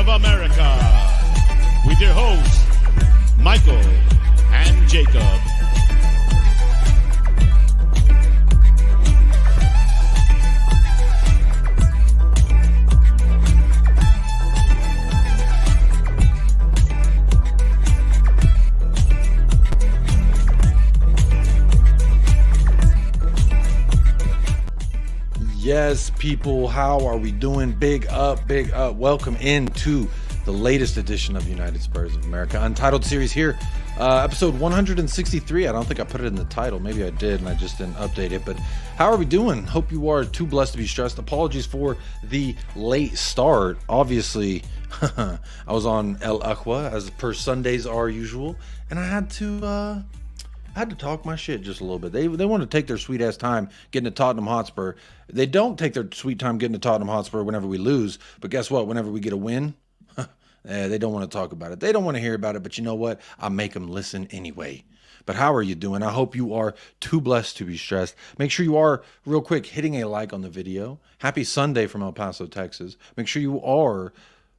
of America, with your hosts, Michael and Jacob. Yes, people, how are we doing? Big up, big up. Welcome into the latest edition of United Spurs of America Untitled Series here. Episode 163. I don't think I put it in the title. Maybe I did and I just didn't update it. But how are we doing? Hope you are too blessed to be stressed. Apologies for the late start. Obviously, I was on El Aqua as per Sundays are usual. And I had to talk my shit just a little bit. They want to take their sweet ass time getting to Tottenham Hotspur. They don't take their sweet time getting to Tottenham Hotspur whenever we lose. But guess what? Whenever we get a win, they don't want to talk about it. They don't want to hear about it. But you know what? I make them listen anyway. But how are you doing? I hope you are too blessed to be stressed. Make sure you are, real quick, hitting a like on the video. Happy Sunday from El Paso, Texas. Make sure you are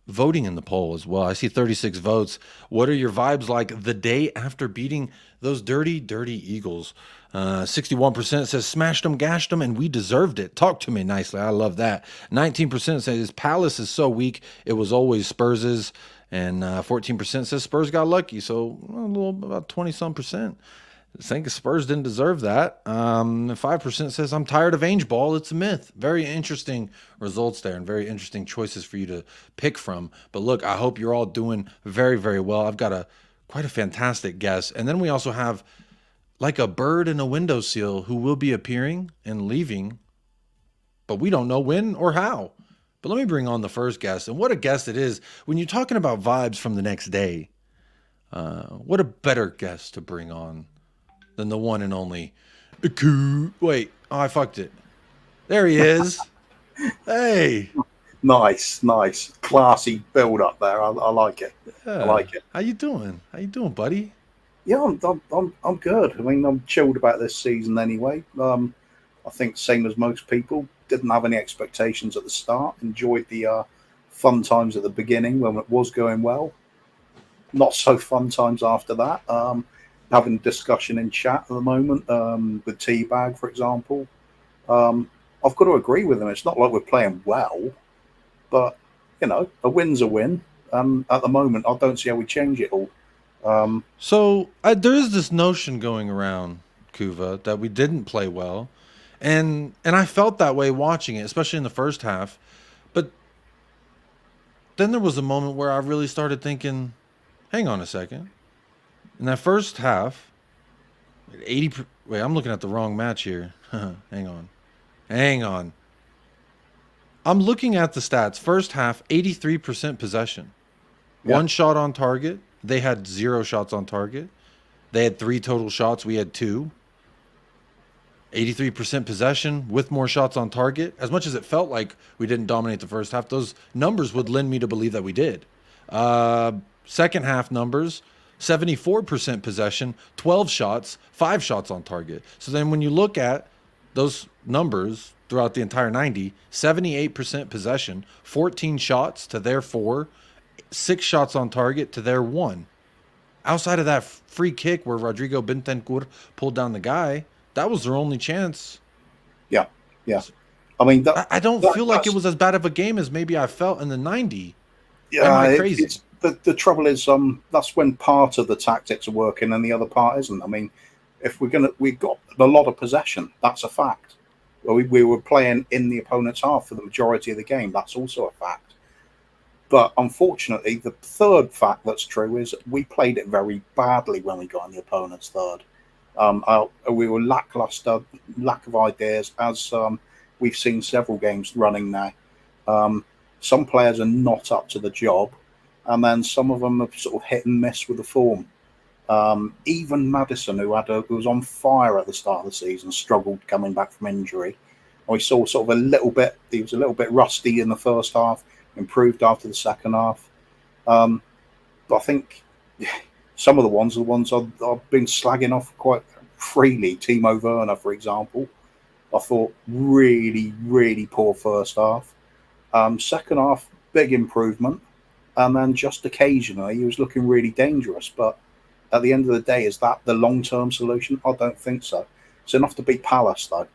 voting in the poll as well. I see 36 votes. What are your vibes like the day after beating those dirty Eagles? 61% says smashed them, gashed them, and we deserved it. Talk to me nicely. I love that. 19% says Palace is so weak, it was always Spurs's. And 14% says Spurs got lucky. So a little about 20-some percent. I think Spurs didn't deserve that. 5% says, I'm tired of Angeball. It's a myth. Very interesting results there and very interesting choices for you to pick from. But look, I hope you're all doing very, very well. I've got quite a fantastic guest. And then we also have like a bird in a windowsill who will be appearing and leaving, but we don't know when or how. But let me bring on the first guest. And what a guest it is. When you're talking about vibes from the next day, what a better guest to bring on than the one and only. Wait, I fucked it. There he is. Hey. Nice. Classy build up there. I like it. Yeah. I like it. How you doing, buddy? Yeah, I'm good. I mean, I'm chilled about this season anyway. I think same as most people, didn't have any expectations at the start. Enjoyed the fun times at the beginning when it was going well. Not so fun times after that. Having discussion in chat at the moment with Teabag, for example. I've got to agree with him. It's not like we're playing well, but, you know, a win's a win. At the moment, I don't see how we change it all. So there is this notion going around, Kuva, that we didn't play well. And I felt that way watching it, especially in the first half. But then there was a moment where I really started thinking, hang on a second. In that first half, wait, I'm looking at the wrong match here. Hang on. I'm looking at the stats. First half, 83% possession. Yeah. 1 shot on target. They had 0 shots on target. They had 3 total shots. We had 2. 83% possession with more shots on target. As much as it felt like we didn't dominate the first half, those numbers would lend me to believe that we did. Second half numbers, 74% possession, 12 shots, 5 shots on target. So then when you look at those numbers throughout the entire 90, 78% possession, 14 shots to their 4, 6 shots on target to their 1. Outside of that free kick where Rodrigo Bentancur pulled down the guy, that was their only chance. Yeah. I mean, I don't feel like it was as bad of a game as maybe I felt in the 90. Yeah, am I crazy? The trouble is, that's when part of the tactics are working and the other part isn't. I mean, if we've got a lot of possession. That's a fact. We were playing in the opponent's half for the majority of the game. That's also a fact. But unfortunately, the third fact that's true is we played it very badly when we got in the opponent's third. We were lackluster, lack of ideas, as we've seen several games running now. Some players are not up to the job, and then some of them have sort of hit and miss with the form. Even Maddison, who was on fire at the start of the season, struggled coming back from injury. We saw sort of he was a little bit rusty in the first half, improved after the second half. But I think some of the ones I've been slagging off quite freely. Timo Werner, for example, I thought really, really poor first half. Second half, big improvement. and then just occasionally he was looking really dangerous. But at the end of the day, is that the long-term solution? I don't think so. It's enough to beat Palace, though.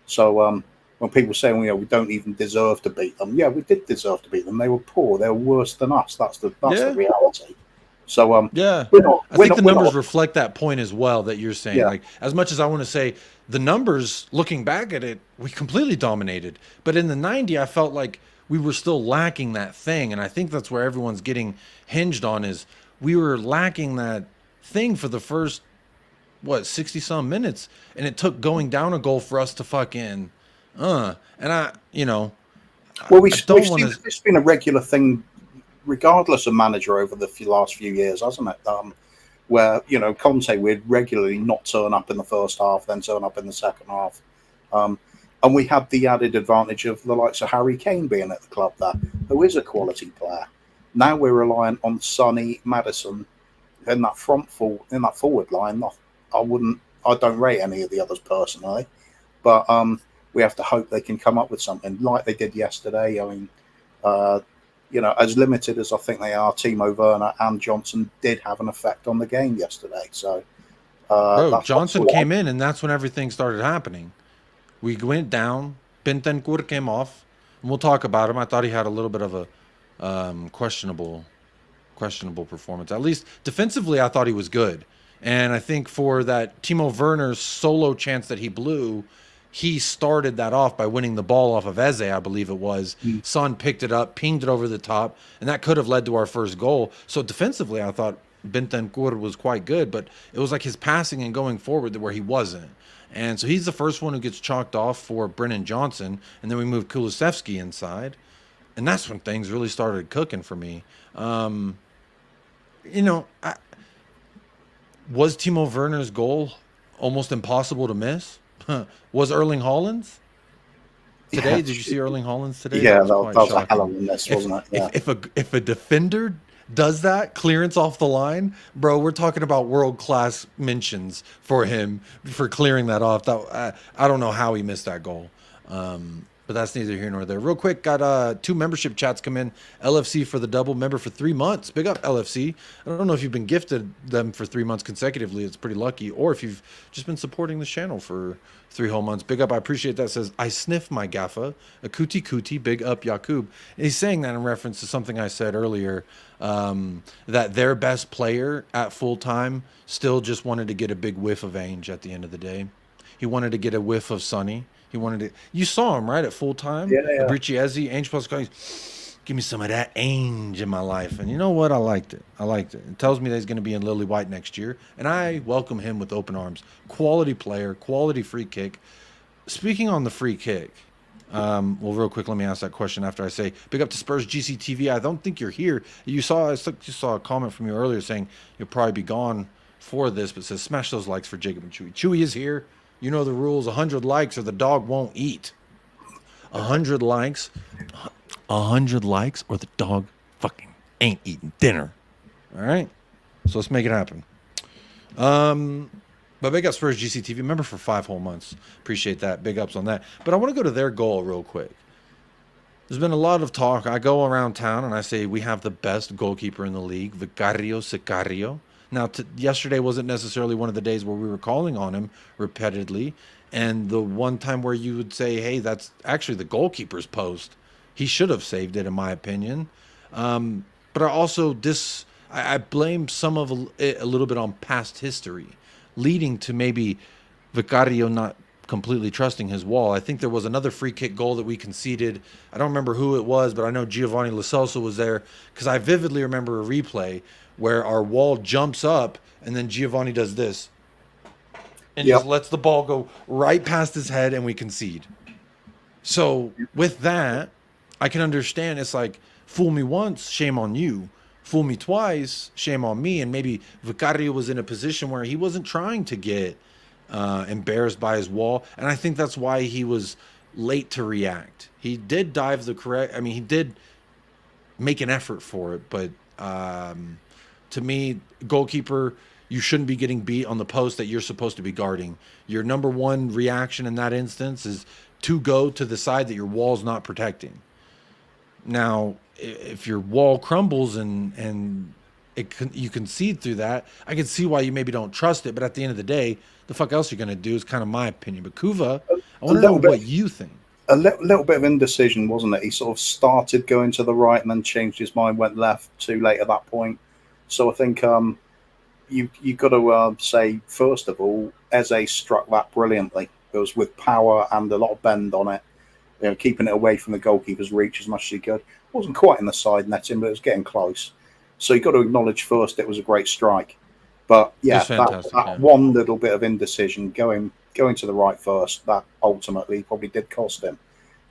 So when people say, well, we don't even deserve to beat them, yeah, we did deserve to beat them. They were poor. They were worse than us. That's the reality. So yeah, I think the numbers reflect that point as well that you're saying. Like, as much as I want to say the numbers, looking back at it, we completely dominated. But in the 90, I felt like we were still lacking that thing, and I think that's where everyone's getting hinged on, is we were lacking that thing for the first 60 some minutes, and it took going down a goal for us to fucking and I well, it's been a regular thing regardless of manager over the last few years, hasn't it? Where Conte would regularly not turn up in the first half, then turn up in the second half, and we had the added advantage of the likes of Harry Kane being at the club there, who is a quality player. Now we're reliant on Sonny, Maddison in that forward line. I don't rate any of the others personally, but we have to hope they can come up with something like they did yesterday. I mean, as limited as I think they are, Timo Werner and Johnson did have an effect on the game yesterday. So, Johnson came in, and that's when everything started happening. We went down. Bentancur came off, and we'll talk about him. I thought he had a little bit of a questionable performance. At least defensively, I thought he was good. And I think for that Timo Werner's solo chance that he blew, he started that off by winning the ball off of Eze, I believe it was. Son picked it up, pinged it over the top, and that could have led to our first goal. So defensively, I thought Bentancur was quite good, but it was like his passing and going forward where he wasn't. And so he's the first one who gets chalked off for Brennan Johnson, and then we moved Kulusevski inside. And that's when things really started cooking for me. Was Timo Werner's goal almost impossible to miss? Was Erling Haaland's? Today, did you see Erling Haaland's today? Yeah, that was a hell of a miss, wasn't it? Yeah. If a defender does that clearance off the line, bro, we're talking about world-class mentions for him for clearing that off. I don't know how he missed that goal. But that's neither here nor there. Real quick, got 2 membership chats come in. LFC for the double, member for 3 months. Big up, LFC. I don't know if you've been gifted them for 3 months consecutively. It's pretty lucky. Or if you've just been supporting this channel for 3 whole months. Big up, I appreciate that. Says, I sniff my gaffa. A cootie cootie. Big up, Yakub. And he's saying that in reference to something I said earlier, that their best player at full time still just wanted to get a big whiff of Ange at the end of the day. He wanted to get a whiff of Sonny. He wanted to. You saw him, right, at full time? Yeah. Brichiesi, Ange Pascal. Give me some of that Ange in my life. And you know what? I liked it. It tells me that he's going to be in Lily White next year. And I welcome him with open arms. Quality player, quality free kick. Speaking on the free kick, real quick, let me ask that question after I say, big up to Spurs GCTV. I don't think you're here. I saw a comment from you earlier saying you'll probably be gone for this, but it says, smash those likes for Jacob and Chewy. Chewy is here. You know the rules, 100 likes or the dog won't eat. 100 likes or the dog fucking ain't eating dinner. All right? So let's make it happen. But big ups for GCTV. Member for 5 whole months. Appreciate that. Big ups on that. But I want to go to their goal real quick. There's been a lot of talk. I go around town and I say we have the best goalkeeper in the league, Vicario Sicario. Now, yesterday wasn't necessarily one of the days where we were calling on him repeatedly. And the one time where you would say, hey, that's actually the goalkeeper's post. He should have saved it, in my opinion. But I also I blame some of it a little bit on past history, leading to maybe Vicario not completely trusting his wall. I think there was another free kick goal that we conceded. I don't remember who it was, but I know Giovanni Lo Celso was there because I vividly remember a replay where our wall jumps up and then Giovanni does this and just lets the ball go right past his head and we concede. So with that, I can understand it's like, fool me once, shame on you. Fool me twice, shame on me. And maybe Vicario was in a position where he wasn't trying to get embarrassed by his wall. And I think that's why he was late to react. He did he did make an effort for it, but to me, goalkeeper, you shouldn't be getting beat on the post that you're supposed to be guarding. Your number one reaction in that instance is to go to the side that your wall's not protecting. Now, if your wall crumbles and you concede through that, I can see why you maybe don't trust it. But at the end of the day, the fuck else you're going to do is kind of my opinion. But Kuva, I want to know what you think. A little bit of indecision, wasn't it? He sort of started going to the right and then changed his mind, went left too late at that point. So I think you got to say, first of all, Eze struck that brilliantly. It was with power and a lot of bend on it, keeping it away from the goalkeeper's reach as much as he could. It wasn't quite in the side netting, but it was getting close. So you got to acknowledge first it was a great strike. But yeah, that one little bit of indecision going to the right first, that ultimately probably did cost him.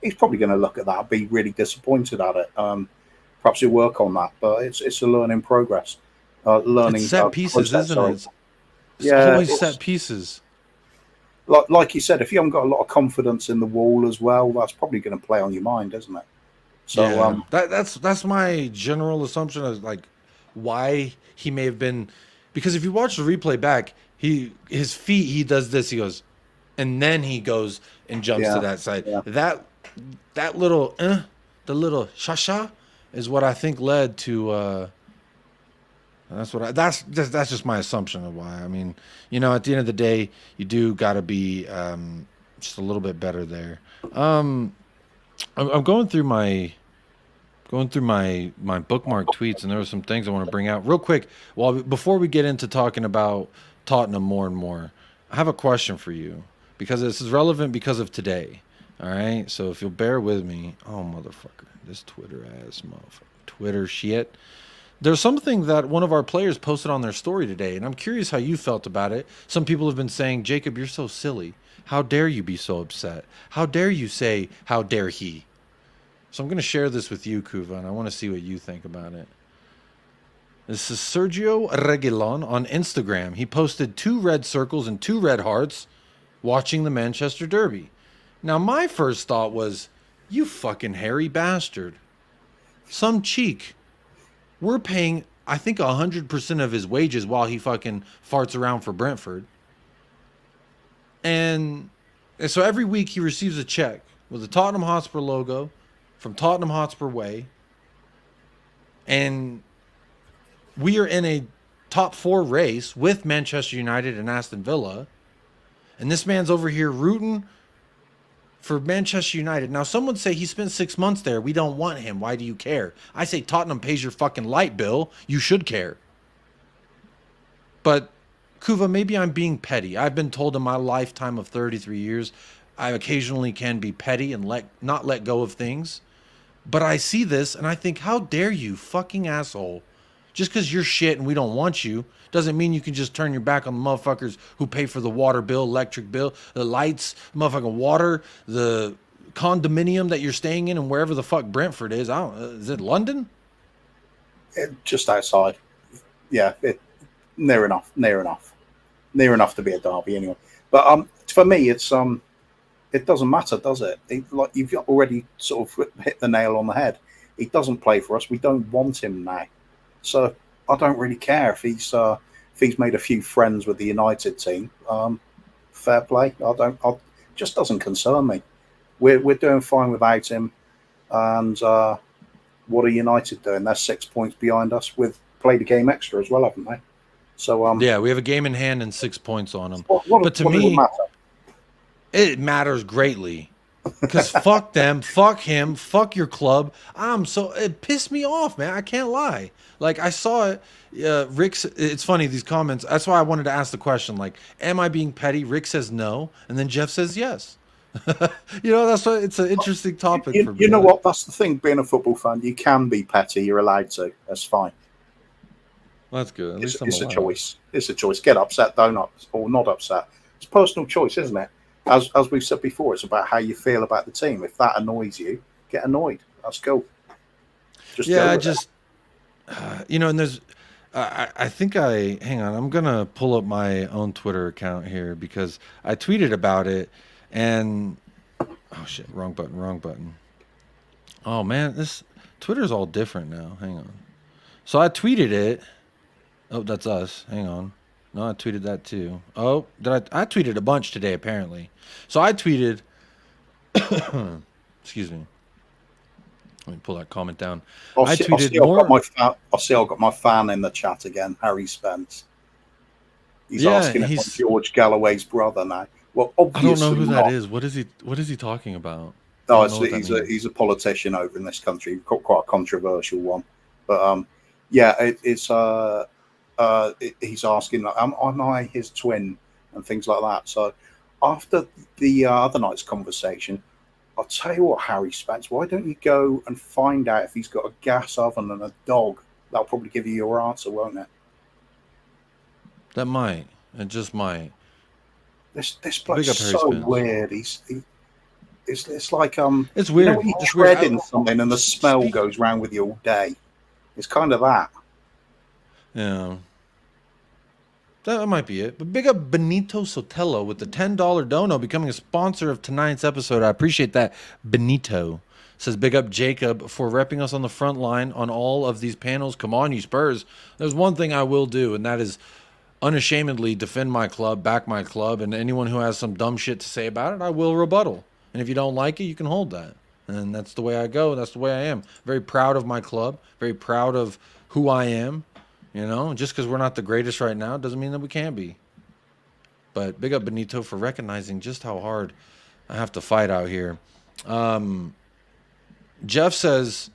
He's probably going to look at that and be really disappointed at it. Perhaps he'll work on that, but it's a learning progress. Learning it's set pieces, isn't it? It's always set pieces. Like you said, if you haven't got a lot of confidence in the wall as well, that's probably going to play on your mind, isn't it? So yeah, that's my general assumption of like why he may have been, because if you watch the replay back, his feet, he does this, he goes, and then he goes and jumps to that side. Yeah. That little the little shasha is what I think led to that's just my assumption of why. I mean, at the end of the day, you do got to be just a little bit better there. I'm going through my bookmark tweets, and there were some things I want to bring out real quick. Well, before we get into talking about Tottenham more and more, I have a question for you because this is relevant because of today. All right, so if you'll bear with me, oh motherfucker, this Twitter ass motherfucker, Twitter shit. There's something that one of our players posted on their story today, and I'm curious how you felt about it. Some people have been saying, Jacob, you're so silly. How dare you be so upset? How dare you say, how dare he? So I'm going to share this with you, Kuva, and I want to see what you think about it. This is Sergio Reguilón on Instagram. He posted 2 red circles and 2 red hearts watching the Manchester Derby. Now, my first thought was, you fucking hairy bastard. Some cheek. We're paying, I think, 100% of his wages while he fucking farts around for Brentford. And so every week he receives a check with the Tottenham Hotspur logo from Tottenham Hotspur Way. And we are in a top 4 race with Manchester United and Aston Villa. And this man's over here rooting for Manchester United. Now, some would say he spent 6 months there. We don't want him. Why do you care? I say Tottenham pays your fucking light bill. You should care. But, Kuva, maybe I'm being petty. I've been told in my lifetime of 33 years, I occasionally can be petty and not let go of things. But I see this and I think, how dare you, fucking asshole. Just because you're shit and we don't want you doesn't mean you can just turn your back on the motherfuckers who pay for the water bill, electric bill, the lights, motherfucking water, the condominium that you're staying in, and wherever the fuck Brentford is. Is it London? Just outside. Yeah, near enough to be a derby anyway. But for me, it's it doesn't matter, does it? Like you've already sort of hit the nail on the head. He doesn't play for us. We don't want him now. So I don't really care if he's made a few friends with the United team. Fair play. Just doesn't concern me. We're doing fine without him. And what are United doing? They're 6 points behind us. We've played a game extra as well, haven't they? So yeah, we have a game in hand and 6 points on them. But to me, it matters greatly. Because fuck them, fuck him, fuck your club. It pissed me off, man. I can't lie. Like, I saw it. It's funny, these comments. That's why I wanted to ask the question. Like, am I being petty? Rick says no. And then Jeff says yes. That's why it's an interesting topic for me. You know what? That's the thing. Being a football fan, you can be petty. You're allowed to. That's fine. Well, that's good. At least it's a choice. It's a choice. Get upset, or not upset. It's a personal choice, isn't it? As we've said before, it's about how you feel about the team. If that annoys you, get annoyed. That's cool. And there's, I think hang on, I'm going to pull up my own Twitter account here because I tweeted about it and, oh shit, wrong button. Oh man, this Twitter's all different now. Hang on. So I tweeted it. Oh, that's us. Hang on. No, I tweeted that too. Oh, I tweeted a bunch today, apparently. So I tweeted, excuse me. Let me pull that comment down. I see I've got my fan in the chat again, Harry Spence. He's asking if I'm George Galloway's brother now. Well, obviously I don't know who not. that is. What is he talking about? No, he's a politician over in this country, quite a controversial one. But he's asking, am I his twin and things like that. So after the other night's conversation, I'll tell you what, Harry Spence, why don't you go and find out if he's got a gas oven and a dog? That'll probably give you your answer, won't it? That might. It just might. This bloke's so weird. It's like it's weird. You know when you're shredding something and the smell goes round with you all day. It's kind of that. Yeah. That might be it. But big up Benito Sotelo with the $10 dono becoming a sponsor of tonight's episode. I appreciate that. Benito says big up Jacob for repping us on the front line on all of these panels. Come on, you Spurs. There's one thing I will do, and that is unashamedly defend my club, back my club, and anyone who has some dumb shit to say about it, I will rebuttal. And if you don't like it, you can hold that. And that's the way I go. That's the way I am. Very proud of my club. Very proud of who I am. You know, just because we're not the greatest right now doesn't mean that we can't be. But big up Benito for recognizing just how hard I have to fight out here. Jeff says,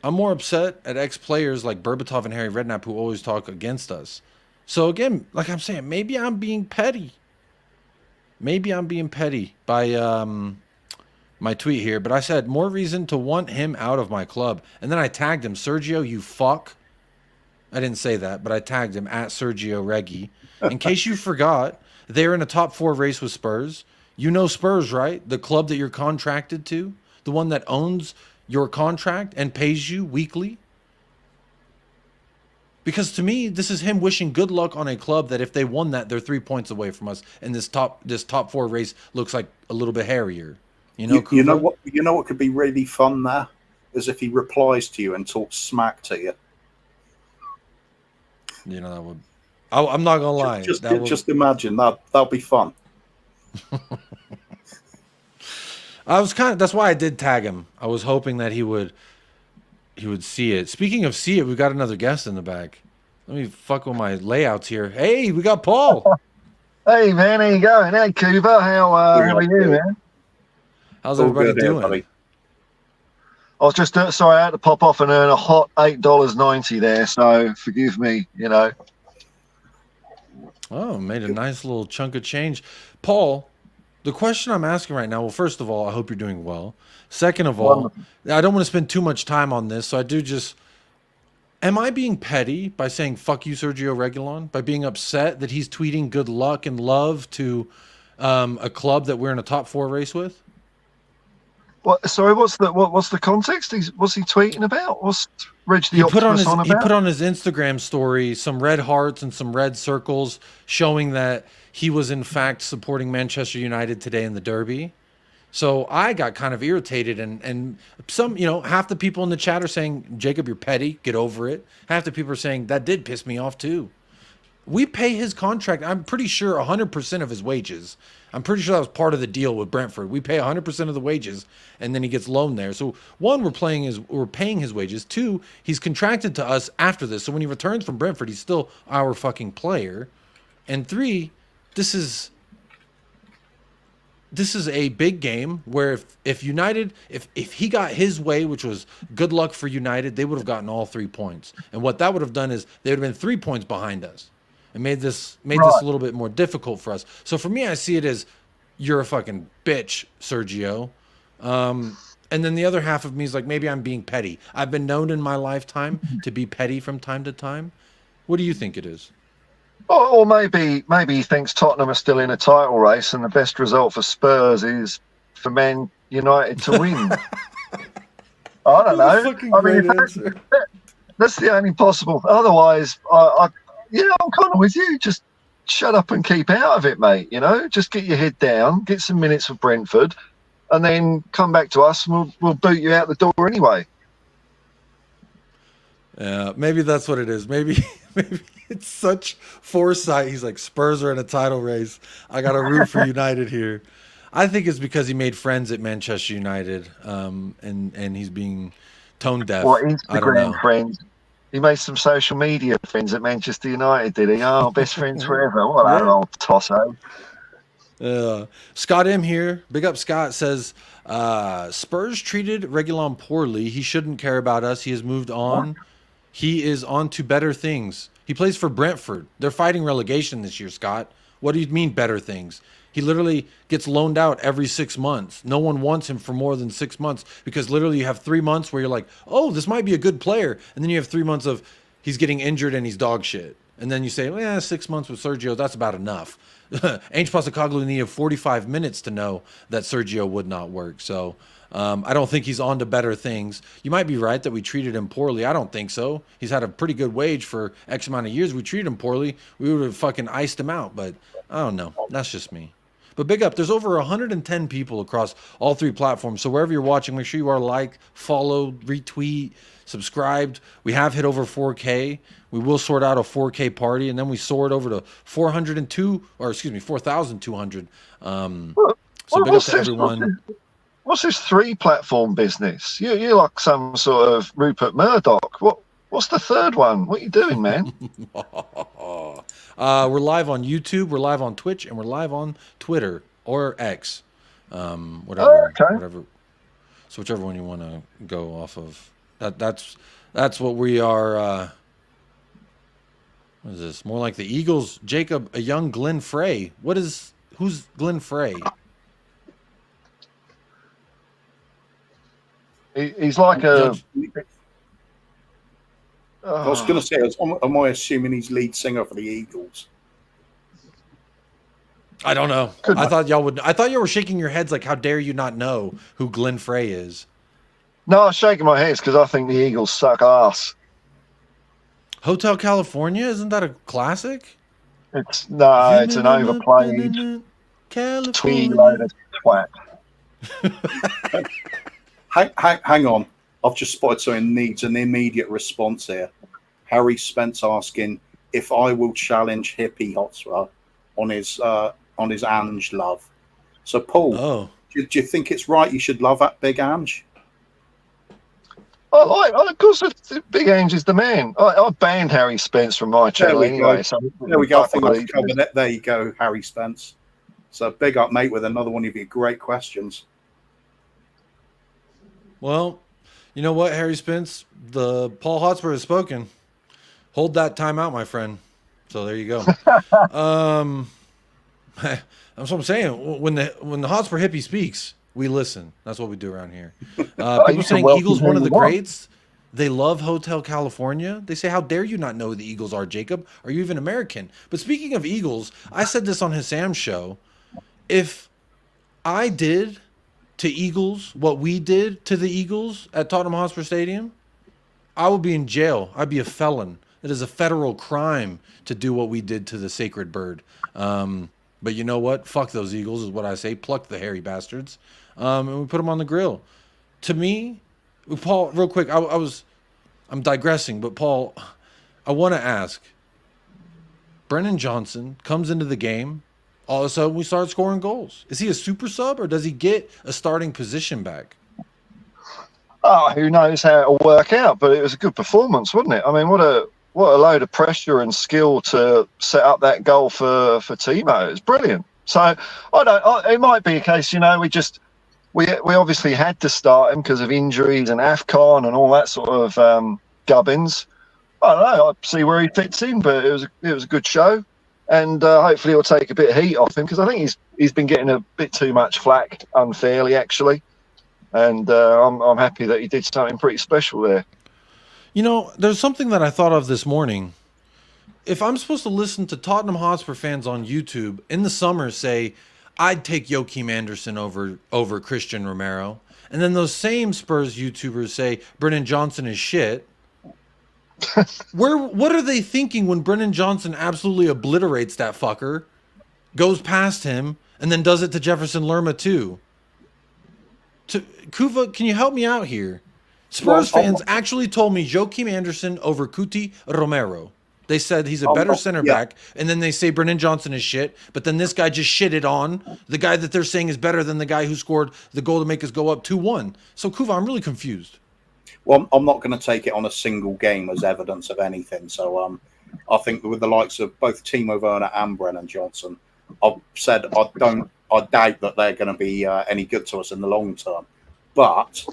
I'm more upset at ex-players like Berbatov and Harry Redknapp who always talk against us. So again, like I'm saying, maybe I'm being petty. Maybe I'm being petty by my tweet here. But I said, more reason to want him out of my club. And then I tagged him, Sergio, you fuck. I didn't say that, but I tagged him at Sergio Reggie. In case you forgot, they're in a top 4 race with Spurs. You know Spurs, right? The club that you're contracted to, the one that owns your contract and pays you weekly. Because to me, this is him wishing good luck on a club that if they won that, they're 3 points away from us, and this top 4 race looks like a little bit hairier. You know what could be really fun there is if he replies to you and talks smack to you. You know, that would. I'm not gonna lie. Just imagine that'll be fun. That's why I did tag him. I was hoping that he would see it. Speaking of see it, we got another guest in the back. Let me fuck with my layouts here. Hey, we got Paul. Hey man, how you going? Hey Cooper, how are you, man? How's everybody doing? Buddy. I was just sorry, I had to pop off and earn a hot $8.90 there, so forgive me, you know. Oh, made a nice little chunk of change. Paul, the question I'm asking right now, well, first of all, I hope you're doing well. Second of all, I don't want to spend too much time on this, so I do just... Am I being petty by saying fuck you, Sergio Reguilón? By being upset that he's tweeting good luck and love to a club that we're in a top 4 race with? What? Sorry, what's the context? What's he tweeting about? What's Reg the Octopus on about? He put on his Instagram story some red hearts and some red circles showing that he was in fact supporting Manchester United today in the derby. So I got kind of irritated, and some, half the people in the chat are saying, Jacob, you're petty, get over it. Half the people are saying that did piss me off too. We pay his contract, I'm pretty sure 100% of his wages. I'm pretty sure that was part of the deal with Brentford. We pay 100% of the wages, and then he gets loaned there. So one, we're paying his wages. Two, he's contracted to us after this. So when he returns from Brentford, he's still our fucking player. And three, this is a big game where if United, if he got his way, which was good luck for United, they would have gotten all 3 points. And what that would have done is they would have been 3 points behind us. It made this a little bit more difficult for us. So for me, I see it as you're a fucking bitch, Sergio. And then the other half of me is like, maybe I'm being petty. I've been known in my lifetime to be petty from time to time. What do you think it is? Or maybe he thinks Tottenham are still in a title race, and the best result for Spurs is for Man United to win. I don't know. I mean, that's the only possible. Otherwise, I'm kind of with you. Just shut up and keep out of it, mate. Just get your head down, get some minutes for Brentford, and then come back to us, and we'll boot you out the door anyway. Yeah, maybe that's what it is. Maybe it's such foresight. He's like, Spurs are in a title race. I got to root for United here. I think it's because he made friends at Manchester United, and he's being tone deaf. What, I don't know. Instagram friends? He made some social media friends at Manchester United, did he? Oh, best friends forever. What an old tosso. Scott M here, big up Scott, says Spurs treated Reguilón poorly. He shouldn't care about us. He has moved on. He is on to better things. He plays for Brentford. They're fighting relegation this year, Scott. What do you mean better things? He literally gets loaned out every 6 months. No one wants him for more than 6 months because literally you have 3 months where you're like, oh, this might be a good player. And then you have 3 months of he's getting injured and he's dog shit. And then you say, well, yeah, 6 months with Sergio, that's about enough. Ange Postecoglou needed 45 minutes to know that Sergio would not work. So I don't think he's on to better things. You might be right that we treated him poorly. I don't think so. He's had a pretty good wage for X amount of years. We treated him poorly. We would have fucking iced him out. But I don't know. That's just me. But big up, there's over 110 people across all 3 platforms. So wherever you're watching, make sure you are like, follow, retweet, subscribed. We have hit over 4K. We will sort out a 4K party, and then we soared over to 402, or excuse me, 4,200. So big up to everyone. What's this 3-platform business? You're like some sort of Rupert Murdoch. What's the 3rd one? What are you doing, man? We're live on YouTube, we're live on Twitch, and we're live on Twitter or X. Whatever. So whichever one you want to go off of. That's what we are. What is this? More like the Eagles. Jacob, a young Glenn Frey. Who's Glenn Frey? He's like a. I was going to say, am I assuming he's lead singer for the Eagles? I don't know. I thought y'all would. I thought you were shaking your heads like, how dare you not know who Glenn Frey is? No, I'm shaking my head because I think the Eagles suck ass. Hotel California, isn't that a classic? It's an overplayed twee load of twat. Hang on. I've just spotted something needs an immediate response here. Harry Spence asking if I will challenge Hippie Hotspur on his Ange love. So, Paul, do you think it's right you should love that Big Ange? Of course, Big Ange is the man. I banned Harry Spence from my channel anyway. So there we go. I think that's covered it. There you go, Harry Spence. So big up, mate, with another one of your great questions. Well, you know what, Harry Spence? The Paul Hotspur has spoken. Hold that time out, my friend. So there you go. That's what I'm saying. When the Hotspur hippie speaks, we listen. That's what we do around here. People saying Eagles one of the greats. They love Hotel California. They say, how dare you not know who the Eagles are, Jacob? Are you even American? But speaking of Eagles, I said this on Hassam's show. If I did to Eagles what we did to the Eagles at Tottenham Hotspur Stadium, I would be in jail. I'd be a felon. It is a federal crime to do what we did to the sacred bird. But you know what? Fuck those Eagles is what I say. Pluck the hairy bastards. And we put them on the grill. To me, Paul, real quick, I'm digressing, but Paul, I want to ask. Brennan Johnson comes into the game. All of a sudden, we start scoring goals. Is he a super sub, or does he get a starting position back? Oh, who knows how it'll work out? But it was a good performance, wasn't it? I mean, what a load of pressure and skill to set up that goal for Timo. It's brilliant. So it might be a case, you know, we obviously had to start him because of injuries and AFCON and all that sort of gubbins. I don't know. I'll see where he fits in, but it was a good show. And hopefully he'll take a bit of heat off him because I think he's been getting a bit too much flack unfairly, actually. And I'm happy that he did something pretty special there. You know, there's something that I thought of this morning. If I'm supposed to listen to Tottenham Hotspur fans on YouTube in the summer say, I'd take Joachim Andersen over Christian Romero, and then those same Spurs YouTubers say Brennan Johnson is shit, what are they thinking when Brennan Johnson absolutely obliterates that fucker, goes past him, and then does it to Jefferson Lerma too? Kuva, can you help me out here? Spurs fans actually told me Joachim Andersen over Cuti Romero. They said he's a better center yeah. back, and then they say Brennan Johnson is shit, but then this guy just shitted on the guy that they're saying is better than the guy who scored the goal to make us go up 2-1. So, Kuva, I'm really confused. Well, I'm not going to take it on a single game as evidence of anything. So I think with the likes of both Timo Werner and Brennan Johnson, I've said I doubt that they're going to be any good to us in the long term. But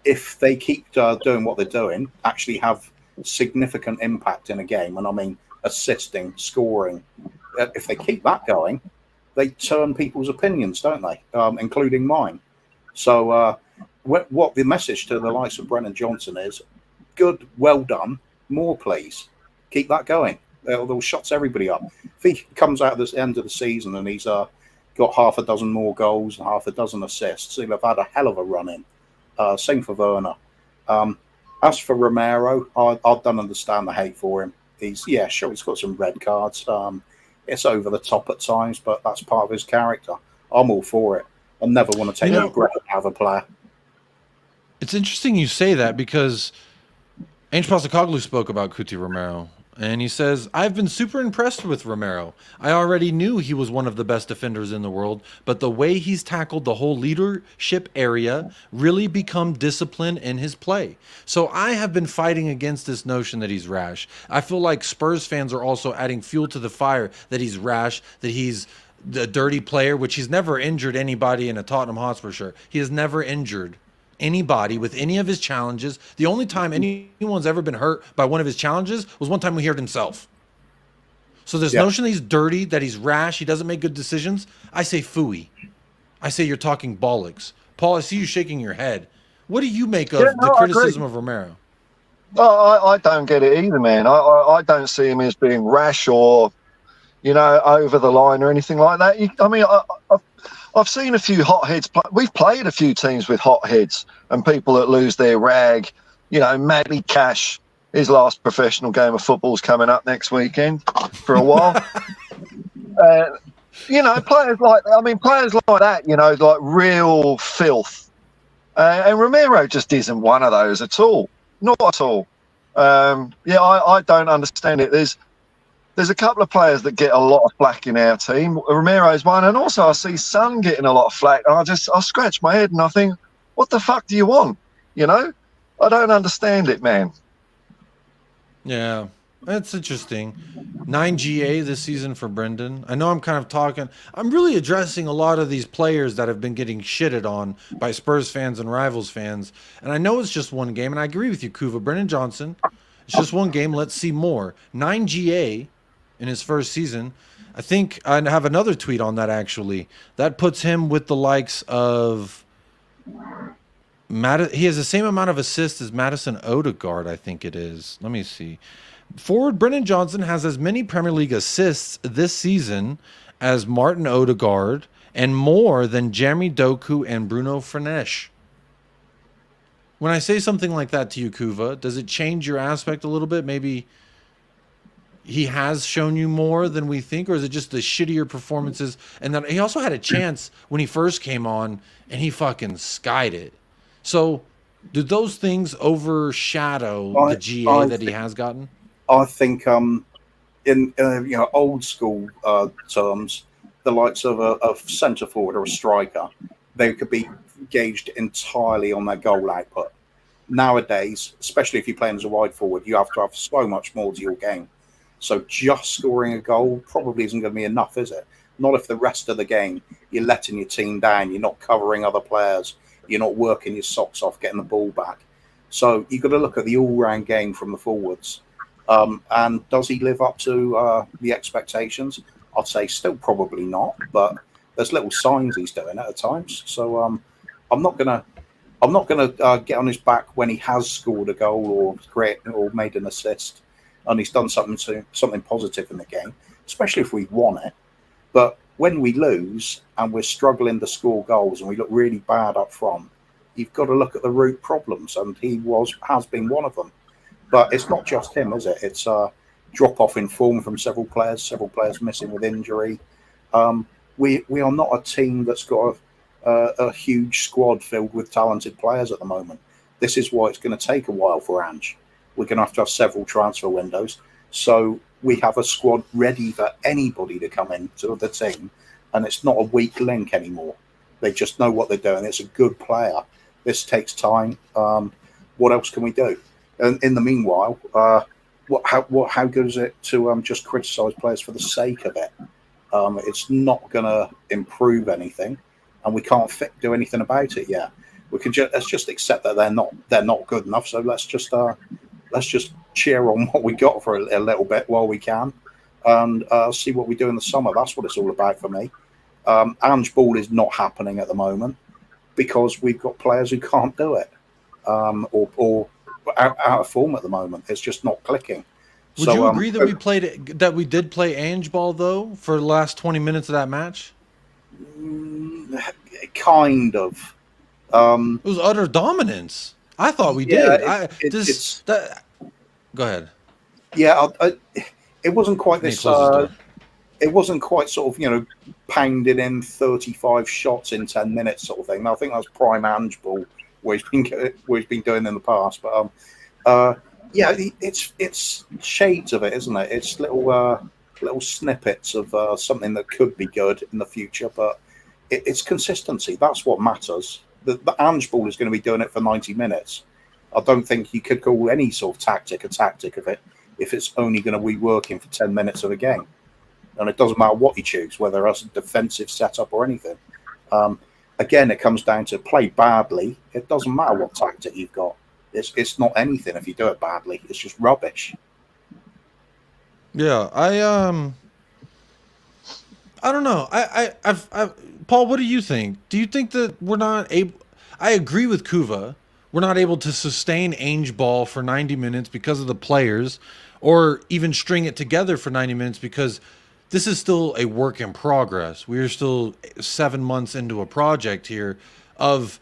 if they keep doing what they're doing, actually have significant impact in a game, and I mean assisting, scoring, if they keep that going, they turn people's opinions, don't they? Including mine. So what the message to the likes of Brennan Johnson is, good, well done, more please. Keep that going. They'll shots everybody up. If he comes out at the end of the season and he's got half a dozen more goals and half a dozen assists, he'll have had a hell of a run in. Same for Werner. As for Romero, I don't understand the hate for him. He's got some red cards. It's over the top at times, but that's part of his character. I'm all for it. I never want to take the breath out of a player. It's interesting you say that because Ange Postecoglou spoke about Cuti Romero, and he says, I've been super impressed with Romero. I already knew he was one of the best defenders in the world, but the way he's tackled the whole leadership area really become discipline in his play. So I have been fighting against this notion that he's rash. I feel like Spurs fans are also adding fuel to the fire that he's rash, that he's the dirty player, which he's never injured anybody in a Tottenham Hotspur shirt. He has never injured anybody with any of his challenges. The only time anyone's ever been hurt by one of his challenges was one time we heard himself. So this notion that he's dirty, that he's rash, he doesn't make good decisions, I say phooey. I say you're talking bollocks. Paul, I see you shaking your head. What do you make of the criticism of Romero? I don't get it either, man. I don't see him as being rash or, over the line or anything like that. I've seen a few hotheads. We've played a few teams with hotheads and people that lose their rag. Matty Cash, his last professional game of football's coming up next weekend for a while. Players like that, like real filth. And Romero just isn't one of those at all. Not at all. I don't understand it. There's a couple of players that get a lot of flack in our team. Romero's one, and also I see Son getting a lot of flack. And I scratch my head and I think, what the fuck do you want? I don't understand it, man. Yeah, that's interesting. 9 GA this season for Brendan. I know I'm really addressing a lot of these players that have been getting shitted on by Spurs fans and Rivals fans. And I know it's just one game, and I agree with you, Kuva. Brendan Johnson, it's just one game. Let's see more. 9 GA in his first season. I think I have another tweet on that, actually. That puts him with the likes of he has the same amount of assists as Madison Odegaard, I think it is. Let me see. Forward Brendan Johnson has as many Premier League assists this season as Martin Odegaard and more than Jeremy Doku and Bruno Fernandes. When I say something like that to you, Kuva, does it change your aspect a little bit? Maybe he has shown you more than we think, or is it just the shittier performances? And then he also had a chance when he first came on and he fucking skied it. So do those things overshadow the GA that he has gotten? I think in old school terms, the likes of a centre forward or a striker, they could be gauged entirely on their goal output. Nowadays, especially if you're playing as a wide forward, you have to have so much more to your game. So just scoring a goal probably isn't going to be enough, is it? Not if the rest of the game you're letting your team down, you're not covering other players, you're not working your socks off getting the ball back. So you've got to look at the all-round game from the forwards. And does he live up to the expectations? I'd say still probably not, but there's little signs he's doing it at times. So I'm not gonna get on his back when he has scored a goal or made an assist and he's done something positive in the game, especially if we won it. But when we lose and we're struggling to score goals and we look really bad up front, you've got to look at the root problems, and he has been one of them. But it's not just him, is it? It's a drop-off in form from several players missing with injury. We are not a team that's got a huge squad filled with talented players at the moment. This is why it's going to take a while for Ange. We're going to have several transfer windows. So we have a squad ready for anybody to come into the team, and it's not a weak link anymore. They just know what they're doing. It's a good player. This takes time. What else can we do? And in the meanwhile, how good is it to just criticise players for the sake of it? It's not going to improve anything, and we can't do anything about it yet. We can let's just accept that they're not good enough. So let's just cheer on what we got for a little bit while we can, and see what we do in the summer. That's what it's all about for me. Angeball is not happening at the moment because we've got players who can't do it, or out of form at the moment. It's just not clicking. Would you agree that we did play Angeball though for the last 20 minutes of that match? Kind of. It was utter dominance. I thought we did. Go ahead. Yeah, it wasn't quite this. It wasn't quite sort of pounding in 35 shots in 10 minutes sort of thing. I think that was prime Angeball what he's been doing in the past. But yeah, it's shades of it, isn't it? It's little snippets of something that could be good in the future, but it's consistency. That's what matters. The Angeball is going to be doing it for 90 minutes. I don't think you could call any sort of tactic a tactic of it if it's only going to be working for 10 minutes of a game. And it doesn't matter what you choose, whether it's a defensive setup or anything. Again, it comes down to play badly. It doesn't matter what tactic you've got. It's not anything if you do it badly. It's just rubbish. Yeah, I don't know. Paul, what do you think? Do you think that we're not able? I agree with Kuva. We're not able to sustain Angeball for 90 minutes because of the players, or even string it together for 90 minutes because this is still a work in progress. We are still 7 months into a project here of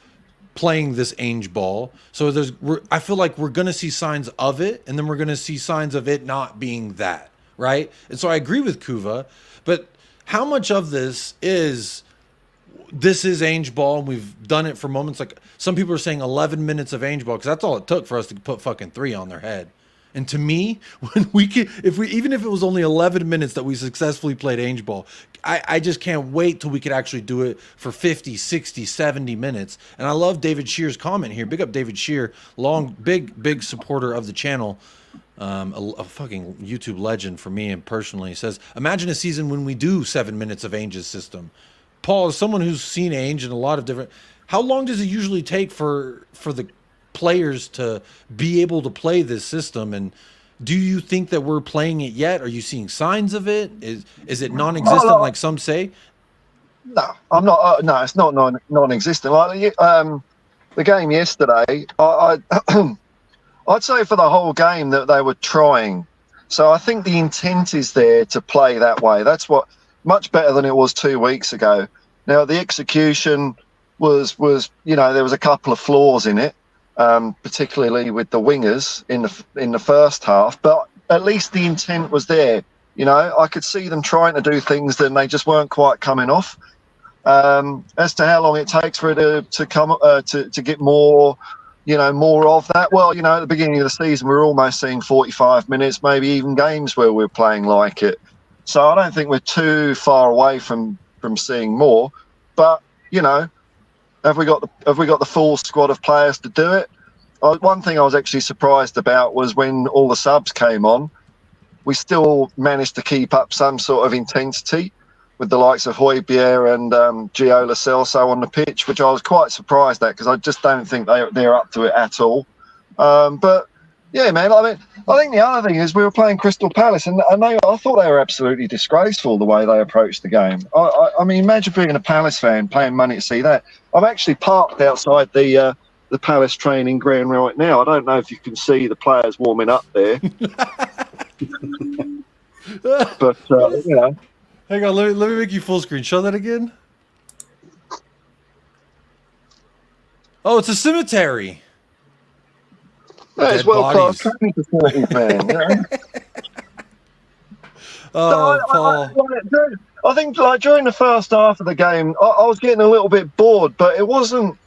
playing this Angeball. So I feel like we're going to see signs of it, and then we're going to see signs of it not being that, right? And so I agree with Kuva, but how much of this is Angeball, and we've done it for moments? Like some people are saying 11 minutes of Angeball because that's all it took for us to put fucking 3 on their head. And to me, when even if it was only 11 minutes that we successfully played Angeball, I just can't wait till we could actually do it for 50, 60, 70 minutes. And I love David Shear's comment here. Big up David Shear, big supporter of the channel. A fucking YouTube legend for me and personally. He says, imagine a season when we do 7 minutes of Ainge's system. Paul, as someone who's seen Ainge and a lot of different, how long does it usually take for the players to be able to play this system? And do you think that we're playing it yet? Are you seeing signs of it? Is it non-existent like some say? No, I'm not. No, it's not non-existent. Like the game yesterday, I'd say for the whole game that they were trying. So I think the intent is there to play that way. That's what much better than it was 2 weeks ago. Now the execution was there was a couple of flaws in it. Particularly with the wingers in the first half, but at least the intent was there. I could see them trying to do things that they just weren't quite coming off. As to how long it takes for it to come to get more, more of that. Well, at the beginning of the season, we were almost seeing 45 minutes, maybe even games where we're playing like it. So I don't think we're too far away from seeing more. But have we got the full squad of players to do it? One thing I was actually surprised about was when all the subs came on, we still managed to keep up some sort of intensity with the likes of Højbjerg and Gio Lo Celso on the pitch, which I was quite surprised at because I just don't think they're up to it at all. But yeah, man, I think the other thing is we were playing Crystal Palace, and I thought they were absolutely disgraceful the way they approached the game. I mean, imagine being a Palace fan, paying money to see that. I'm actually parked outside the Palace training ground right now. I don't know if you can see the players warming up there. But, Hang on, let me make you full screen. Show that again. Oh, it's a cemetery. Yeah, it's world-class training facilities, man. Oh, Paul. I think during the first half of the game, I was getting a little bit bored, but it wasn't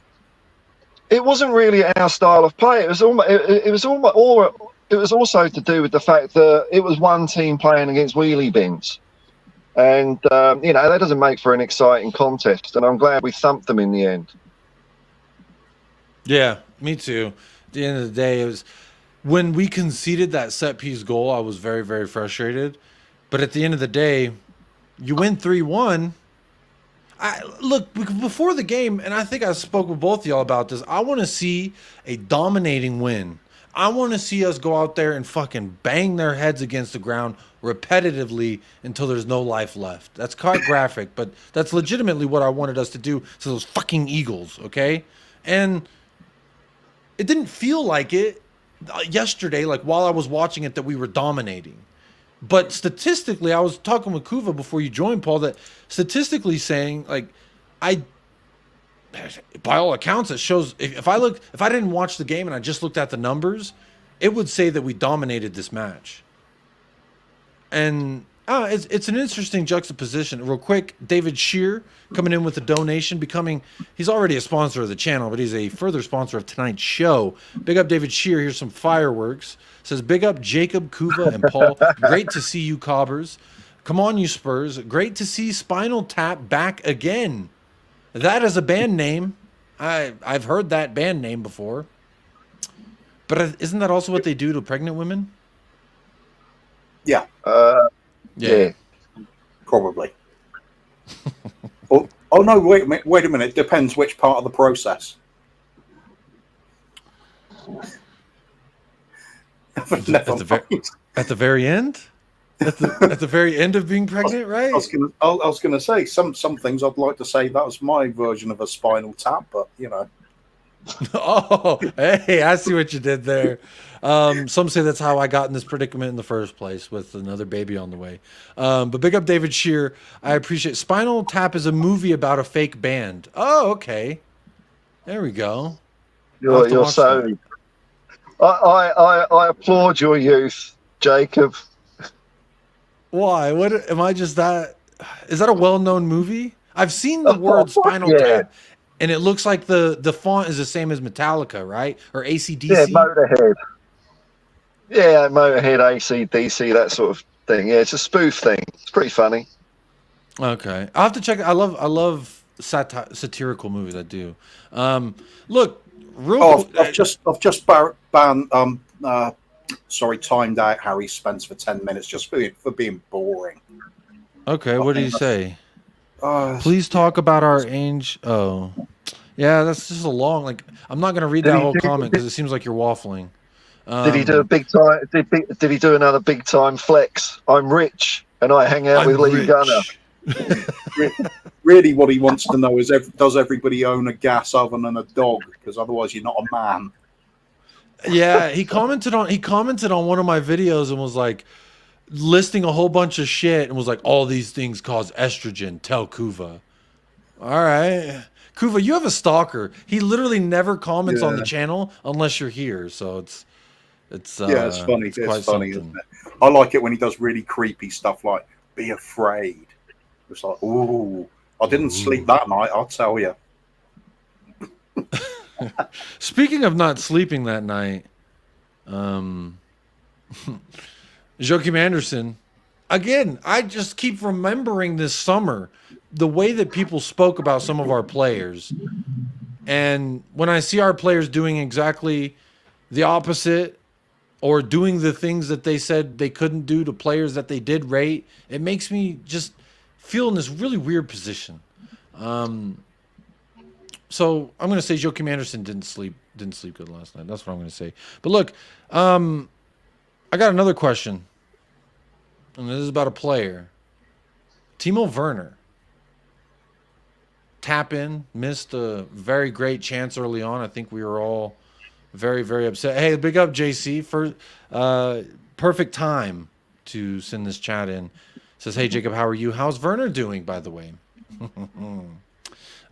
really our style of play. It was almost it was also to do with the fact that it was one team playing against wheelie bins. And, you know, that doesn't make for an exciting contest. And I'm glad we thumped them in the end. Yeah, me too. At the end of the day, it was when we conceded that set piece goal, I was very, very frustrated. But at the end of the day, you win 3-1. Look, before the game, and I think I spoke with both of y'all about this, I want to see a dominating win. I want to see us go out there and fucking bang their heads against the ground repetitively until there's no life left. That's quite graphic, but that's legitimately what I wanted us to do to those fucking Eagles, okay? And it didn't feel like it yesterday, like while I was watching it, that we were dominating. But statistically, I was talking with Kuva before you joined, Paul, that statistically saying, like, by all accounts, it shows, if I didn't watch the game and I just looked at the numbers, it would say that we dominated this match. And it's an interesting juxtaposition. Real quick, David Shear coming in with a donation, he's already a sponsor of the channel, but he's a further sponsor of tonight's show. Big up David Shear. Here's some fireworks. Says, big up Jacob, Kuva, and Paul. Great to see you, Cobbers. Come on, you Spurs. Great to see Spinal Tap back again. That is a band name. I've heard that band name before. But isn't that also what they do to pregnant women? Yeah. Yeah. Probably. oh no! Wait a minute. Depends which part of the process. At the very end. At the very end of being pregnant, right? I was gonna say some things I'd like to say that was my version of a spinal tap, but you know. Oh, hey, I see what you did there. Some say that's how I got in this predicament in the first place with another baby on the way. But big up David Shear. I appreciate Spinal Tap is a movie about a fake band. Oh, okay. There we go. You're so. I applaud your youth, Jacob. Why? What am I just that? Is that a well-known movie? I've seen the word Spinal Tap. And it looks like the font is the same as Metallica, right? Or AC/DC? Yeah, Motorhead. Yeah, Motorhead, AC/DC, that sort of thing. Yeah, it's a spoof thing. It's pretty funny. Okay. I'll have to check it. I love satirical movies. I do. Look, I've just timed out Harry Spence for 10 minutes just for being boring. Okay, what did he say? Please talk about our age. Oh, yeah, that's just a long. Like, I'm not gonna read that whole comment because it seems like you're waffling. Did he do a big time? Did he do another big time flex? I'm rich and I hang out with Lee Gunner. Really, what he wants to know is does everybody own a gas oven and a dog? Because otherwise, you're not a man. Yeah, he commented on one of my videos and was like, listing a whole bunch of shit and was like, all these things cause estrogen. Tell Kuva. All right. Kuva, you have a stalker. He literally never comments on the channel unless you're here. So it's funny. It's funny, isn't it? I like it when he does really creepy stuff like be afraid. It's like, ooh, I didn't sleep that night, I'll tell you. Speaking of not sleeping that night, Joachim Anderson, again, I just keep remembering this summer the way that people spoke about some of our players. And when I see our players doing exactly the opposite or doing the things that they said they couldn't do to players that they did rate, it makes me just feel in this really weird position. So I'm going to say Joachim Anderson didn't sleep good last night. That's what I'm going to say. But look, I got another question, and this is about a player. Timo Werner. Tap in, missed a very great chance early on. I think we were all very, very upset. Hey, big up JC for perfect time to send this chat in. Says, hey Jacob, how are you? How's Werner doing, by the way?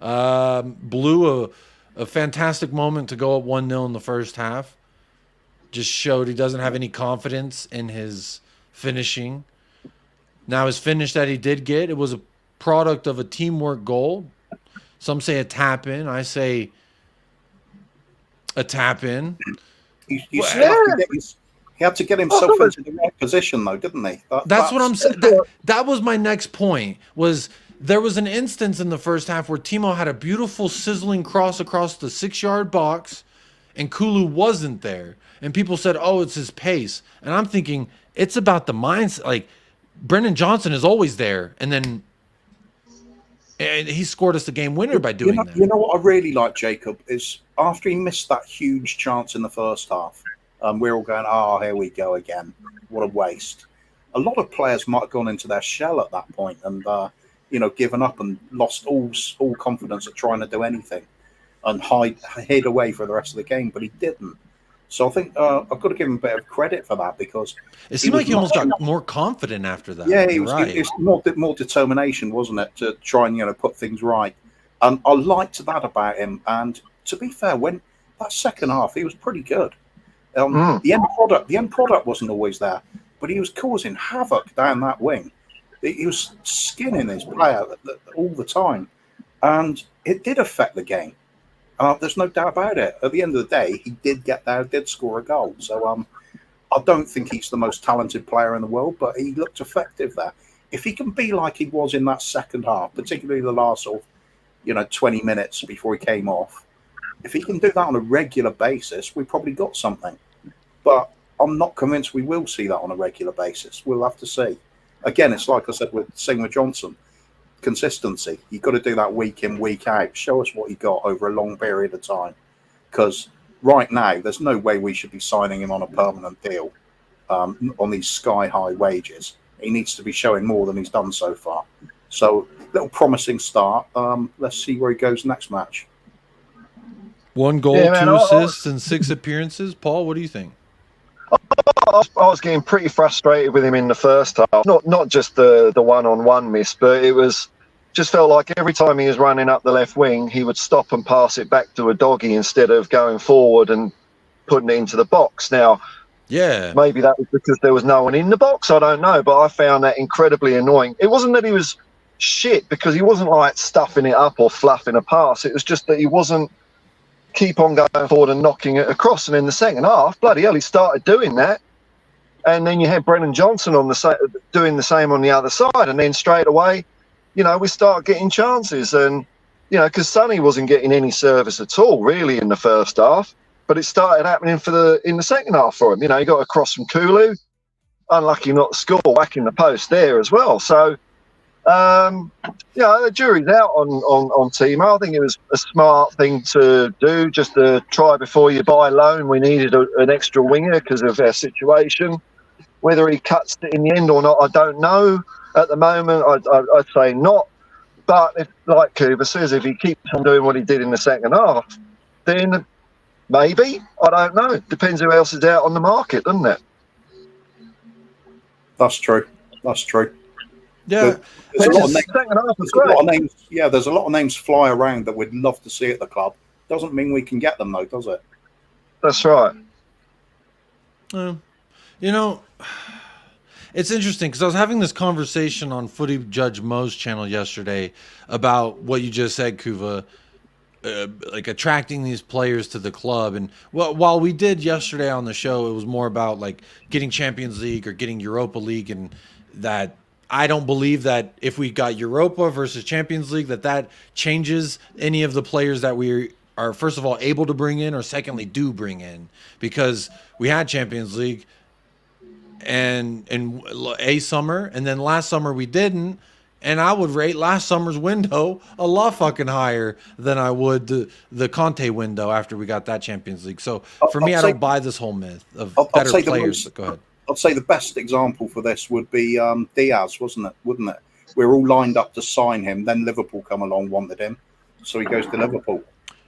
Blew a fantastic moment to go up 1-0 in the first half. Just showed he doesn't have any confidence in his finishing. Now his finish that he did get, it was a product of a teamwork goal. Some say a tap in. I say a tap in. You still have to He had to get himself into the right position, though, didn't he? That's what I'm saying. That was my next point. Was there was an instance in the first half where Timo had a beautiful sizzling cross across the 6-yard box, and Kulu wasn't there, and people said, "Oh, it's his pace," and I'm thinking it's about the mindset. Like Brendan Johnson is always there, and then he scored us the game winner by doing that. You know what I really like, Jacob, is after he missed that huge chance in the first half, we're all going, "Oh, here we go again. What a waste." A lot of players might have gone into their shell at that point and given up and lost all confidence at trying to do anything and hid away for the rest of the game, but he didn't. So I think I've got to give him a bit of credit for that, because it seemed like he almost got more confident after that. Yeah, it was more determination, wasn't it, to try and put things right. And I liked that about him. And to be fair, when that second half, he was pretty good. The end product wasn't always there, but he was causing havoc down that wing. He was skinning his player all the time, and it did affect the game. There's no doubt about it. At the end of the day, he did get there, did score a goal. So I don't think he's the most talented player in the world, but he looked effective there. If he can be like he was in that second half, particularly the last 20 minutes before he came off, if he can do that on a regular basis, we probably got something. But I'm not convinced we will see that on a regular basis. We'll have to see. Again, it's like I said with Johnson. Consistency. You've got to do that week in, week out. Show us what you got over a long period of time. Because right now, there's no way we should be signing him on a permanent deal on these sky-high wages. He needs to be showing more than he's done so far. So, little promising start. Let's see where he goes next match. 1 goal, 2 assists, and 6 appearances. Paul, what do you think? I was getting pretty frustrated with him in the first half. Not just the one-on-one miss, but it was just felt like every time he was running up the left wing, he would stop and pass it back to a doggy instead of going forward and putting it into the box. Now, maybe that was because there was no one in the box. I don't know, but I found that incredibly annoying. It wasn't that he was shit, because he wasn't like stuffing it up or fluffing a pass. It was just that he wasn't keep on going forward and knocking it across. And in the second half, bloody hell, he started doing that. And then you had Brendan Johnson on doing the same on the other side. And then straight away, we start getting chances. And, because Sonny wasn't getting any service at all, really, in the first half. But it started happening in the second half for him. He got a cross from Kulu. Unlucky not to score, whack in the post there as well. So, the jury's out on Timo. I think it was a smart thing to do, just to try before you buy loan. We needed an extra winger because of our situation. Whether he cuts it in the end or not, I don't know. At the moment, I'd say not. But if, like Cooper says, if he keeps on doing what he did in the second half, then maybe. I don't know. Depends who else is out on the market, doesn't it? That's true. Yeah. There's a lot of names. Yeah, there's a lot of names fly around that we'd love to see at the club. Doesn't mean we can get them, though, does it? That's right. It's interesting because I was having this conversation on Footy Judge Mo's channel yesterday about what you just said, Kuva, like attracting these players to the club. And while we did yesterday on the show, it was more about like getting Champions League or getting Europa League, and that I don't believe that if we got Europa versus Champions League, that changes any of the players that we are, first of all, able to bring in, or secondly, do bring in, because we had Champions League and a summer, and then last summer we didn't. And I would rate last summer's window a lot fucking higher than I would the Conte window after we got that Champions League. So for me, I don't buy this whole myth of better players. Go ahead. I'd say the best example for this would be Diaz, wouldn't it? We were all lined up to sign him. Then Liverpool come along, wanted him. So he goes to Liverpool.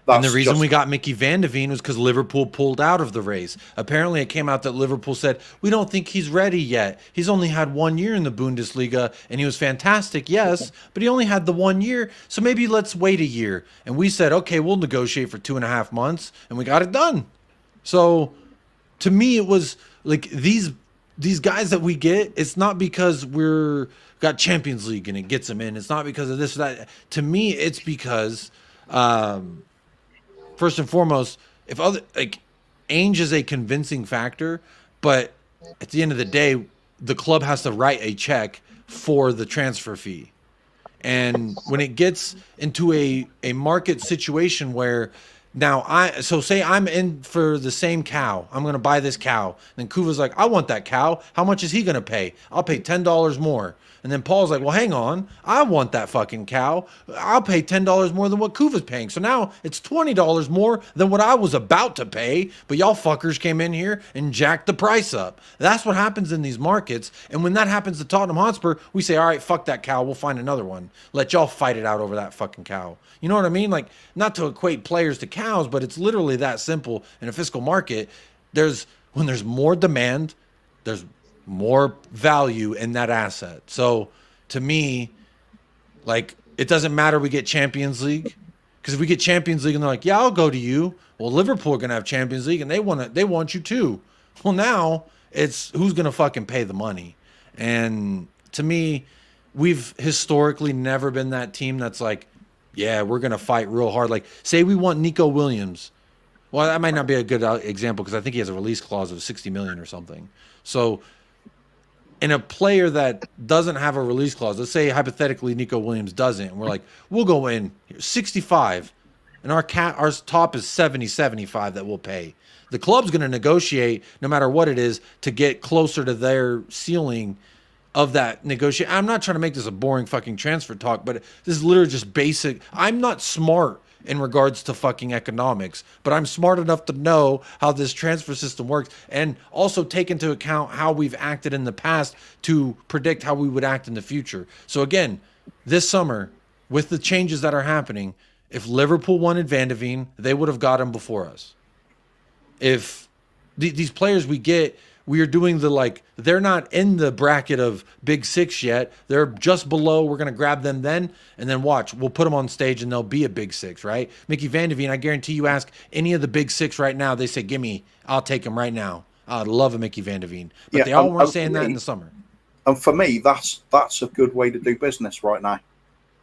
And the reason we got Mickey Van de Ven was because Liverpool pulled out of the race. Apparently, it came out that Liverpool said, we don't think he's ready yet. He's only had 1 year in the Bundesliga, and he was fantastic, yes, but he only had the 1 year, so maybe let's wait a year. And we said, okay, we'll negotiate for 2.5 months, and we got it done. So, to me, it was like these guys that we get, it's not because we're got Champions League and it gets them in. It's not because of this or that. To me, it's because... first and foremost, if Ainge is a convincing factor, But at the end of the day, the club has to write a check for the transfer fee. And when it gets into a market situation where now say I'm in for the same cow, I'm going to buy this cow. And then Kuva's like, I want that cow. How much is he going to pay? I'll pay $10 more. And then Paul's like, well, hang on. I want that fucking cow. I'll pay $10 more than what Kuva's paying. So now it's $20 more than what I was about to pay. But y'all fuckers came in here and jacked the price up. That's what happens in these markets. And when that happens to Tottenham Hotspur, we say, all right, fuck that cow. We'll find another one. Let y'all fight it out over that fucking cow. You know what I mean? Like, not to equate players to cows, but it's literally that simple. In a fiscal market, when there's more demand, there's more value in that asset. So to me, like, it doesn't matter we get Champions League, because if we get Champions League and they're like, yeah, I'll go to you. Well, Liverpool are gonna have Champions League and they want you too. Well, now it's who's gonna fucking pay the money. And to me, we've historically never been that team that's like, yeah, we're gonna fight real hard. Like, say we want Nico Williams. Well, that might not be a good example because I think he has a release clause of 60 million or something. So in a player that doesn't have a release clause, let's say hypothetically Nico Williams doesn't, and we're like, we'll go in 65, and our top is 70, 75 that we'll pay. The club's going to negotiate no matter what it is to get closer to their ceiling of that negotiation. I'm not trying to make this a boring fucking transfer talk, but this is literally just basic. I'm not smart in regards to fucking economics, but I'm smart enough to know how this transfer system works and also take into account how we've acted in the past to predict how we would act in the future. So again, this summer, with the changes that are happening, if Liverpool wanted Van de Ven, they would have got him before us. If these players we are doing they're not in the bracket of Big Six yet. They're just below. We're going to grab them then, and then watch. We'll put them on stage, and they'll be a Big Six, right? Mickey Van de Ven, I guarantee you ask any of the Big Six right now, they say, gimme, I'll take him right now. I'd love a Mickey Van de Ven. But they all weren't saying that in the summer. And for me, that's a good way to do business right now.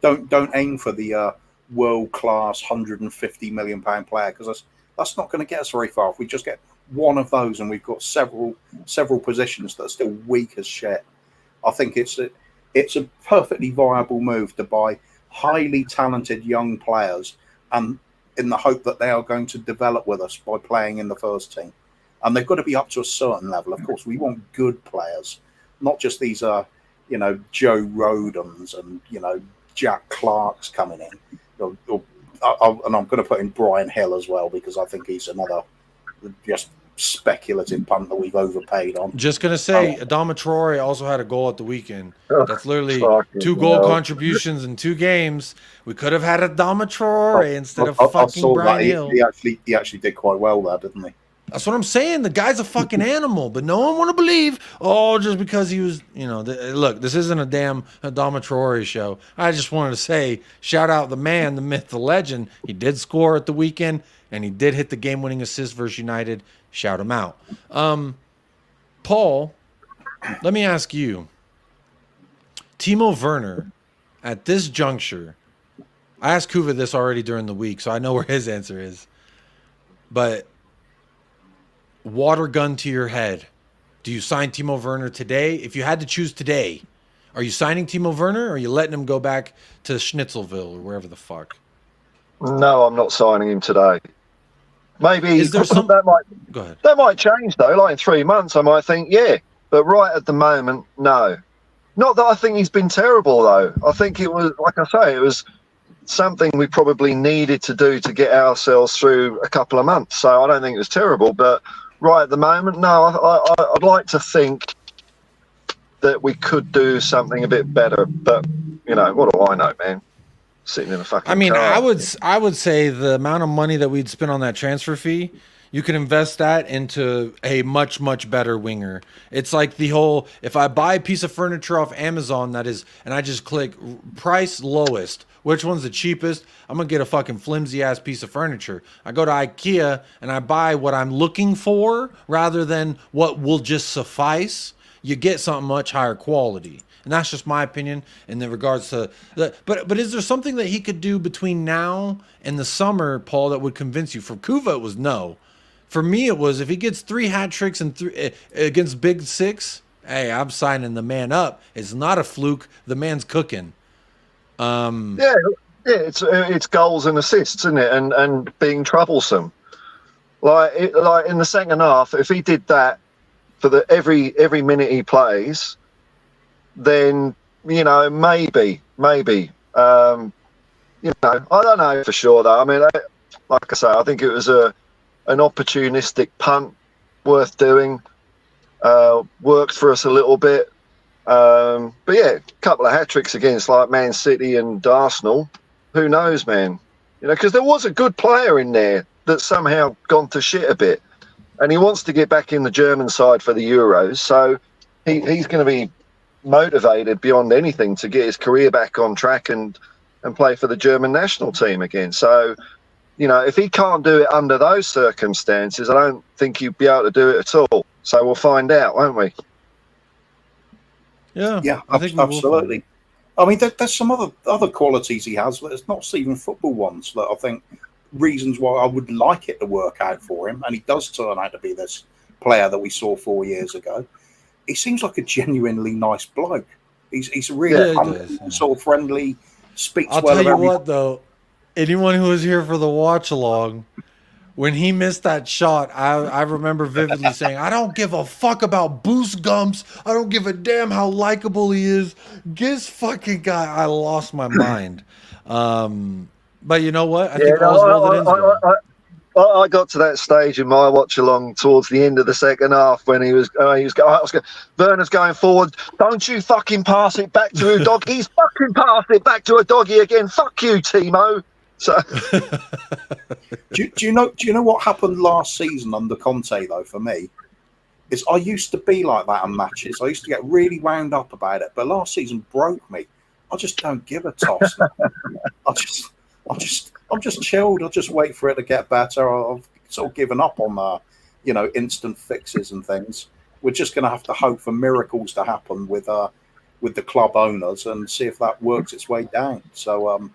Don't aim for the world-class £150 million player, because that's not going to get us very far. If we just get one of those and we've got several positions that are still weak as shit, I think it's a perfectly viable move to buy highly talented young players, and in the hope that they are going to develop with us by playing in the first team. And they've got to be up to a certain level. Of course, we want good players, not just these Joe Rodens and Jack Clark's coming in. And I'm going to put in Brian Hill as well, because I think he's another just speculative punt that we've overpaid on. Just going to say, Adama Traore also had a goal at the weekend. That's literally 2 goal contributions in 2 games. We could have had Adama Traore instead of fucking Brian Hill. He actually did quite well there, didn't he? That's what I'm saying. The guy's a fucking animal, but no one want to believe, just because he was, look, this isn't a damn Adama Traore show. I just wanted to say, shout out the man, the myth, the legend. He did score at the weekend, and he did hit the game-winning assist versus United. Shout him out. Paul, let me ask you. Timo Werner, at this juncture, I asked Kuva this already during the week, so I know where his answer is. But water gun to your head, do you sign Timo Werner today? If you had to choose today, are you signing Timo Werner, or are you letting him go back to Schnitzelville or wherever the fuck? No, I'm not signing him today. Maybe Is there some... Go ahead. That might change though. Like in 3 months, I might think, yeah. But right at the moment, no. Not that I think he's been terrible though. I think it was, like I say, it was something we probably needed to do to get ourselves through a couple of months. So I don't think it was terrible. But right at the moment, no. I'd like to think that we could do something a bit better. But what do I know, man? Sitting in a fucking car. I would say the amount of money that we'd spend on that transfer fee, you can invest that into a much, much better winger. It's like the whole, if I buy a piece of furniture off Amazon and I just click price lowest, which one's the cheapest? I'm going to get a fucking flimsy ass piece of furniture. I go to IKEA and I buy what I'm looking for rather than what will just suffice. You get something much higher quality. And that's just my opinion in the regards to the, but is there something that he could do between now and the summer, Paul, that would convince you? For Kuva, it was no. For me, it was if he gets 3 hat tricks and against Big Six, hey, I'm signing the man up. It's not a fluke. The man's cooking. Yeah, it's goals and assists, isn't it? And being troublesome. Like in the second half, if he did that for every minute he plays, then maybe. I don't know for sure though. I mean, like I say, I think it was an opportunistic punt, worth doing. Worked for us a little bit. But yeah, a couple of hat tricks against like Man City and Arsenal. Who knows, man? Because there was a good player in there that's somehow gone to shit a bit, and he wants to get back in the German side for the Euros. So he's going to be motivated beyond anything to get his career back on track and play for the German national team again. So, if he can't do it under those circumstances, I don't think he'd be able to do it at all. So we'll find out, won't we? Yeah, I think absolutely. I mean, there's some other qualities he has. There's not even football ones that I think reasons why I would like it to work out for him. And he does turn out to be this player that we saw 4 years ago. He seems like a genuinely nice bloke. He's really sort of friendly. Speaks I'll well. tell you what, though, anyone who was here for the watch along, when he missed that shot, I remember vividly saying, I don't give a fuck about boost gumps. I don't give a damn how likable he is. This fucking guy, I lost my mind. But you know what? I think all's well that ends well. I got to that stage in my watch along towards the end of the second half when Werner's going forward. Don't you fucking pass it back to a dog. He's fucking passed it back to a doggy again. Fuck you, Timo. So, do you know what happened last season under Conte though? For me, is I used to be like that in matches. I used to get really wound up about it, but last season broke me. I just don't give a toss. I'm just chilled. I'll just wait for it to get better. I've sort of given up on instant fixes and things. We're just going to have to hope for miracles to happen with the club owners and see if that works its way down. So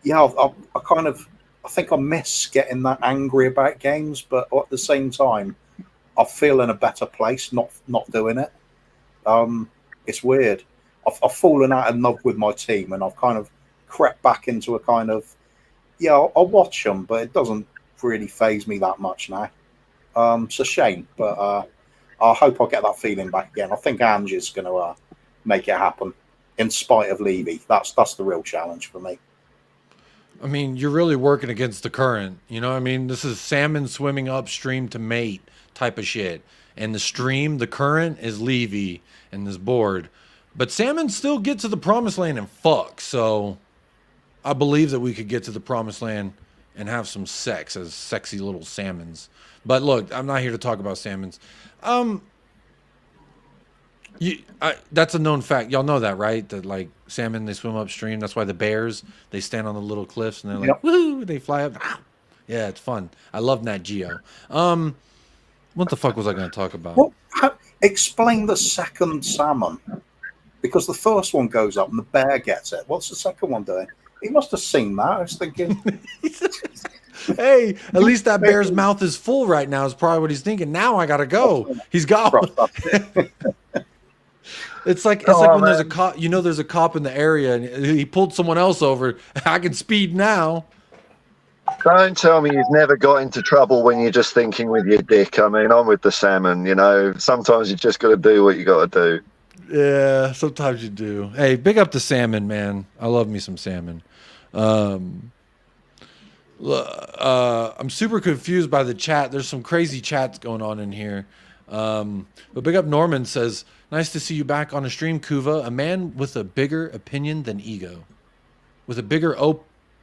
I think I miss getting that angry about games, but at the same time, I feel in a better place not doing it. It's weird. I've fallen out of love with my team, and I've kind of crept back into a kind of I'll watch them, but it doesn't really faze me that much now. It's a shame, but I hope I'll get that feeling back again. I think Ange is going to make it happen in spite of Levy. That's the real challenge for me. I mean, you're really working against the current. You know what I mean? This is salmon swimming upstream to mate type of shit. And the current is Levy and this board. But salmon still get to the promised land and fuck. So I believe that we could get to the promised land and have some sex as sexy little salmons. But look, I'm not here to talk about salmons. That's a known fact. Y'all know that, right? That like salmon, they swim upstream. That's why the bears, they stand on the little cliffs and they're like, woo, they fly up. Yeah, it's fun. I love Nat Geo. What the fuck was I going to talk about? Explain the second salmon, because the first one goes up and the bear gets it. What's the second one doing? He must have seen that. I was thinking, hey, at least that bear's mouth is full right now is probably what he's thinking. Now I got to go. He's got It's like when there's a cop, there's a cop in the area and he pulled someone else over. I can speed now. Don't tell me you've never got into trouble when you're just thinking with your dick. I mean, I'm with the salmon, Sometimes you just got to do what you got to do. Yeah, sometimes you do. Hey, big up the salmon, man. I love me some salmon. I'm super confused by the chat. There's some crazy chats going on in here. But big up Norman says, nice to see you back on a stream, Kuva. A man with a bigger opinion than ego. With a bigger I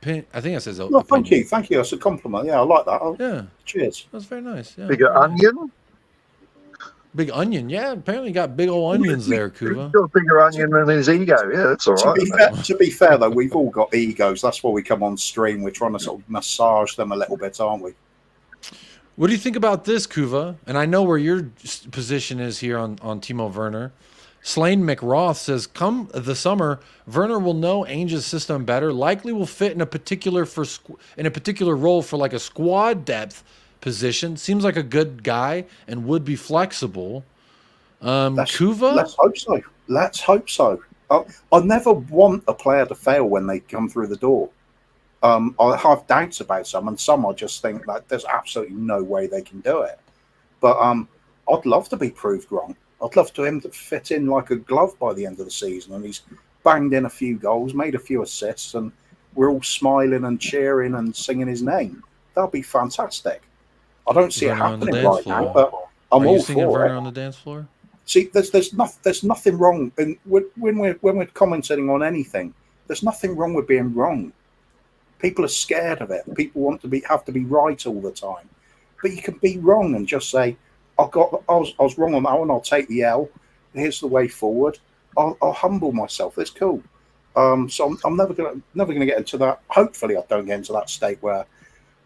think it says opinion. Thank you. That's a compliment. Yeah, I like that. Yeah. Cheers. That's very nice. Yeah. Bigger onion? Big onion, yeah. Apparently got big old onions there, Kuva. Got a bigger onion than his ego. Yeah, that's all right. To be fair, though, we've all got egos. That's why we come on stream. We're trying to sort of massage them a little bit, aren't we? What do you think about this, Kuva? And I know where your position is here on Timo Werner. Slane McRoth says, come the summer, Werner will know Ainge's system better. Likely will fit in a particular role for like a squad depth position. Seems like a good guy and would be flexible. Kuva? Let's hope so. Let's hope so. I never want a player to fail when they come through the door. I have doubts about some, and some I just think that there's absolutely no way they can do it. But I'd love to be proved wrong. I'd love him to fit in like a glove by the end of the season, and he's banged in a few goals, made a few assists, and we're all smiling and cheering and singing his name. That'd be fantastic. I don't see it happening right now, but I'm all for it. Werner on the dance floor? See, there's nothing wrong, and when we're commenting on anything, there's nothing wrong with being wrong. People are scared of it. People have to be right all the time, but you can be wrong and just say, I was wrong on that one. I'll take the L. Here's the way forward. I'll humble myself. It's cool. So I'm never gonna get into that. Hopefully, I don't get into that state where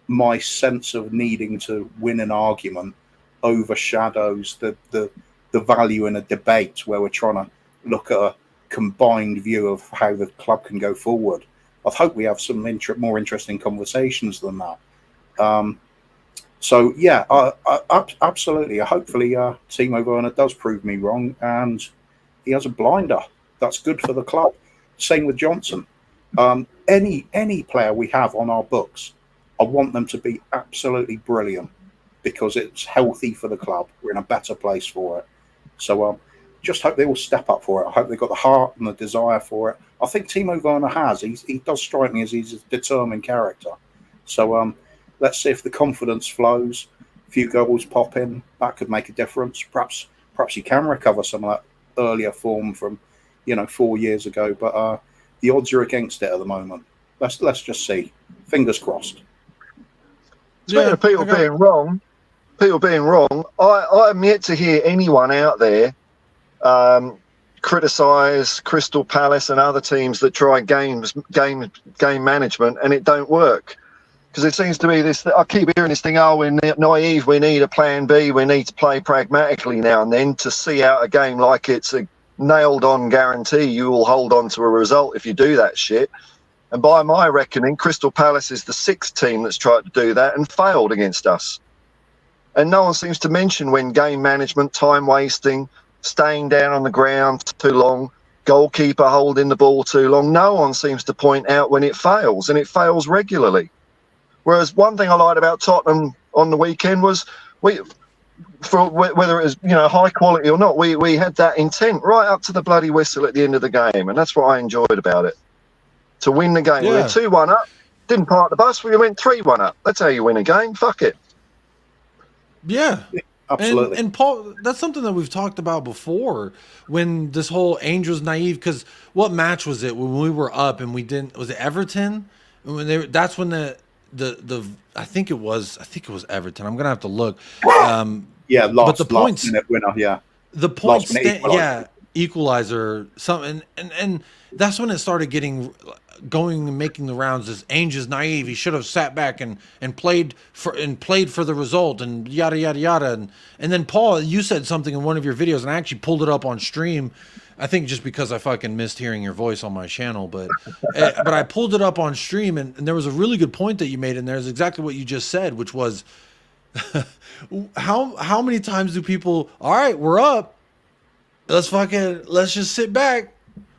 my sense of needing to win an argument overshadows the value in a debate where we're trying to look at a combined view of how the club can go forward. I hope we have some more interesting conversations than that. So yeah, absolutely. Hopefully, Timo Werner does prove me wrong, and he has a blinder. That's good for the club. Same with Johnson. Any player we have on our books, I want them to be absolutely brilliant because it's healthy for the club. We're in a better place for it. So just hope they will step up for it. I hope they've got the heart and the desire for it. I think Timo Werner has. He does strike me as he's a determined character. So let's see if the confidence flows. A few goals pop in. That could make a difference. Perhaps he can recover some of that earlier form from 4 years ago. But the odds are against it at the moment. Let's just see. Fingers crossed. Speaking of people being wrong, I'm yet to hear anyone out there criticise Crystal Palace and other teams that try game management and it don't work. Because it seems to be this, I keep hearing this thing, we're naive, we need a plan B, we need to play pragmatically now and then to see out a game like it's a nailed-on guarantee you will hold on to a result if you do that shit. And by my reckoning, Crystal Palace is the 6th team that's tried to do that and failed against us. And no one seems to mention when game management, time wasting, staying down on the ground too long, goalkeeper holding the ball too long. No one seems to point out when it fails, and it fails regularly. Whereas one thing I liked about Tottenham on the weekend was whether it was high quality or not, we had that intent right up to the bloody whistle at the end of the game, and that's what I enjoyed about it. To win the game, we were 2-1 up, didn't park the bus, we went 3-1 up. That's how you win a game. Fuck it. Yeah. Absolutely. And Paul, that's something that we've talked about before when this whole Angels naive, because what match was it when we were up and we didn't, was it Everton? That's when the I think it was Everton. I'm gonna have to look. But the points minute winner, the points, equalizer. Something, and that's when it started getting going and making the rounds. As Ainge naive, he should have sat back and played for the result and yada yada yada. And then Paul, you said something in one of your videos, and I actually pulled it up on stream. I think just because I fucking missed hearing your voice on my channel, but I pulled it up on stream, and there was a really good point that you made in there. Is exactly what you just said, which was how many times do people, all right, we're up, let's just sit back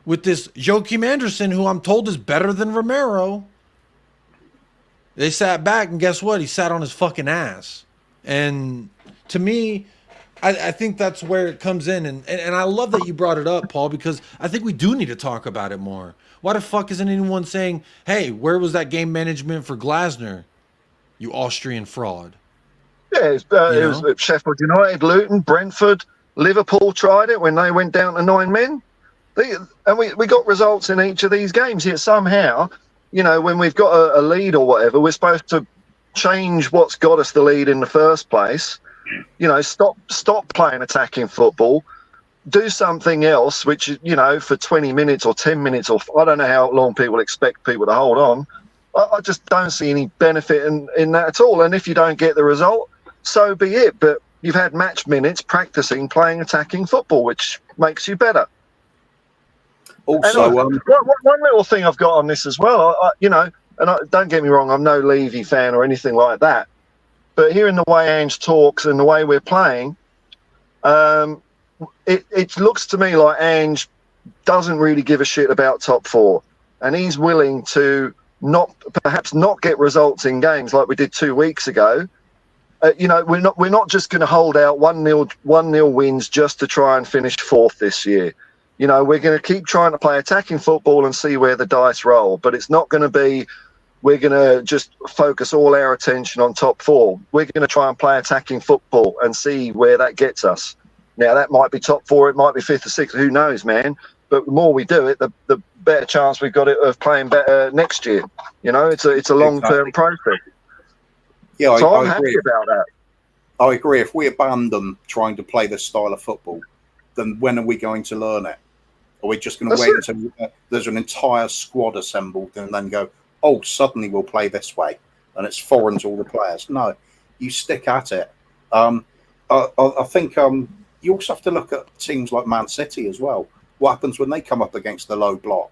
with this Joachim Anderson, who I'm told is better than Romero. They sat back, and guess what? He sat on his fucking ass. And to me, I think that's where it comes in. And I love that you brought it up, Paul, because I think we do need to talk about it more. Why the fuck isn't anyone saying, hey, where was that game management for Glasner, you Austrian fraud? Yeah, it was Sheffield United, Luton, Brentford, Liverpool tried it when they went down to 9 men. And we got results in each of these games. Yet somehow, when we've got a lead or whatever, we're supposed to change what's got us the lead in the first place. Stop playing attacking football. Do something else, which, for 20 minutes or 10 minutes, or I don't know how long people expect people to hold on. I just don't see any benefit in that at all. And if you don't get the result, so be it. But you've had match minutes playing attacking football, which makes you better. Also, one little thing I've got on this as well, don't get me wrong, I'm no Levy fan or anything like that. but hearing the way Ange talks and the way we're playing, it looks to me like Ange doesn't really give a shit about top four, and he's willing to perhaps not get results in games like we did 2 weeks ago. We're not just going to hold out 1-0 wins just to try and finish fourth this year. We're going to keep trying to play attacking football and see where the dice roll, but it's not going to be we're going to just focus all our attention on top four. We're going to try and play attacking football and see where that gets us. Now, that might be top four, it might be fifth or sixth, who knows, man. But the more we do it, the better chance we've got of playing better next year. It's a long-term process. Yeah, so I'm I happy agree. about that. I agree. If we abandon trying to play this style of football, then when are we going to learn it? Are we just going to wait until there's an entire squad assembled and then go, oh, suddenly we'll play this way, and it's foreign to all the players? No, you stick at it. I think you also have to look at teams like Man City as well. What happens when they come up against the low block?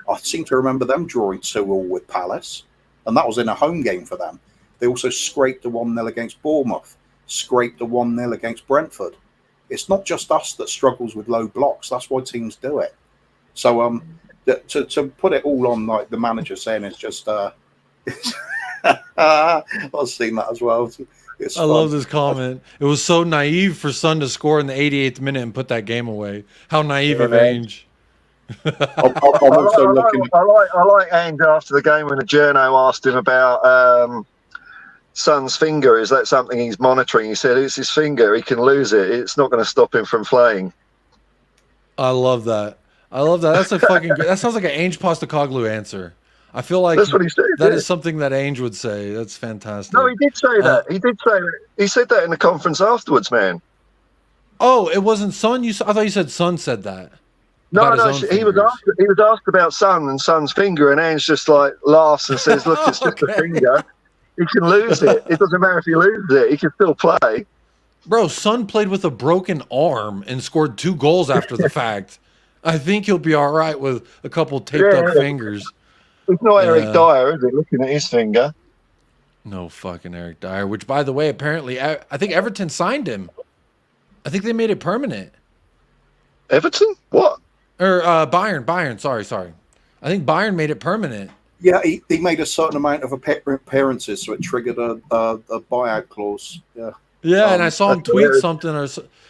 I seem to remember them drawing 2-2 with Palace, and that was in a home game for them. They also scraped a 1-0 against Bournemouth, scraped a 1-0 against Brentford. It's not just us that struggles with low blocks. That's why teams do it. So to put it all on like the manager saying it's just I've seen that as well. I love this comment. It was so naive for Son to score in the 88th minute and put that game away. How naive of Ange. I'm also looking. I like Ange after the game when the journo asked him about Son's finger. Is that something he's monitoring? He said it's his finger. He can lose it. It's not going to stop him from playing. I love that. That's a fucking. That sounds like an Ange Postecoglou answer. I feel like that's what he said. That is something that Ange would say. That's fantastic. No, he did say that. He did say that. He said that in the conference afterwards, man. Oh, it wasn't Son. I thought you said Son said that. No, he was asked about Son and Son's finger, and Ange just like laughs and says, "Look, it's just a finger. He can lose it. It doesn't matter if he loses it. He can still play." Bro, Son played with a broken arm and scored 2 goals after the fact. I think he'll be all right with a couple taped up fingers. It's not Eric Dyer, is it? Looking at his finger. No fucking Eric Dyer. Which, by the way, apparently, I think Everton signed him. I think they made it permanent. Everton? What? Or Bayern. Sorry. I think Bayern made it permanent. Yeah, he made a certain amount of appearances, so it triggered a buyout clause. Yeah, and I saw him tweet something. Or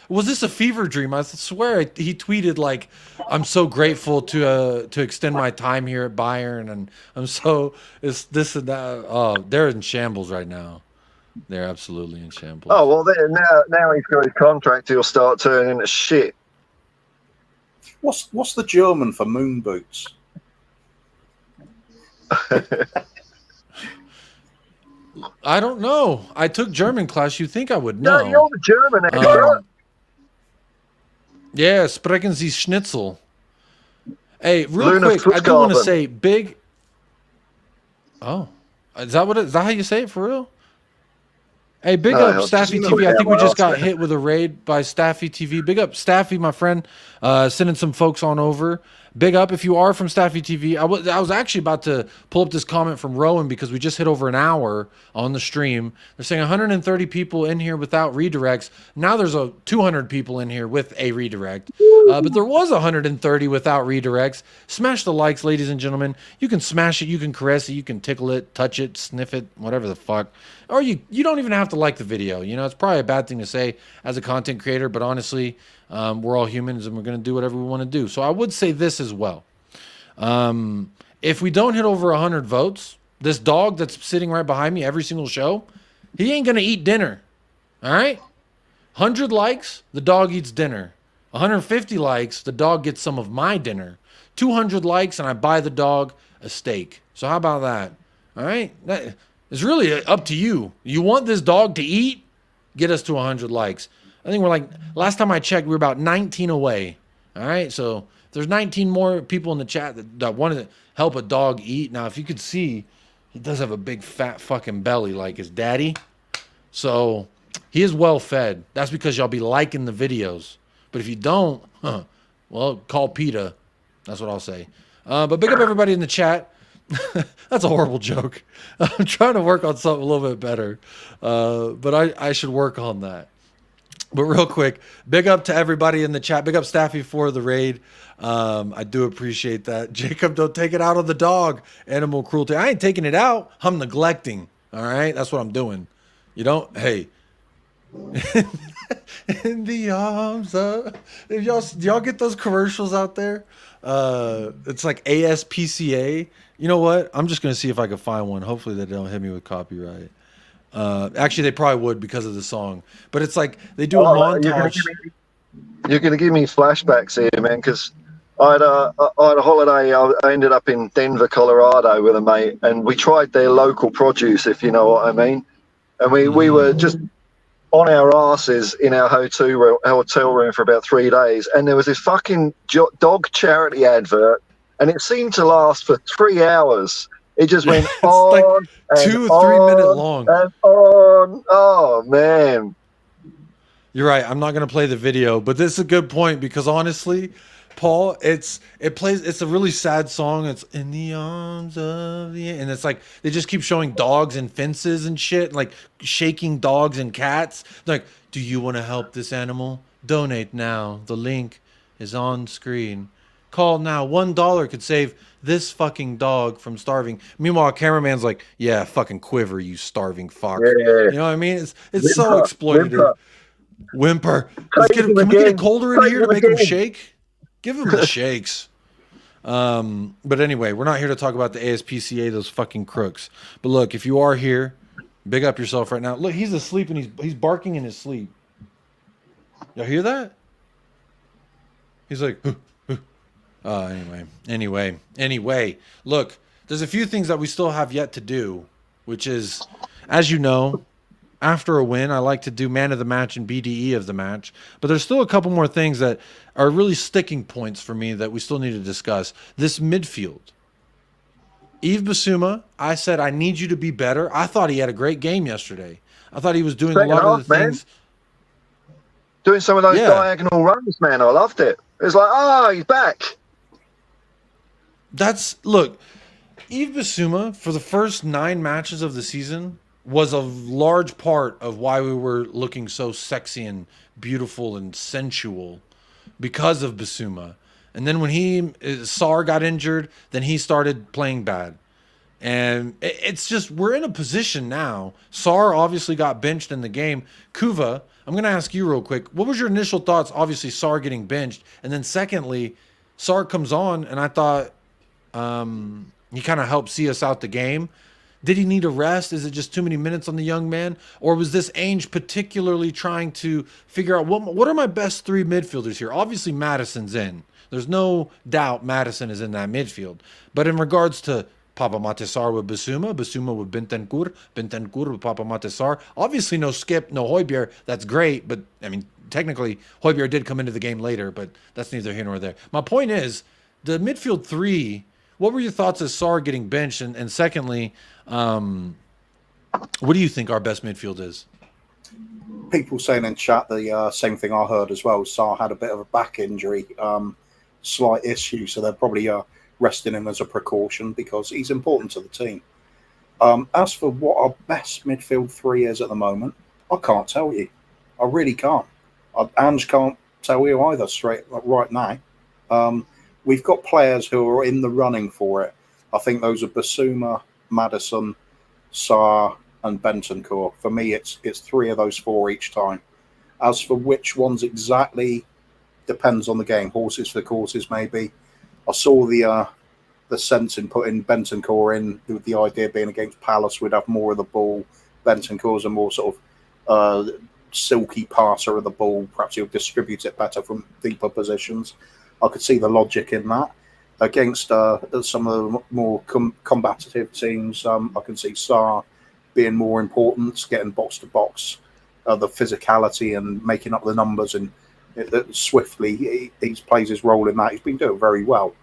was this a fever dream? I swear he tweeted like, "I'm so grateful to extend my time here at Bayern, and I'm so it's this and that." Oh, they're in shambles right now. They're absolutely in shambles. Oh well, now he's got his contract. He'll start turning into shit. What's the German for moon boots? I don't know. I took German class. You think I would know? No, you're the German expert. Yeah, sprechen Sie Schnitzel. Hey, real Luna quick, I do want to Fußgarten. say big. Oh, is that how you say it for real? Hey, big No, up Staffy just TV. I think we just got else. hit with a raid by Staffy TV. Big up Staffy, my friend. Sending some folks on over. Big up if you are from Staffy TV. I was actually about to pull up this comment from Rowan because we just hit over an hour on the stream. They're saying 130 people in here without redirects. Now there's 200 people in here with a redirect. But there was 130 without redirects. Smash the likes, ladies and gentlemen. You can smash it, you can caress it, you can tickle it, touch it, sniff it, whatever the fuck. Or you don't even have to like the video. You know, it's probably a bad thing to say as a content creator, but honestly, we're all humans and we're going to do whatever we want to do. So I would say this as well. If we don't hit over 100 votes, this dog that's sitting right behind me every single show, he ain't going to eat dinner. All right? 100 likes, the dog eats dinner. 150 likes, the dog gets some of my dinner. 200 likes, and I buy the dog a steak. So how about that? All right? It's really up to you. You want this dog to eat? Get us to 100 likes. I think we're like, last time I checked, we were about 19 away. All right? So if there's 19 more people in the chat that want to help a dog eat. Now, if you could see, he does have a big fat fucking belly like his daddy. So he is well fed. That's because y'all be liking the videos. But if you don't, well, call PETA. That's what I'll say. But big up everybody in the chat. That's a horrible joke. I'm trying to work on something a little bit better, but I should work on that. But real quick, big up to everybody in the chat. Big up Staffy for the raid. I do appreciate that. Jacob, don't take it out on the dog. Animal cruelty. I ain't taking it out. I'm neglecting. All right? That's what I'm doing. You don't? Hey. In the arms of... Do y'all get those commercials out there? It's like ASPCA. You know what? I'm just going to see if I can find one. Hopefully they don't hit me with copyright. Actually, they probably would because of the song. But it's like they do a montage. You're going to give me flashbacks here, man, because I had a holiday. I ended up in Denver, Colorado with a mate, and we tried their local produce, if you know what I mean. And we were just on our asses in our hotel room for about 3 days, and there was this fucking dog charity advert, and it seemed to last for 3 hours. It just went on, like 2 or 3 minute long. And on. Oh man, you're right. I'm not gonna play the video, but this is a good point because honestly, Paul, it's a really sad song. It's in the arms of the, and it's like they just keep showing dogs and fences and shit, like shaking dogs and cats. Like, do you want to help this animal? Donate now. The link is on screen. Call now. $1 could save this fucking dog from starving. Meanwhile, cameraman's like, yeah, fucking quiver, you starving fuck. Yeah. You know what I mean? It's so exploitative. Whimper. Can we get it colder in here to make him shake? Give him the shakes. But anyway, we're not here to talk about the ASPCA, those fucking crooks. But look, if you are here, big up yourself right now. Look, he's asleep and he's barking in his sleep. Y'all hear that? He's like, Anyway, look, there's a few things that we still have yet to do, which is, as you know, after a win, I like to do man of the match and BDE of the match. But there's still a couple more things that are really sticking points for me that we still need to discuss. This midfield. Yves Bissouma, I said, I need you to be better. I thought he had a great game yesterday. I thought he was doing a lot of the things. Doing some of those diagonal runs, man. I loved it. It was like, oh, he's back. Look, Yves Bissouma, for the first 9 matches of the season, was a large part of why we were looking so sexy and beautiful and sensual because of Bissouma. And then when Sarr got injured, then he started playing bad. And it's just, we're in a position now. Sarr obviously got benched in the game. Kuva, I'm going to ask you real quick. What was your initial thoughts? Obviously, Sarr getting benched. And then secondly, Sarr comes on, and I thought he kind of helped see us out the game. Did he need a rest? Is it just too many minutes on the young man? Or was this Ainge particularly trying to figure out what are my best 3 midfielders here? Obviously, Maddison's in. There's no doubt Maddison is in that midfield. But in regards to Papa Mate Sarr with Bissouma, Bissouma with Bentancur with Papa Mate Sarr. Obviously, no Skip, no Højbjerg. That's great. But, I mean, technically, Højbjerg did come into the game later, but that's neither here nor there. My point is, the midfield 3, what were your thoughts as Sarr getting benched? And secondly, what do you think our best midfield is? People saying in chat the same thing I heard as well. Sarr had a bit of a back injury, slight issue, so they're probably resting him as a precaution because he's important to the team. As for what our best midfield 3 is at the moment, I can't tell you. I really can't. Ange can't tell you either right now. We've got players who are in the running for it. I think those are Bissouma, Maddison, Sarr, and Bentancur. For me, it's 3 of those 4 each time. As for which ones exactly, depends on the game. Horses for courses, maybe. I saw the sense in putting Bentancur in, with the idea being against Palace, we'd have more of the ball. Bentancur's a more sort of silky passer of the ball. Perhaps he'll distribute it better from deeper positions. I could see the logic in that. Against some of the more combative teams, I can see Sarr being more important, getting box to box, the physicality and making up the numbers, and swiftly he plays his role in that. He's been doing very well,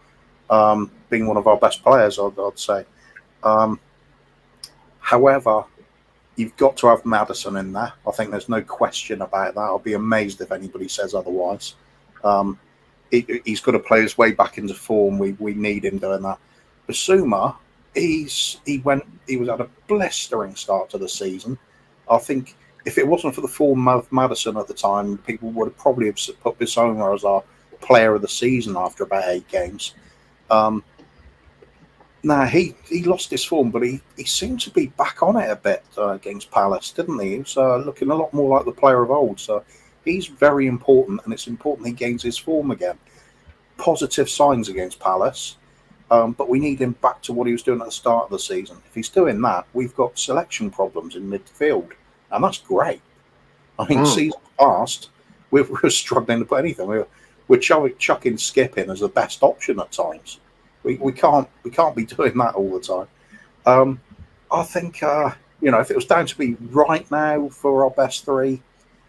being one of our best players, I'd say. However, you've got to have Maddison in there. I think there's no question about that. I'll be amazed if anybody says otherwise. He's got to play his way back into form. We need him doing that. Bissouma, he was at a blistering start to the season. I think if it wasn't for the form of Maddison at the time, people would have probably have put Bissouma as our player of the season after about 8 games. He lost his form, but he seemed to be back on it a bit against Palace, didn't he? He was looking a lot more like the player of old. So he's very important, and it's important he gains his form again. Positive signs against Palace, but we need him back to what he was doing at the start of the season. If he's doing that, we've got selection problems in midfield, and that's great. I mean, season past, we were struggling to put anything. We're chucking Skip in as the best option at times. We can't be doing that all the time. I think if it was down to me right now for our best 3,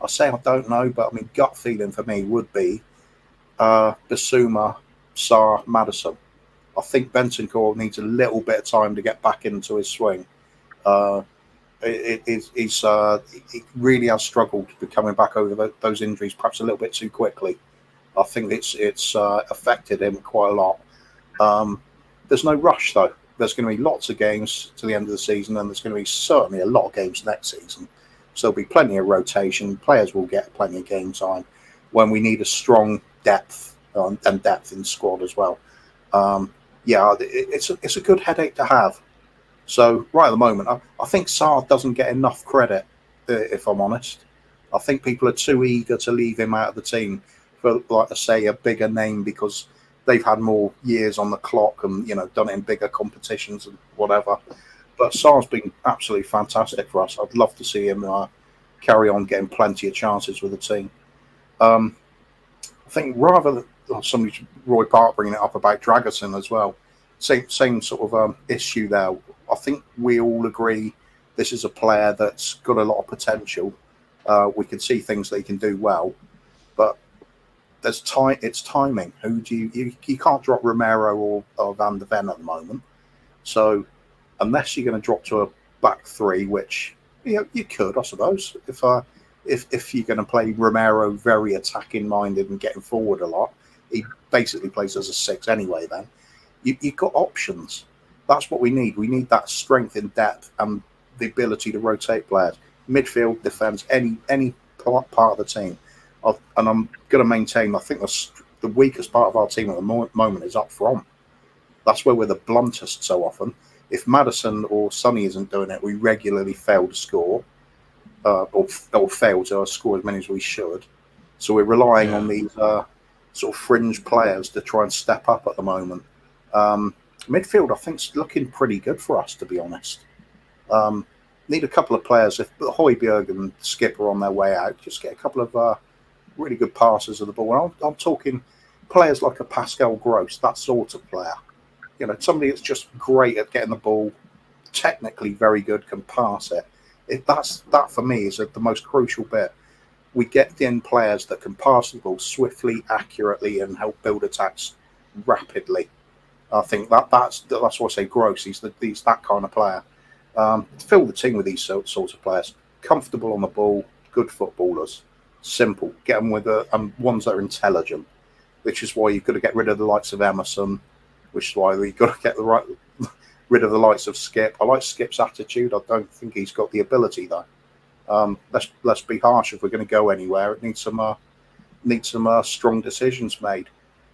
I say I don't know, but I mean gut feeling for me would be Bissouma, Sarr, Maddison. I think Bentancur needs a little bit of time to get back into his swing. He really has struggled to be coming back over those injuries, perhaps a little bit too quickly. I think it's affected him quite a lot. There's no rush, though. There's going to be lots of games to the end of the season, and there's going to be certainly a lot of games next season. So there'll be plenty of rotation. Players will get plenty of game time when we need a strong depth and depth in the squad as well. It's a good headache to have. So right at the moment, I think Sarr doesn't get enough credit, if I'm honest. I think people are too eager to leave him out of the team for, like I say, a bigger name because they've had more years on the clock and done it in bigger competitions and whatever. But Sarr's been absolutely fantastic for us. I'd love to see him carry on getting plenty of chances with the team. I think rather than Roy Park bringing it up about Dragusin as well, same sort of issue there. I think we all agree this is a player that's got a lot of potential. We can see things that he can do well, but it's timing. Who do you can't drop Romero or Van de Ven at the moment. So unless you're going to drop to a back 3, which you could, I suppose, if you're going to play Romero very attacking minded and getting forward a lot, he basically plays as a 6 anyway. Then you've got options. That's what we need. We need that strength in depth and the ability to rotate players. Midfield, defence, any part of the team. And I'm going to maintain, I think the weakest part of our team at the moment is up front. That's where we're the bluntest so often. If Maddison or Sonny isn't doing it, we regularly fail to score or fail to score as many as we should. So we're relying on these sort of fringe players to try and step up at the moment. Midfield, I think, is looking pretty good for us, to be honest. Need a couple of players. If Højbjerg and Skip are on their way out, just get a couple of really good passes of the ball. I'm talking players like a Pascal Gross, that sort of player. Somebody that's just great at getting the ball, technically very good, can pass it. That for me is the most crucial bit. We get in players that can pass the ball swiftly, accurately, and help build attacks rapidly. I think that's what I say. Gross, he's that kind of player. Fill the team with these sorts of players. Comfortable on the ball, good footballers. Simple. Get them with ones that are intelligent, which is why you've got to get rid of the likes of Emerson, which is why we've got to get rid of the likes of Skip. I like Skip's attitude. I don't think he's got the ability, though. Let's be harsh. If we're going to go anywhere, it needs some strong decisions made.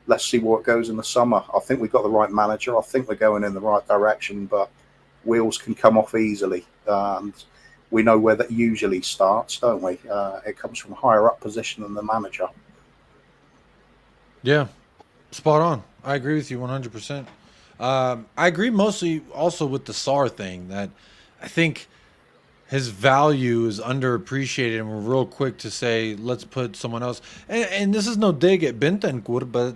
Let's see what goes in the summer. I think we've got the right manager. I think we're going in the right direction, but wheels can come off easily. And we know where that usually starts, don't we? It comes from a higher up position than the manager. Yeah, spot on. I agree with you 100%. I agree mostly also with the Sarr thing, that I think his value is underappreciated, and we're real quick to say, let's put someone else. And this is no dig at Bentancur, but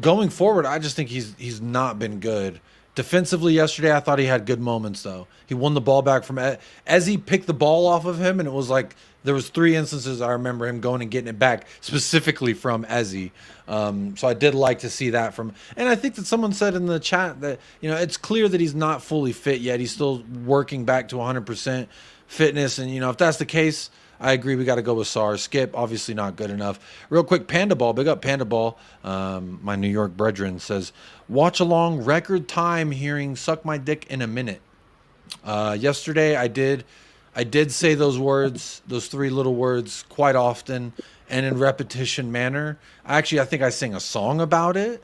going forward, I just think he's not been good. Defensively yesterday, I thought he had good moments, though. He won the ball back from Eze picked the ball off of him, and it was like there was 3 instances I remember him going and getting it back specifically from Eze. So I did like to see that from. And I think that someone said in the chat that it's clear that he's not fully fit yet. He's still working back to 100% fitness, and if that's the case, I agree. We got to go with Sar. Skip, obviously not good enough. Real quick, Panda Ball. Big up Panda Ball. My New York brethren says, watch along record time hearing "suck my dick" in a minute. Yesterday, I did say those words, those three little words, quite often and in repetition manner. Actually, I think I sang a song about it.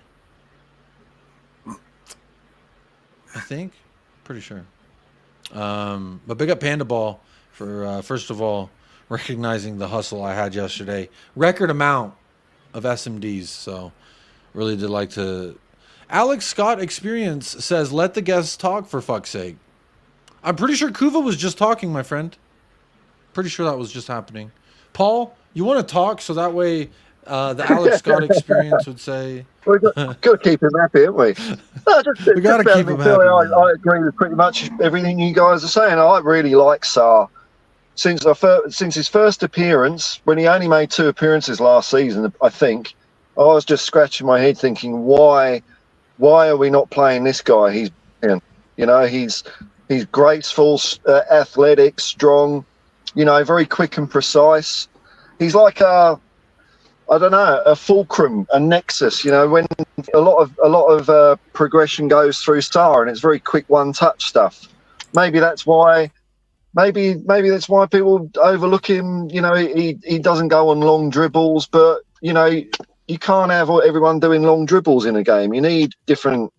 I think, pretty sure. But big up Panda Ball for first of all recognizing the hustle I had yesterday. Record amount of SMDs. So really did like to. Alex Scott Experience says, "Let the guests talk for fuck's sake." I'm pretty sure Kuva was just talking, my friend. Pretty sure that was just happening. Paul, you want to talk so that way the Alex Scott Experience would say. We've got to keep him happy, haven't we? No, We got to keep him happy. I agree with pretty much everything you guys are saying. I really like Sar. Since his first appearance, when he only made 2 appearances last season, I think, I was just scratching my head thinking, why are we not playing this guy? He's graceful, athletic, strong, very quick and precise. He's like a fulcrum, a nexus, when a lot of progression goes through Star and it's very quick one-touch stuff. Maybe that's why people overlook him. He doesn't go on long dribbles, but you can't have everyone doing long dribbles in a game. You need different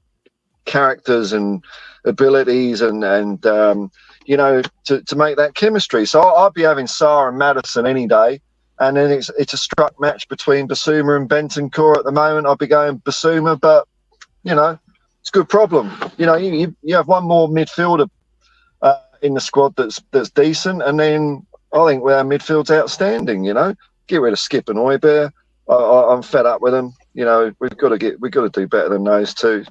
characters and abilities and to make that chemistry. So I'd be having Sar and Maddison any day. And then it's a struck match between Basuma and Bentancur at the moment. I'll be going Basuma, but it's a good problem. You have one more midfielder in the squad that's decent, and then I think our midfield's outstanding. Get rid of Skip and Højbjerg. I'm fed up with them. We've got to do better than those two.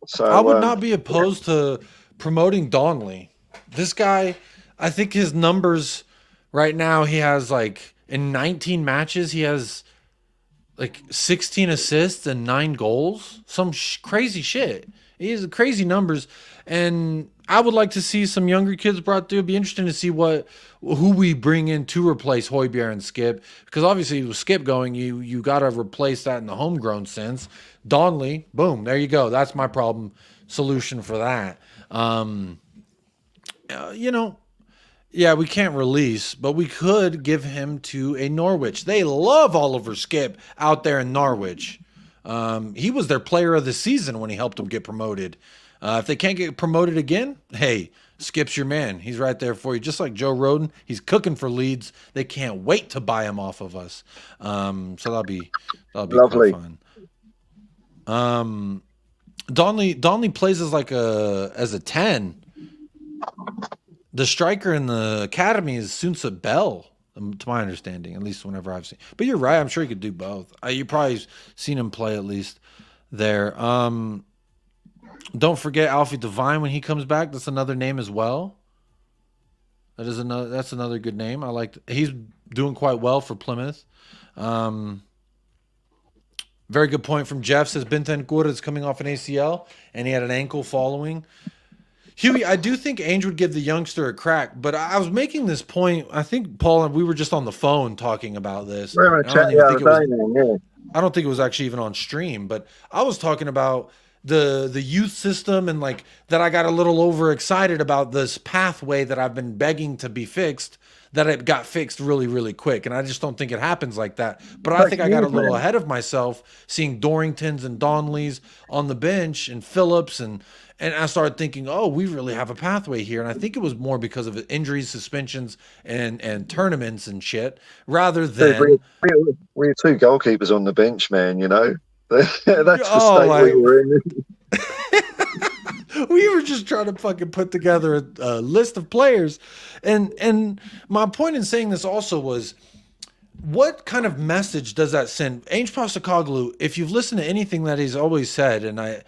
So I would not be opposed to promoting Donnelly. This guy, I think his numbers right now, he has in 19 matches, he has 16 assists and 9 goals. Some crazy shit. He has crazy numbers. And I would like to see some younger kids brought through. It'd be interesting to see who we bring in to replace Højbjerg and Skip. Because obviously with Skip going, you got to replace that in the homegrown sense. Donnelly, boom, there you go. That's my solution for that. Yeah, we can't release, but we could give him to a Norwich. They love Oliver Skip out there in Norwich. He was their player of the season when he helped them get promoted. If they can't get promoted again, hey, Skip's your man. He's right there for you. Just like Joe Roden, he's cooking for Leeds. They can't wait to buy him off of us. So that'll be lovely. Quite fun. Donnelly plays as a 10. The striker in the academy is Sunsa Bell, to my understanding, at least whenever I've seen. But you're right. I'm sure he could do both. You probably seen him play at least there. Don't forget Alfie Devine when he comes back. That's another name as well. That's another good name. He's doing quite well for Plymouth. Very good point from Jeff. Says Bentancur is coming off an ACL and he had an ankle following. Huey, I do think Ainge would give the youngster a crack, but I was making this point. I think, Paul, and we were just on the phone talking about this. I don't think it was actually even on stream, but I was talking about the youth system and that I got a little overexcited about this pathway that I've been begging to be fixed, that it got fixed really, really quick. And I just don't think it happens like that. But I think I got a little ahead of myself seeing Dorringtons and Donnellys on the bench and Phillips and I started thinking, oh, we really have a pathway here. And I think it was more because of injuries, suspensions, and tournaments and shit, rather than... We had 2 goalkeepers on the bench, man, That's the state we were in. We were just trying to fucking put together a list of players. And my point in saying this also was, what kind of message does that send? Ainge Postecoglou, if you've listened to anything that he's always said, and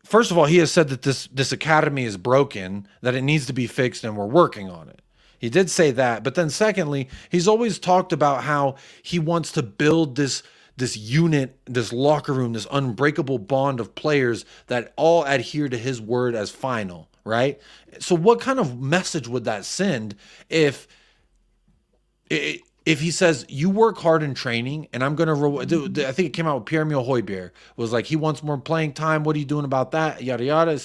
first of all, he has said that this academy is broken, that it needs to be fixed, and we're working on it. He did say that. But then secondly, he's always talked about how he wants to build this unit, this locker room, this unbreakable bond of players that all adhere to his word as final, right? So what kind of message would that send if he says, you work hard in training and I'm going to, I think it came out with Pierre-Emile Højbjerg, was like, he wants more playing time. What are you doing about that? Yada, yada.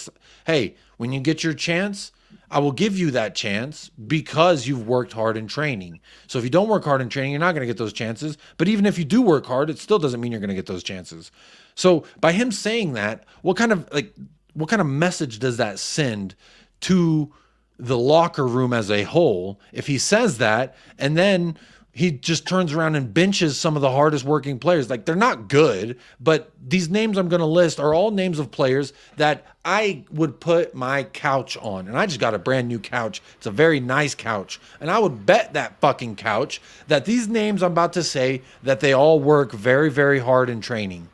Hey, when you get your chance, I will give you that chance because you've worked hard in training. So if you don't work hard in training, you're not going to get those chances. But even if you do work hard, it still doesn't mean you're going to get those chances. So by him saying that, what kind of message does that send to the locker room as a whole if he says that and then he just turns around and benches some of the hardest working players? Like, they're not good, but these names I'm going to list are all names of players that I would put my couch on. And I just got a brand new couch. It's a very nice couch. And I would bet that fucking couch that these names I'm about to say, that they all work very, very hard in training.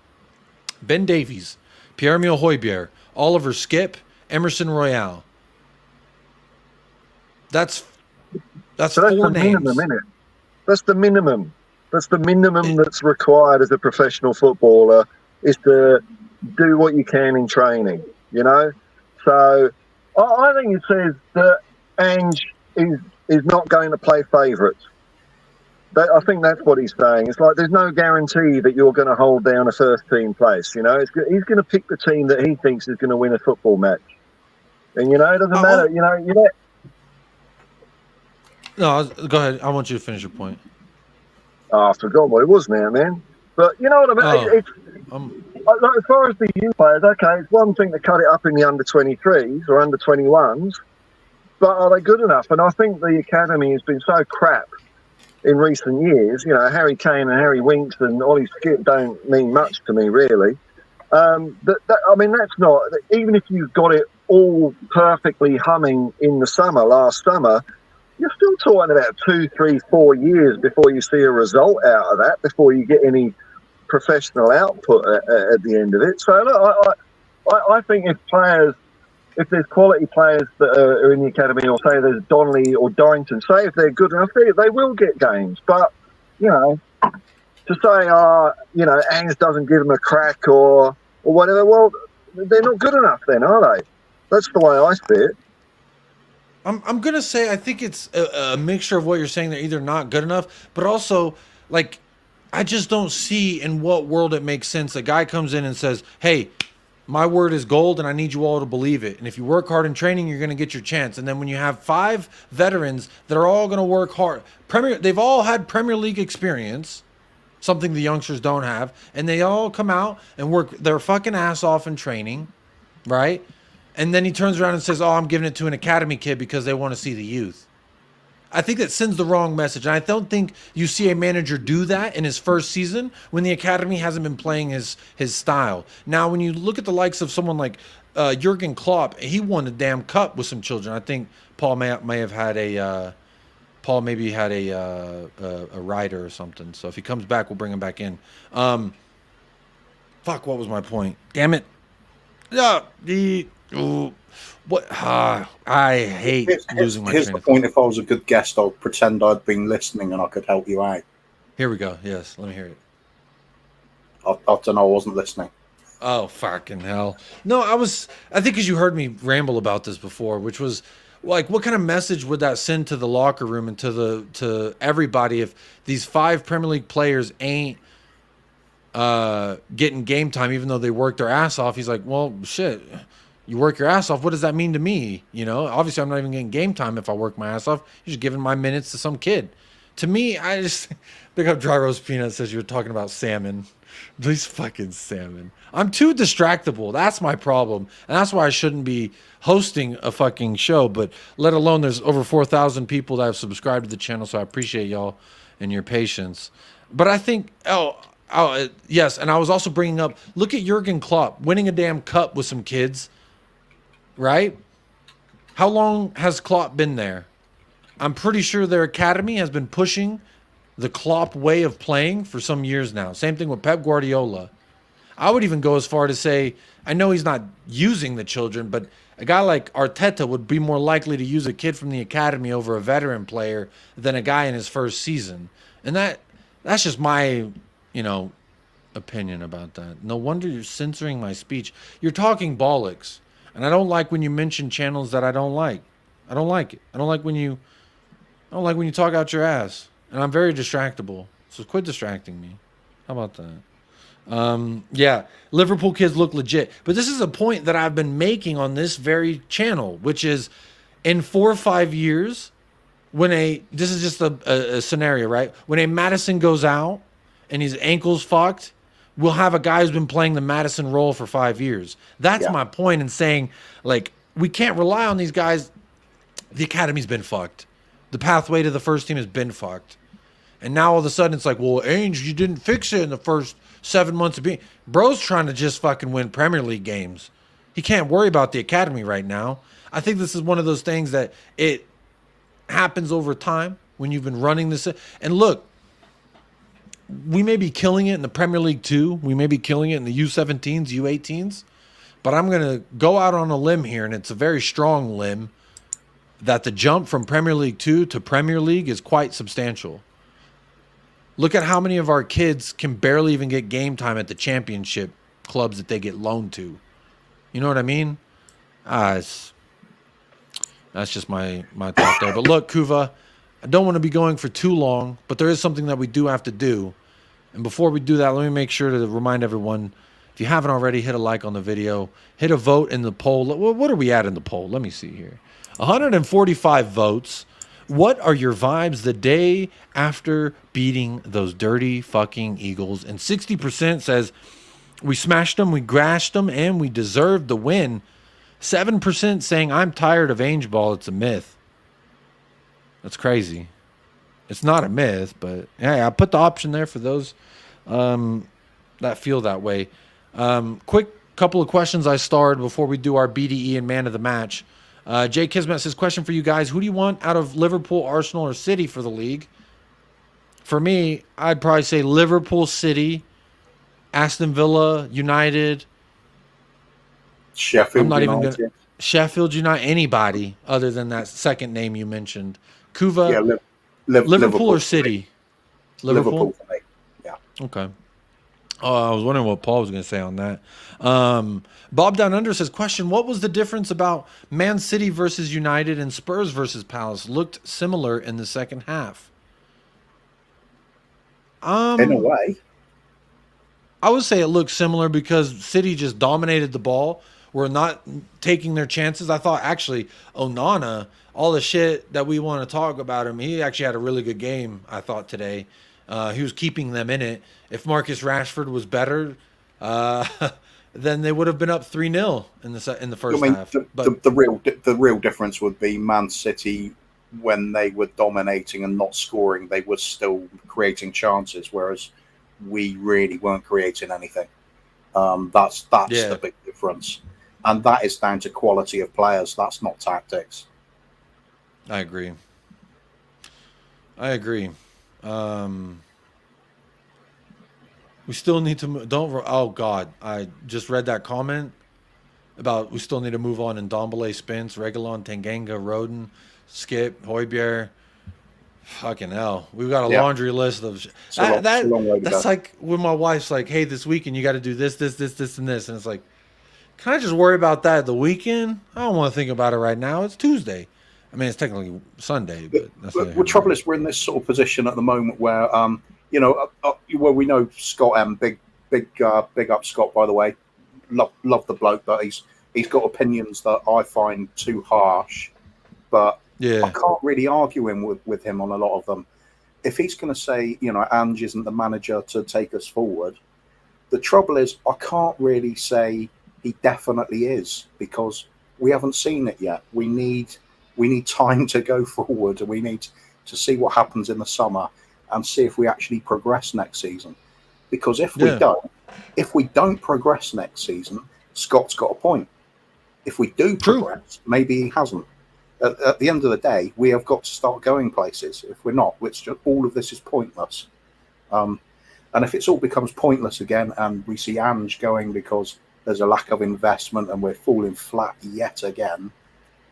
Ben Davies, Pierre-Emile Højbjerg, Oliver Skip, Emerson Royale. That's four names. Minimum, isn't it? That's the minimum. That's the minimum that's required as a professional footballer, is to do what you can in training, you know? So I think it says that Ange is not going to play favourites. I think that's what he's saying. It's like there's no guarantee that you're going to hold down a first-team place, you know? He's going to pick the team that he thinks is going to win a football match. And, you know, it doesn't matter, you know, No, go ahead. I want you to finish your point. Oh, I forgot what it was now, man. But you know what I mean? Like, as far as the youth players, okay, it's one thing to cut it up in the under-23s or under-21s, but are they good enough? And I think the academy has been so crap in recent years. You know, Harry Kane and Harry Winks and Ollie Skip don't mean much to me, really. I mean, that's not... Even if you've got it all perfectly humming in the summer, last summer, you're still talking about 2, 3, 4 years before you see a result out of that, before you get any professional output at the end of it. So look, I think if there's quality players that are in the academy, or say there's Donnelly or Dorrington, say if they're good enough, they will get games. But, you know, to say, you know, Ange doesn't give them a crack or whatever, well, they're not good enough then, are they? That's the way I see it. I'm going to say I think it's a mixture of what you're saying. They're either not good enough, but also, like, I just don't see in what world it makes sense. A guy comes in and says, hey, my word is gold and I need you all to believe it. And if you work hard in training, you're going to get your chance. And then when you have 5 veterans that are all going to work hard, they've all had Premier League experience, something the youngsters don't have, and they all come out and work their fucking ass off in training, right? And then he turns around and says, oh, I'm giving it to an academy kid because they want to see the youth. I think that sends the wrong message. And I don't think you see a manager do that in his first season when the academy hasn't been playing his style. Now, when you look at the likes of someone like Jurgen Klopp, he won the damn cup with some children. I think Paul may have had a rider or something. So if he comes back, we'll bring him back in. Fuck, what was my point? Damn it. I hate losing my train of thought. Here's the point. If I was a good guest, I'd pretend I'd been listening and I could help you out. Here we go. Yes, let me hear it. I don't know. I wasn't listening. Oh, fucking hell. No, I think because you heard me ramble about this before, which was like, what kind of message would that send to the locker room and to everybody if these 5 Premier League players ain't getting game time, even though they worked their ass off? He's like, well, shit, you work your ass off. What does that mean to me? You know, obviously I'm not even getting game time if I work my ass off. You're just giving my minutes to some kid. To me, I just pick up Dry Roast Peanut says you were talking about salmon. These fucking salmon. I'm too distractible. That's my problem. And that's why I shouldn't be hosting a fucking show, but let alone there's over 4,000 people that have subscribed to the channel. So I appreciate y'all and your patience. But I think, yes. And I was also bringing up, look at Jurgen Klopp winning a damn cup with some kids. Right? How long has Klopp been there? I'm pretty sure their academy has been pushing the Klopp way of playing for some years now. Same thing with Pep Guardiola. I would even go as far to say, I know he's not using the children, but a guy like Arteta would be more likely to use a kid from the academy over a veteran player than a guy in his first season. And that's just my, opinion about that. No wonder you're censoring my speech. You're talking bollocks. And I don't like when you mention channels that I don't like. I don't like it. I don't like when you talk out your ass. And I'm very distractible. So quit distracting me. How about that? Yeah, Liverpool kids look legit. But this is a point that I've been making on this very channel, which is in 4 or 5 years, this is just a scenario, right? When a Maddison goes out and his ankle's fucked, we'll have a guy who's been playing the Maddison role for 5 years. That's my point in saying, like, we can't rely on these guys. The academy's been fucked. The pathway to the first team has been fucked. And now all of a sudden it's like, well, Ainge, you didn't fix it in the first 7 months of being. Bro's trying to just fucking win Premier League games. He can't worry about the academy right now. I think this is one of those things that it happens over time when you've been running this. And look, we may be killing it in the Premier League too. We may be killing it in the U17s, U18s. But I'm going to go out on a limb here, and it's a very strong limb, that the jump from Premier League 2 to Premier League is quite substantial. Look at how many of our kids can barely even get game time at the championship clubs that they get loaned to. You know what I mean? That's just my thought there. But look, Kuva, I don't want to be going for too long, but there is something that we do have to do. And before we do that, let me make sure to remind everyone, if you haven't already, hit a like on the video. Hit a vote in the poll. What are we at in the poll? Let me see here. 145 votes. What are your vibes the day after beating those dirty fucking Eagles? And 60% says we smashed them, we grashed them, and we deserved the win. 7% saying I'm tired of Angeball. It's a myth. That's crazy. It's not a myth, but yeah, I put the option there for those that feel that way. Quick couple of questions I starred before we do our BDE and man of the match. Jay Kismet says, question for you guys. Who do you want out of Liverpool, Arsenal, or City for the league? For me, I'd probably say Liverpool, City, Aston Villa, United. Sheffield I'm not United. even gonna, Sheffield United, anybody other than that second name you mentioned. Kuva, Yeah, Liverpool or City? Liverpool for me. Yeah. Okay. I was wondering what Paul was going to say on that. Bob Down Under says, question, what was the difference about Man City versus United and Spurs versus Palace? Looked similar in the second half. In a way. I would say it looked similar because City just dominated the ball. We're not taking their chances. I thought actually Onana, all the shit that we want to talk about him, he actually had a really good game, I thought, today. He was keeping them in it. If Marcus Rashford was better, then they would have been up 3-0 in the first half. The real difference would be Man City, when they were dominating and not scoring, they were still creating chances, whereas we really weren't creating anything. That's the big difference, and that is down to quality of players. That's not tactics. I agree. We still need to oh God, I just read that comment about we still need to move on in Ndombele, Spence, Reguilón, Tanganga, Roden, Skip, Højbjerg. Fucking hell, we've got a laundry list of that's like when my wife's like, hey, this weekend you got to do this, and this, and it's like, can I just worry about that the weekend? I don't want to think about it right now. It's Tuesday. I mean, it's technically Sunday, but that's the trouble is we're in this sort of position at the moment where where we know Scott M, big up Scott, by the way, love the bloke, but he's got opinions that I find too harsh, but I can't really argue with him on a lot of them. If he's going to say, Ange isn't the manager to take us forward, the trouble is I can't really say he definitely is, because we haven't seen it yet. We need time to go forward. We need to see what happens in the summer and see if we actually progress next season. Because if we don't progress next season, Scott's got a point. If we do progress, maybe he hasn't. At the end of the day, we have got to start going places. If we're not, all of this is pointless. And if it all becomes pointless again, and we see Ange going because there's a lack of investment and we're falling flat yet again,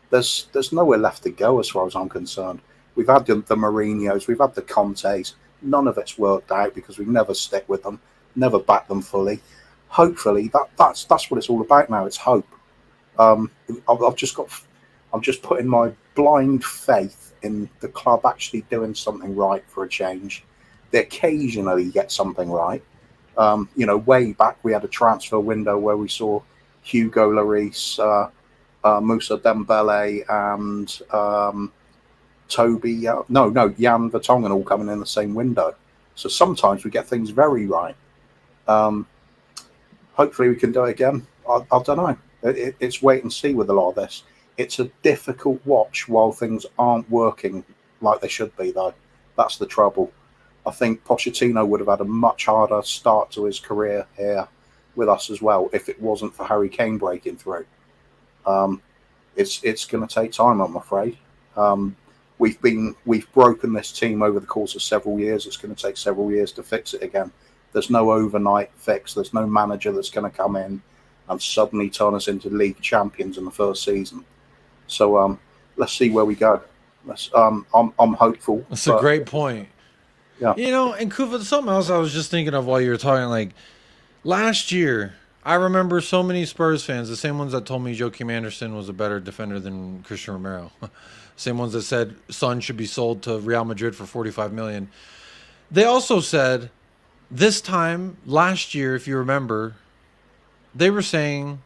there's nowhere left to go as far as I'm concerned. We've had the Mourinhos, we've had the Contes. None of it's worked out because we never stick with them, never back them fully. Hopefully, that's what it's all about now. It's hope. I've just got. I'm just putting my blind faith in the club actually doing something right for a change. They occasionally get something right. Way back we had a transfer window where we saw Hugo Lloris, Moussa Dembele, and Jan Vertonghen all coming in the same window. So sometimes we get things very right. Hopefully we can do it again. I don't know. It's wait and see with a lot of this. It's a difficult watch while things aren't working like they should be, though. That's the trouble. I think Pochettino would have had a much harder start to his career here with us as well if it wasn't for Harry Kane breaking through. It's going to take time, I'm afraid. We've broken this team over the course of several years. It's going to take several years to fix it again. There's no overnight fix. There's no manager that's going to come in and suddenly turn us into league champions in the first season. So let's see where we go. I'm hopeful. That's a great point. Yeah. And Kuva, something else I was just thinking of while you were talking, like last year, I remember so many Spurs fans, the same ones that told me Joakim Anderson was a better defender than Christian Romero. Same ones that said Son should be sold to Real Madrid for 45 million. They also said this time last year, if you remember, they were saying,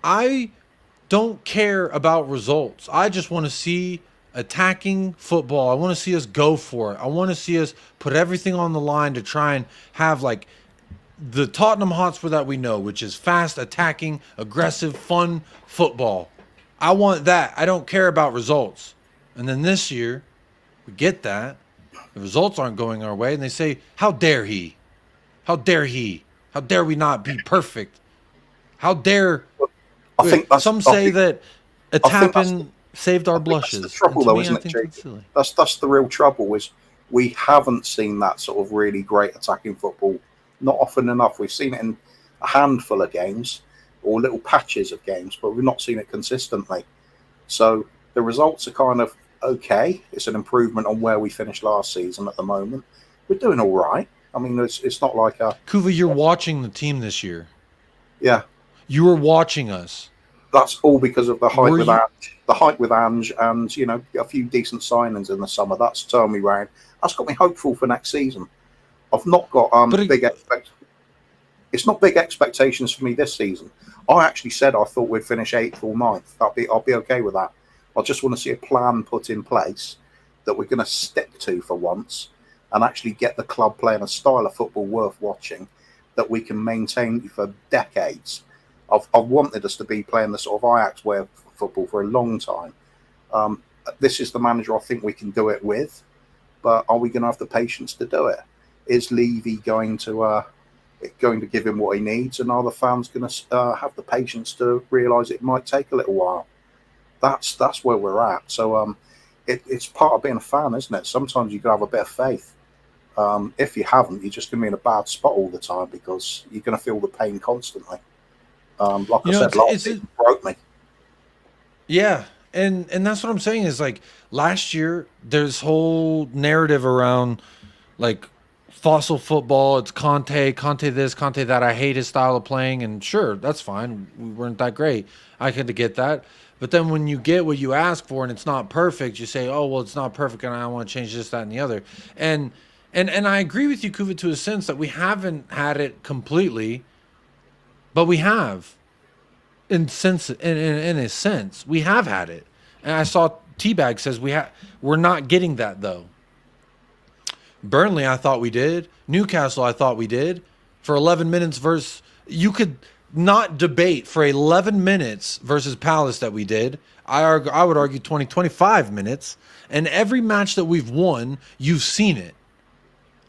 I don't care about results. I just want to see attacking football. I want to see us go for it. I want to see us put everything on the line to try and have like the Tottenham Hotspur that we know, which is fast, attacking, aggressive, fun football. I want that. I don't care about results. And then this year, we get that. The results aren't going our way. And they say, how dare he? How dare he? How dare we not be perfect? How dare... Some say that Attapin saved our blushes. That's the trouble, though, isn't it, Jake? That's the real trouble, is we haven't seen that sort of really great attacking football. Not often enough. We've seen it in a handful of games or little patches of games, but we've not seen it consistently. So the results are kind of okay. It's an improvement on where we finished last season at the moment. We're doing all right. I mean, it's not like a... Kuva, you're watching the team this year. Yeah. You were watching us. That's all because of the hype with Ange, and a few decent signings in the summer. That's turned me round. That's got me hopeful for next season. I've not got It's not big expectations for me this season. I actually said I thought we'd finish 8th or 9th. I'll be okay with that. I just want to see a plan put in place that we're going to stick to for once, and actually get the club playing a style of football worth watching that we can maintain for decades. I've wanted us to be playing the sort of Ajax way of football for a long time. This is the manager I think we can do it with, but are we going to have the patience to do it? Is Levy going to give him what he needs, and are the fans going to have the patience to realise it might take a little while? That's where we're at. So it's part of being a fan, isn't it? Sometimes you got to have a bit of faith. If you haven't, you're just going to be in a bad spot all the time because you're going to feel the pain constantly. Like I said, last season broke me. Yeah, and that's what I'm saying is, like, last year, there's whole narrative around, like, fossil football. It's Conte this, Conte that. I hate his style of playing, and sure, that's fine. We weren't that great. I could get that. But then when you get what you ask for and it's not perfect, you say, oh, well, it's not perfect, and I want to change this, that, and the other. And I agree with you, Kuva, to a sense that we haven't had it completely. But we have, in a sense, we have had it. And I saw Teabag says we're not getting that, though. Burnley, I thought we did. Newcastle, I thought we did. For 11 minutes versus... You could not debate for 11 minutes versus Palace that we did. I would argue 25 minutes. And every match that we've won, you've seen it.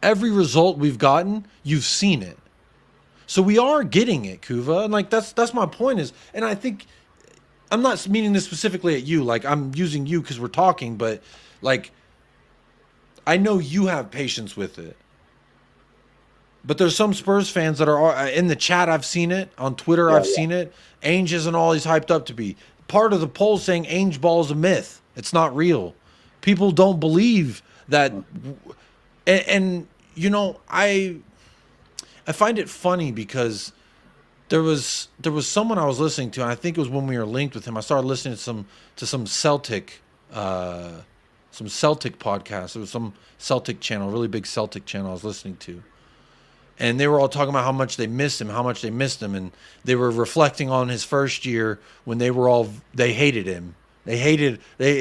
Every result we've gotten, you've seen it. So we are getting it, Kuva, and like that's my point is, and I think I'm not meaning this specifically at you. Like, I'm using you because we're talking, but like I know you have patience with it. But there's some Spurs fans that are in the chat. I've seen it on Twitter. I've seen it. Ainge isn't all he's hyped up to be. Part of the poll saying Angeball is a myth. It's not real. People don't believe that, and I find it funny because there was someone I was listening to, and I think it was when we were linked with him. I started listening to some Celtic podcast. It was some Celtic channel, really big Celtic channel I was listening to. And they were all talking about how much they missed him, and they were reflecting on his first year when they hated him. They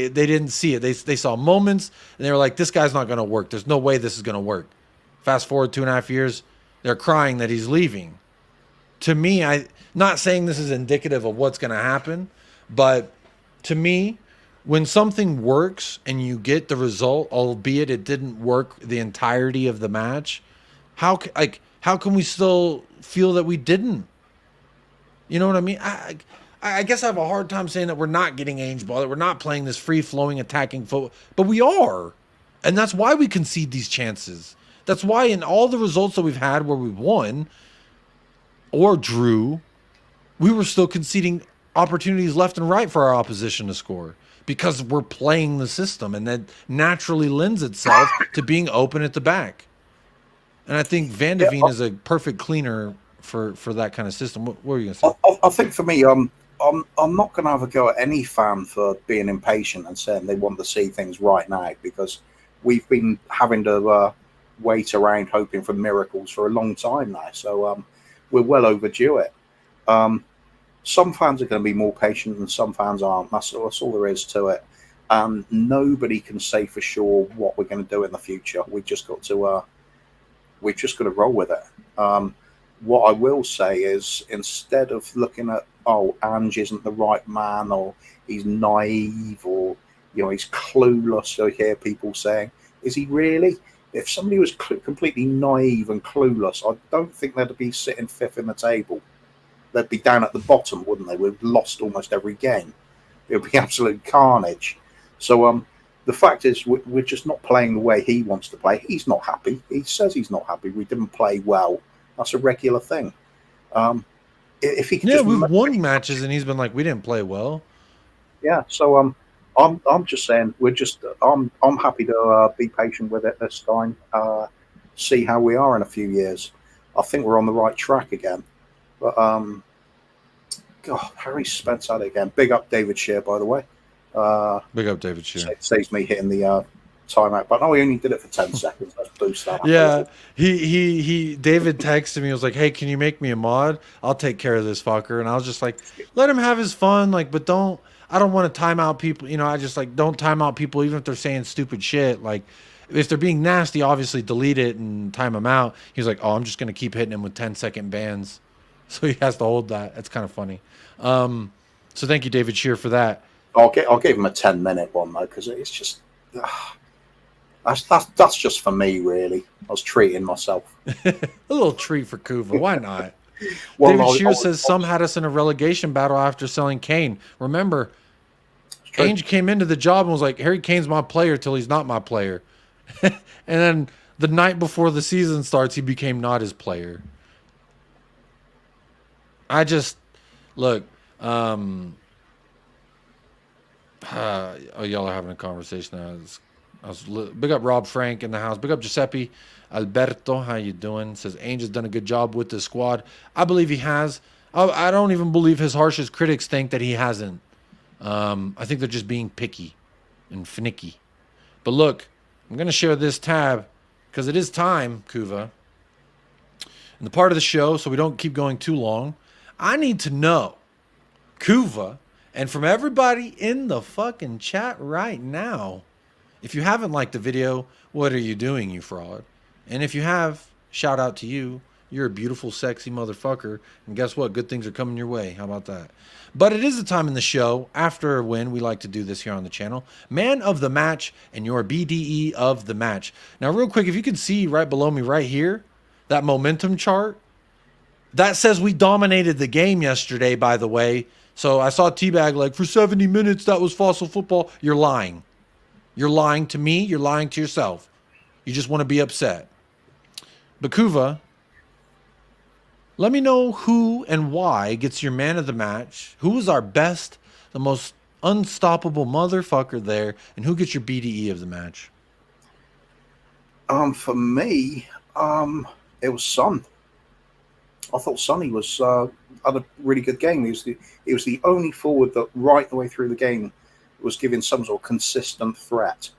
didn't see it. They saw moments, and they were like, this guy's not going to work. There's no way this is going to work. Fast forward 2.5 years, they're crying that he's leaving. To me, not saying this is indicative of what's going to happen, but to me, when something works and you get the result, albeit it didn't work the entirety of the match, how can we still feel that we didn't? You know what I mean? I guess I have a hard time saying that we're not getting Angeball, that we're not playing this free-flowing attacking football, but we are. And that's why we concede these chances. That's why in all the results that we've had where we won or drew, we were still conceding opportunities left and right for our opposition to score, because we're playing the system, and that naturally lends itself to being open at the back. And I think Van de Ven is a perfect cleaner for that kind of system. What were you going to say? I think for me, I'm not going to have a go at any fan for being impatient and saying they want to see things right now, because we've been having to wait around hoping for miracles for a long time now. So we're well overdue it. Some fans are going to be more patient and some fans aren't. That's all there is to it. Nobody can say for sure what we're going to do in the future. We've just got to roll with it. What I will say is, instead of looking at, Ange isn't the right man, or he's naive, or he's clueless, I hear people saying, is he really? If somebody was completely naive and clueless, I don't think they'd be sitting fifth in the table. They'd be down at the bottom, wouldn't they? We've lost almost every game. It would be absolute carnage. So the fact is, we're just not playing the way he wants to play. He's not happy. He says he's not happy. We didn't play well. That's a regular thing. If he can, we've won matches, and he's been like, we didn't play well. Yeah. So I'm just saying, I'm happy to be patient with it this time. See how we are in a few years. I think we're on the right track again. But Harry Spence had it again. Big up David Shear, by the way. Big up David Shear. Saves me hitting the timeout button. He only did it for 10 seconds. Let's boost that. Yeah, David texted me. He was like, "Hey, can you make me a mod? I'll take care of this fucker." And I was just like, "Let him have his fun, but don't. I don't want to time out people. I just don't time out people, even if they're saying stupid shit. If they're being nasty, obviously delete it and time them out." He was like, "Oh, I'm just gonna keep hitting him with 10-second bans." So he has to hold that. That's kind of funny. So thank you, David Shear, for that. I'll give him a 10-minute one though, because it's just that's just for me, really. I was treating myself. A little treat for Kuva. Why not? David Shear says some had us in a relegation battle after selling Kane. Remember, Ainge came into the job and was like, Harry Kane's my player till he's not my player. And then the night before the season starts, he became not his player. I just look. Y'all are having a conversation. Big up Rob Frank in the house. Big up Giuseppe Alberto. How you doing? Says Ainge has done a good job with the squad. I believe he has. I don't even believe his harshest critics think that he hasn't. I think they're just being picky and finicky. But look, I'm going to share this tab because it is time, Kuva. In the part of the show, so we don't keep going too long, I need to know, Kuva, and from everybody in the fucking chat right now, if you haven't liked the video, what are you doing, you fraud? And if you have, shout out to you. You're a beautiful, sexy motherfucker. And guess what? Good things are coming your way. How about that? But it is the time in the show, after a win, we like to do this here on the channel, Man of the Match and your BDE of the match. Now, real quick, if you can see right below me right here, that momentum chart, that says we dominated the game yesterday, by the way. So I saw Teabag for 70 minutes, that was fossil football. You're lying. You're lying to me. You're lying to yourself. You just want to be upset. Bakuva, let me know who and why gets your man of the match. Who was our best, the most unstoppable motherfucker there, and who gets your BDE of the match? For me, it was Son. I thought Sonny was had a really good game. He was the only forward that right the way through the game was giving some sort of consistent threat.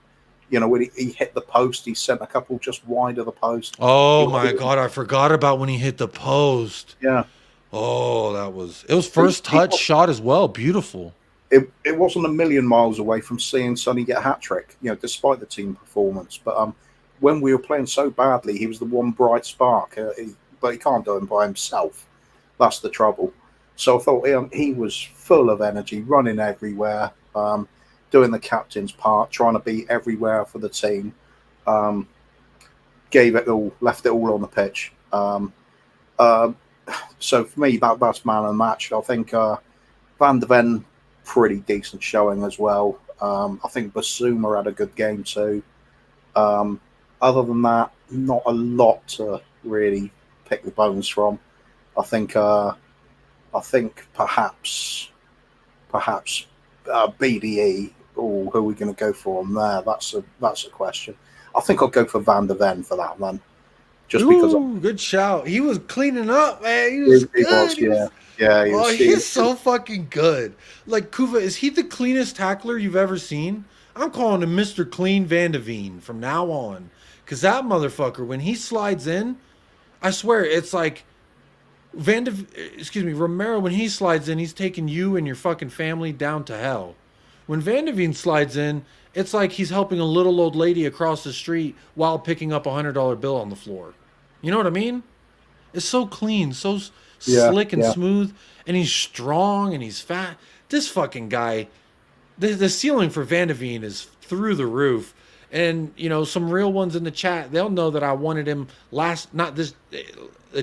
You know, when he hit the post, he sent a couple just wide of the post. Oh my God, I forgot about when he hit the post. Yeah. Oh, it was first touch shot as well. Beautiful. It wasn't a million miles away from seeing Sonny get a hat trick, you know, despite the team performance. But when we were playing so badly, he was the one bright spark. But he can't do it by himself. That's the trouble. So I thought he was full of energy, running everywhere, doing the captain's part, trying to be everywhere for the team. Gave it all, left it all on the pitch. So for me, that's man of the match. I think Van de Ven, pretty decent showing as well. I think Basuma had a good game too. Other than that, not a lot to really pick the bones from. I think perhaps BDE. Oh, who are we going to go for on there? That's a question. I think I'll go for Van de Ven for that one. Just because. Good shout. He was cleaning up, man. He was good. He's so fucking good. Like, Kuva, is he the cleanest tackler you've ever seen? I'm calling him Mr. Clean Van de Ven from now on. Because that motherfucker, when he slides in, I swear, it's like Romero, when he slides in, he's taking you and your fucking family down to hell. When Van de Ven slides in, it's like he's helping a little old lady across the street while picking up a $100 bill on the floor. You know what I mean? It's so clean, so slick and smooth, and he's strong and he's fat. This fucking guy, the ceiling for Van de Ven is through the roof. And, you know, some real ones in the chat, they'll know that I wanted him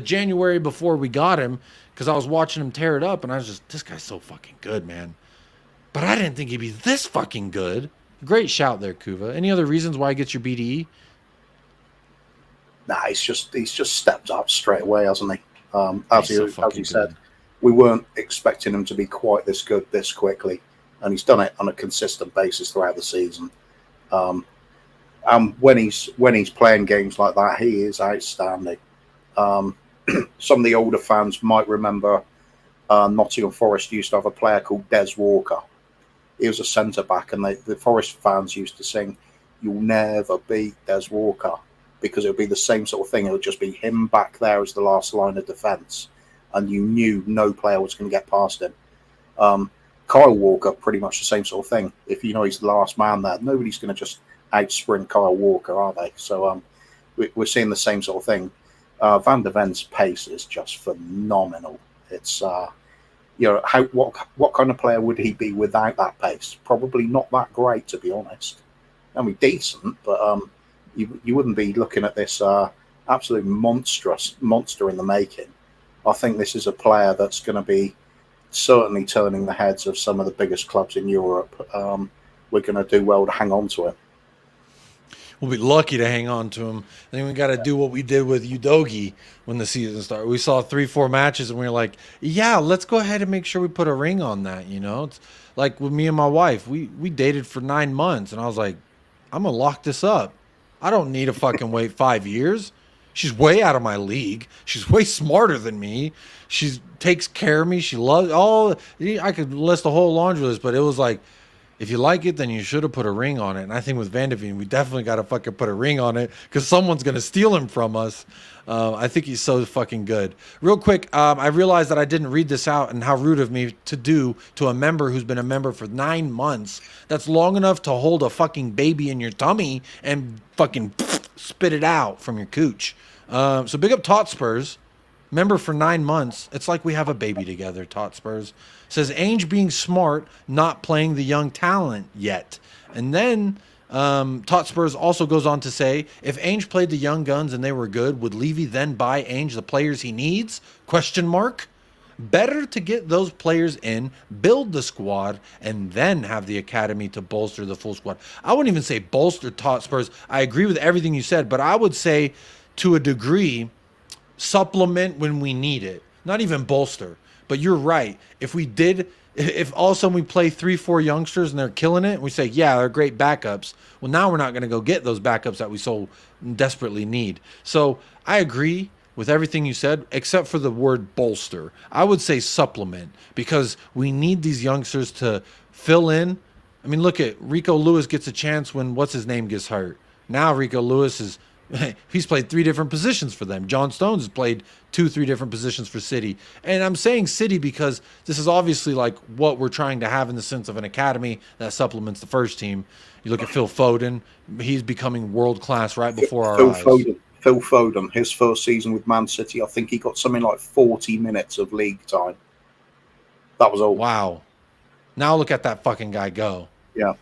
January before we got him, because I was watching him tear it up, and I was just, this guy's so fucking good, man. But I didn't think he'd be this fucking good. Great shout there, Kuva. Any other reasons why he gets your BDE? Nah, he's just stepped up straight away, hasn't he? As you said, we weren't expecting him to be quite this good this quickly, and he's done it on a consistent basis throughout the season. When he's playing games like that, he is outstanding. Some of the older fans might remember Nottingham Forest used to have a player called Des Walker. He was a centre back, and the Forest fans used to sing, "You'll never beat Des Walker," because it would be the same sort of thing. It would just be him back there as the last line of defence, and you knew no player was going to get past him. Kyle Walker, pretty much the same sort of thing. If you know he's the last man there, nobody's going to just outsprint Kyle Walker, are they? So we're seeing the same sort of thing. Van de Ven's pace is just phenomenal. It's what kind of player would he be without that pace? Probably not that great, to be honest. I mean, decent, but you wouldn't be looking at this absolute monster in the making. I think this is a player that's going to be certainly turning the heads of some of the biggest clubs in Europe. We're going to do well to hang on to him. We'll be lucky to hang on to him. I think we got to do what we did with Udogi when the season started. We saw 3-4 matches, and we were like, yeah, let's go ahead and make sure we put a ring on that, you know? It's like with me and my wife. We dated for 9 months, and I was like, I'm going to lock this up. I don't need to fucking wait 5 years. She's way out of my league. She's way smarter than me. She takes care of me. She loves I could list a whole laundry list, but it was like, if you like it, then you should have put a ring on it. And I think with Van de Ven, we definitely got to fucking put a ring on it, because someone's going to steal him from us. I think he's so fucking good. Real quick, I realized that I didn't read this out, and how rude of me to do to a member who's been a member for 9 months. That's long enough to hold a fucking baby in your tummy and fucking spit it out from your cooch. So big up Tot Spurs. Member for 9 months. It's like we have a baby together, Tot Spurs. Says Ainge being smart, not playing the young talent yet. And then Tot Spurs also goes on to say, if Ainge played the young guns and they were good, would Levy then buy Ainge the players he needs? ? Better to get those players in, build the squad, and then have the academy to bolster the full squad. I wouldn't even say bolster Tot Spurs. I agree with everything you said, but I would say to a degree, supplement when we need it. Not even bolster. But you're right. If all of a sudden we play 3-4 youngsters and they're killing it, and we say, yeah, they're great backups. Well, now we're not going to go get those backups that we so desperately need. So I agree. with everything you said, except for the word bolster. I would say supplement, because we need these youngsters to fill in. I mean, look at Rico Lewis gets a chance when what's his name gets hurt. Now Rico Lewis is he's played 3 different positions for them. John Stones has played 2-3 different positions for City. And I'm saying City because this is obviously like what we're trying to have in the sense of an academy that supplements the first team. You look at Phil Foden, he's becoming world class right before our eyes. Phil Foden, his first season with Man City, I think he got something like 40 minutes of league time. That was all. Wow. Now look at that fucking guy go. Yeah.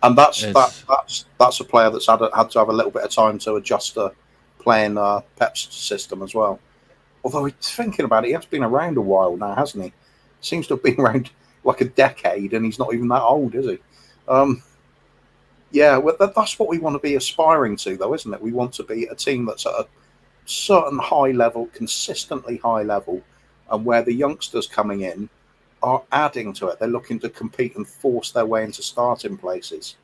And that's a player that's had to have a little bit of time to adjust to playing Pep's system as well. Although thinking about it, he has been around a while now, hasn't he? Seems to have been around like a decade, and he's not even that old, is he? Yeah, well, that's what we want to be aspiring to, though, isn't it? We want to be a team that's at a certain high level, consistently high level, and where the youngsters coming in are adding to it. They're looking to compete and force their way into starting places.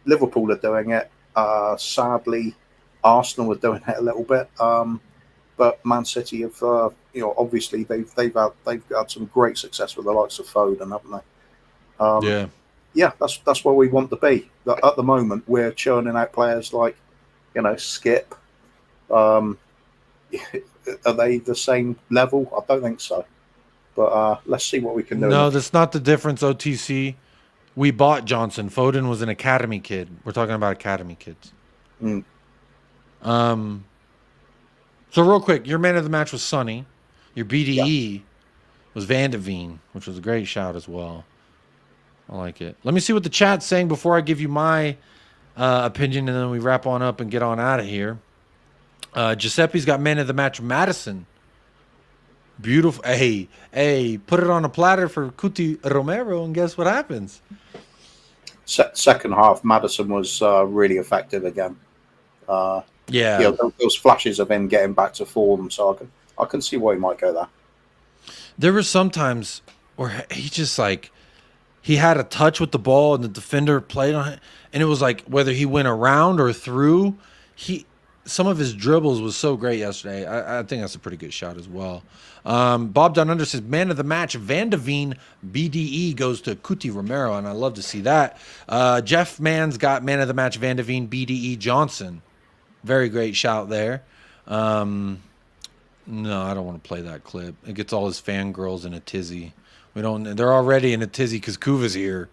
Liverpool are doing it. Sadly, Arsenal are doing it a little bit. But Man City have, obviously they've had some great success with the likes of Foden, haven't they? Yeah, that's where we want to be. At the moment, we're churning out players like, Skip. Are they the same level? I don't think so. But let's see what we can do. No, that's not the difference, OTC. We bought Johnson. Foden was an academy kid. We're talking about academy kids. So real quick, your man of the match was Sonny. Your BDE was Van de Veen, which was a great shout as well. I like it. Let me see what the chat's saying before I give you my opinion, and then we wrap on up and get on out of here. Giuseppe's got man of the match Madison. Beautiful. Hey, put it on a platter for Cuti Romero, and guess what happens? Second half, Madison was really effective again. Those flashes of him getting back to form, so I can see why he might go there. There were some times where he just he had a touch with the ball and the defender played on it, and it was like whether he went around or through, some of his dribbles was so great yesterday. I think that's a pretty good shot as well. Bob Down Under says, man of the match, Van de Veen, BDE goes to Cuti Romero, and I love to see that. Jeff Mann's got man of the match, Van de Veen, BDE Johnson. Very great shout there. No, I don't want to play that clip. It gets all his fangirls in a tizzy. They're already in a tizzy because Kuva's here.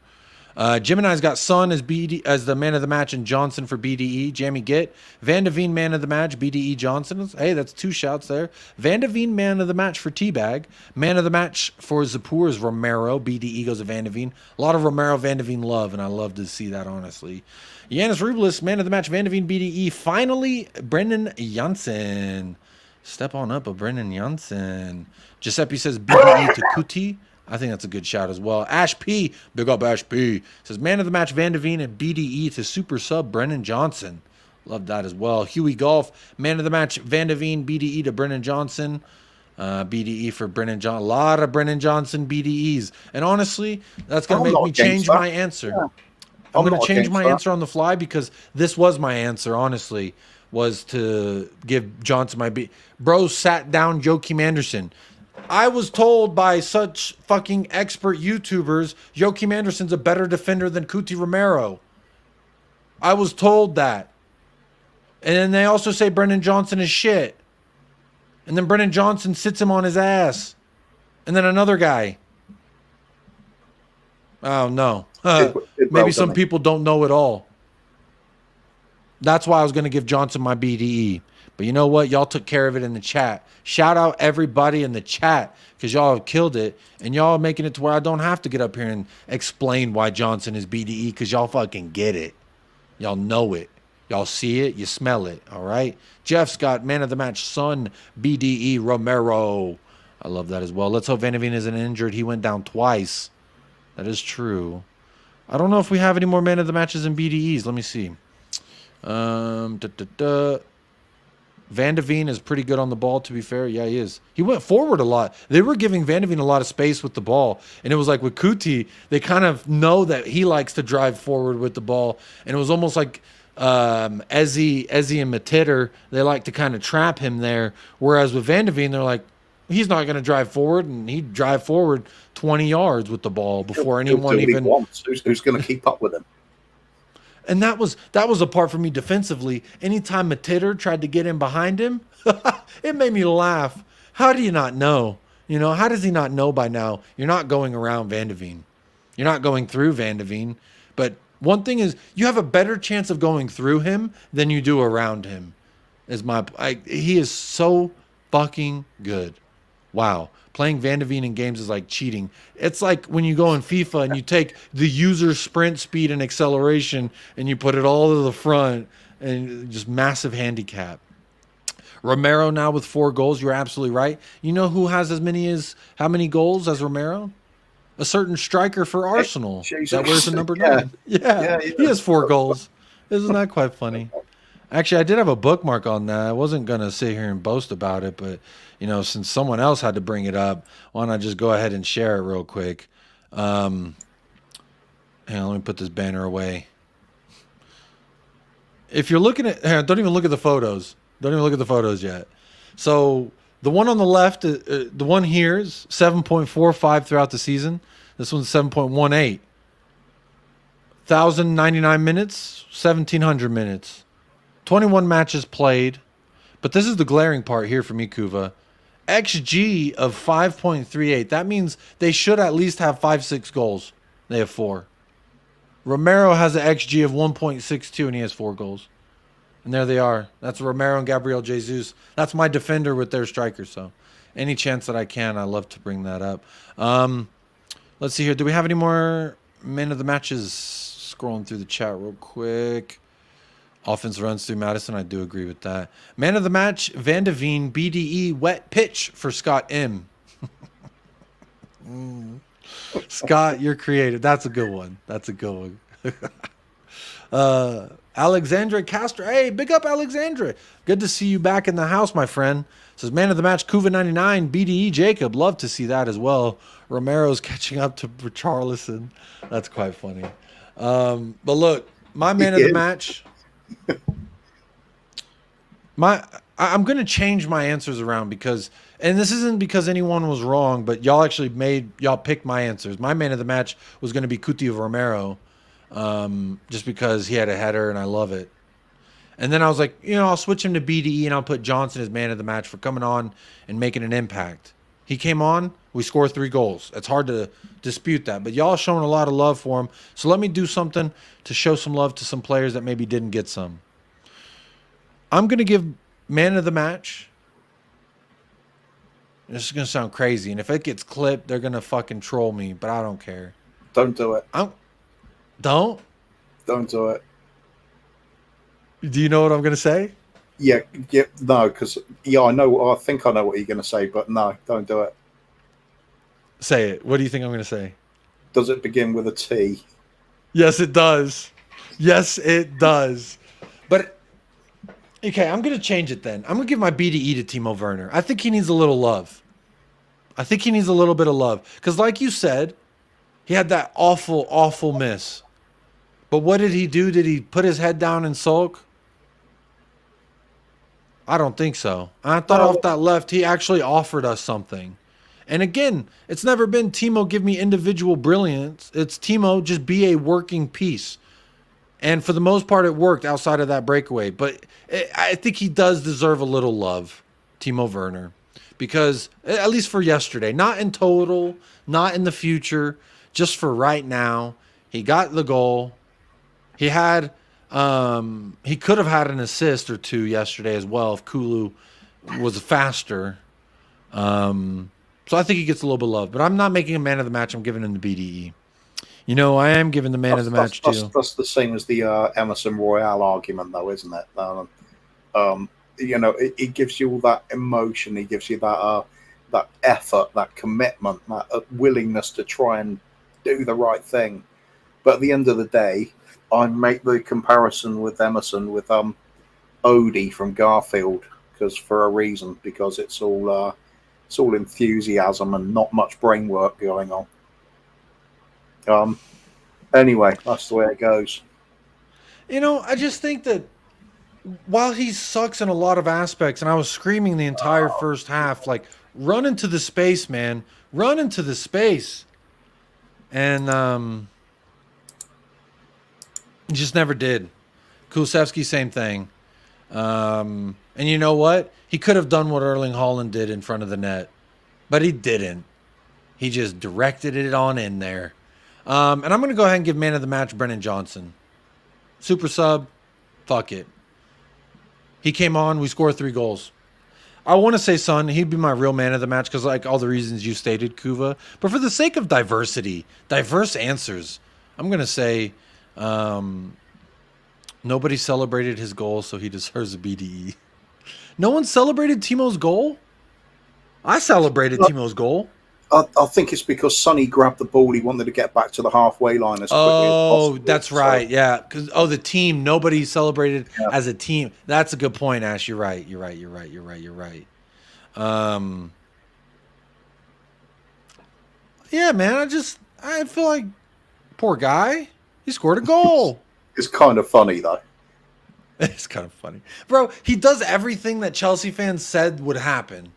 Gemini's got Son as the man of the match and Johnson for BDE. Jamie Gitt. Van de Veen man of the match, BDE Johnson. Hey, that's 2 shouts there. Van de Veen man of the match for Teabag. Man of the match for Zapur is Romero. BDE goes to Van de Veen. A lot of Romero Van de Veen love, and I love to see that, honestly. Yanis Rubelis, man of the match, Van de Veen BDE. Finally, Brennan Janssen. Step on up, Brennan Janssen. Giuseppe says BDE to Kuti. I think that's a good shout as well. Ash P, big up Ash P, says man of the match Van de Veen and BDE to super sub Brennan Johnson. Love that as well. Huey Golf, man of the match Van de Veen, BDE to Brennan Johnson. BDE for Brennan Johnson. A lot of Brennan Johnson BDEs. And honestly, that's going to make me change my answer. Yeah. I'm going to change my answer on the fly because this was my answer, honestly, was to give Johnson my B. Bro sat down Joakim Anderson. I was told by such fucking expert YouTubers, Joakim Anderson's a better defender than Cuti Romero. I was told that. And then they also say Brennan Johnson is shit. And then Brennan Johnson sits him on his ass. And then another guy. Oh, no. Maybe some people don't know it all. That's why I was going to give Johnson my BDE. But you know what? Y'all took care of it in the chat. Shout out everybody in the chat because y'all have killed it. And y'all are making it to where I don't have to get up here and explain why Johnson is BDE because y'all fucking get it. Y'all know it. Y'all see it. You smell it. All right? Jeff's got man of the match, Son, BDE, Romero. I love that as well. Let's hope Van de Veen isn't injured. He went down twice. That is true. I don't know if we have any more man of the matches in BDEs. Let me see. Van de Veen is pretty good on the ball, to be fair. Yeah, he is. He went forward a lot. They were giving Van de Veen a lot of space with the ball. And it was like with Kuti, they kind of know that he likes to drive forward with the ball. And it was almost like Ezzy and Matitter, they like to kind of trap him there. Whereas with Van de Ven, they're like, he's not going to drive forward, and he'd drive forward 20 yards with the ball before anyone even wants. Who's going to keep up with him? And that was a part for me defensively. Anytime Matitter tried to get in behind him, it made me laugh. How do you not know? You know, how does he not know by now? You're not going around Van de Ven. You're not going through Van de Ven. But one thing is, you have a better chance of going through him than you do around him. He is so fucking good. Wow. Playing Van de Ven in games is like cheating. It's like when you go in FIFA and you take the user sprint speed and acceleration and you put it all to the front, and just massive handicap. Romero now with 4 goals. You're absolutely right. You know who has how many goals as Romero? A certain striker for Arsenal that wears the number 9. Yeah. He has 4 goals. Isn't that quite funny? Actually, I did have a bookmark on that. I wasn't going to sit here and boast about it, but, you know, since someone else had to bring it up, why don't I just go ahead and share it real quick? Hang on, let me put this banner away. If you're looking at... don't even look at the photos. Don't even look at the photos yet. So the one on the left, the one here is 7.45 throughout the season. This one's 7.18. 1,099 minutes, 1,700 minutes. 21 matches played. But this is the glaring part here for me, Kuva. XG of 5.38. That means they should at least have 5-6 goals. They have 4. Romero has an XG of 1.62 and he has 4 goals. And there they are. That's Romero and Gabriel Jesus. That's my defender with their striker. So any chance that I can, I love to bring that up. Let's see here. Do we have any more men of the matches? Scrolling through the chat real quick. Offense runs through Madison. I do agree with that. Man of the match, Van de Ven, BDE, wet pitch for Scott M. Scott, you're creative. That's a good one. That's a good one. Alexandra Castro. Hey, big up, Alexandra. Good to see you back in the house, my friend. Says, man of the match, Kuva99, BDE Jacob. Love to see that as well. Romero's catching up to Richarlison. That's quite funny. But look, my man of the match... I'm going to change my answers around because, and this isn't because anyone was wrong, but y'all picked my answers. My man of the match was going to be Coutinho Romero, just because he had a header and I love it. And then I was like, you know, I'll switch him to BDE and I'll put Johnson as man of the match for coming on and making an impact. He came on, we scored 3 goals. It's hard to dispute that, but y'all showing a lot of love for him. So let me do something to show some love to some players that maybe didn't get some. I'm going to give man of the match. This is going to sound crazy, and if it gets clipped, they're going to fucking troll me, but I don't care. Don't do it. Don't do it. Do you know what I'm going to say? Yeah, no, because I think I know what you're going to say, but no, don't do it. Say it. What do you think I'm going to say? Does it begin with a T? Yes, it does. Yes, it does. But okay, I'm going to change it then. I'm going to give my BDE to Timo Werner. I think he needs a little love. I think he needs a little bit of love. Because like you said, he had that awful, awful miss. But what did he do? Did he put his head down and sulk? I don't think so. I thought off that left, he actually offered us something. And again, it's never been Timo give me individual brilliance. It's Timo just be a working piece. And for the most part, it worked outside of that breakaway. But I think he does deserve a little love, Timo Werner. Because, at least for yesterday, not in total, not in the future, just for right now, he got the goal. He had... he could have had an assist or 2 yesterday as well if Kulu was faster. So I think he gets a little bit of love. But I'm not making a man of the match. I'm giving him the BDE. You know, I am giving the man of the match too. That's the same as the Emerson Royale argument, though, isn't it? You know, it gives you all that emotion. It gives you that effort, that commitment, that willingness to try and do the right thing. But at the end of the day, I make the comparison with Emerson with Odie from Garfield for a reason, because it's all enthusiasm and not much brain work going on. Anyway, that's the way it goes. I just think that while he sucks in a lot of aspects, and I was screaming the entire first half, like, run into the space, man. Run into the space. And he just never did. Kulusevski, same thing. And you know what? He could have done what Erling Haaland did in front of the net, but he didn't. He just directed it on in there. And I'm going to go ahead and give man of the match Brennan Johnson. Super sub, fuck it. He came on, we scored 3 goals. I want to say Son, he'd be my real man of the match because like all the reasons you stated, Kuva. But for the sake of diversity, diverse answers, I'm going to say nobody celebrated his goal, so he deserves a BDE. No one celebrated Timo's goal? I celebrated Timo's goal. I think it's because Sonny grabbed the ball. He wanted to get back to the halfway line as quickly as possible. That's right. Yeah. Because the team, nobody celebrated as a team. That's a good point, Ash. You're right. You're right. Yeah, man. I feel like poor guy. He scored a goal. It's kind of funny though. It's kind of funny, bro. He does everything that Chelsea fans said would happen.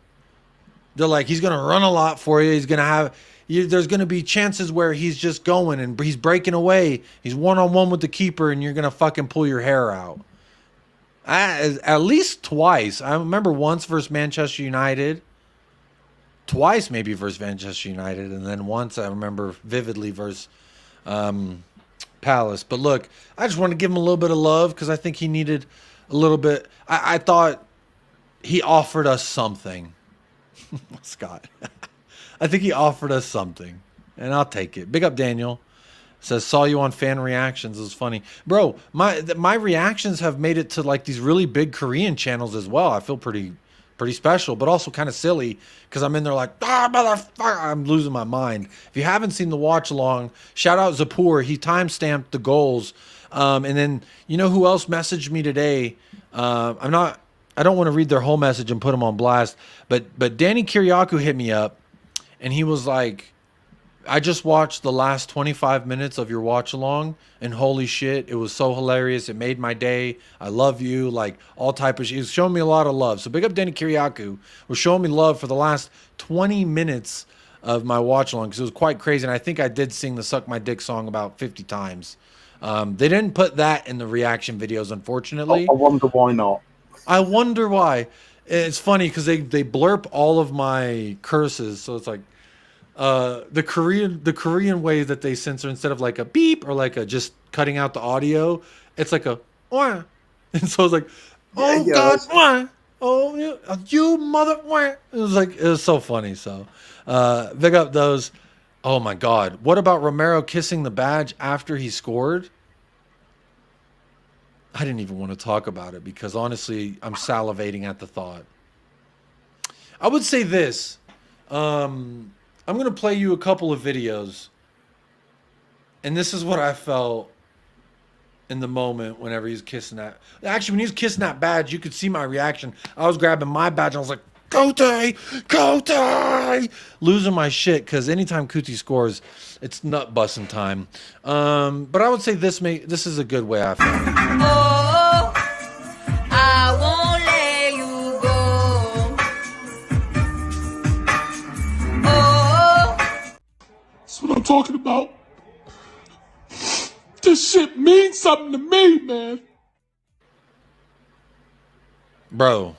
They're like, he's going to run a lot for you. He's going to have, there's going to be chances where he's just going and he's breaking away. He's one-on-one with the keeper and you're going to fucking pull your hair out. At least twice. I remember once versus Manchester United. Twice maybe versus Manchester United. And then once I remember vividly versus Palace. But look, I just want to give him a little bit of love because I think he needed a little bit. I thought he offered us something. Scott. I think he offered us something, and I'll take it. Big up Daniel. Says, saw you on fan reactions. It was funny. Bro, my reactions have made it to like these really big Korean channels as well. I feel pretty special, but also kind of silly because I'm in there like, motherfucker, I'm losing my mind. If you haven't seen the watch along, shout out Zapur. He timestamped the goals. And then, you know who else messaged me today? I don't want to read their whole message and put them on blast, but Danny Kiriakou hit me up, and he was like, I just watched the last 25 minutes of your watch along, and holy shit, it was so hilarious. It made my day. I love you. Like all type of shit. He was showing me a lot of love. So big up Danny Kiriakou was showing me love for the last 20 minutes of my watch along because it was quite crazy. And I think I did sing the Suck My Dick song about 50 times. They didn't put that in the reaction videos, unfortunately. I wonder why not. I wonder why. It's funny because they blurb all of my curses, so it's like the Korean way that they censor instead of like a beep or like a just cutting out the audio, it's like a wah. And so it's like, oh yeah, God, wah. Oh you mother wah. It was so funny. So big up those. Oh my God, what about Romero kissing the badge after he scored? I didn't even want to talk about it because honestly, I'm salivating at the thought. I would say this. I'm going to play you a couple of videos. And this is what I felt in the moment whenever he's kissing that. Actually, when he was kissing that badge, you could see my reaction. I was grabbing my badge and I was like, Kuti! Losing my shit because anytime Kuti scores, it's nut busting time. But I would say this is a good way I feel. Oh, I won't let you go. Oh, That's what I'm talking about. This shit means something to me, man. Bro.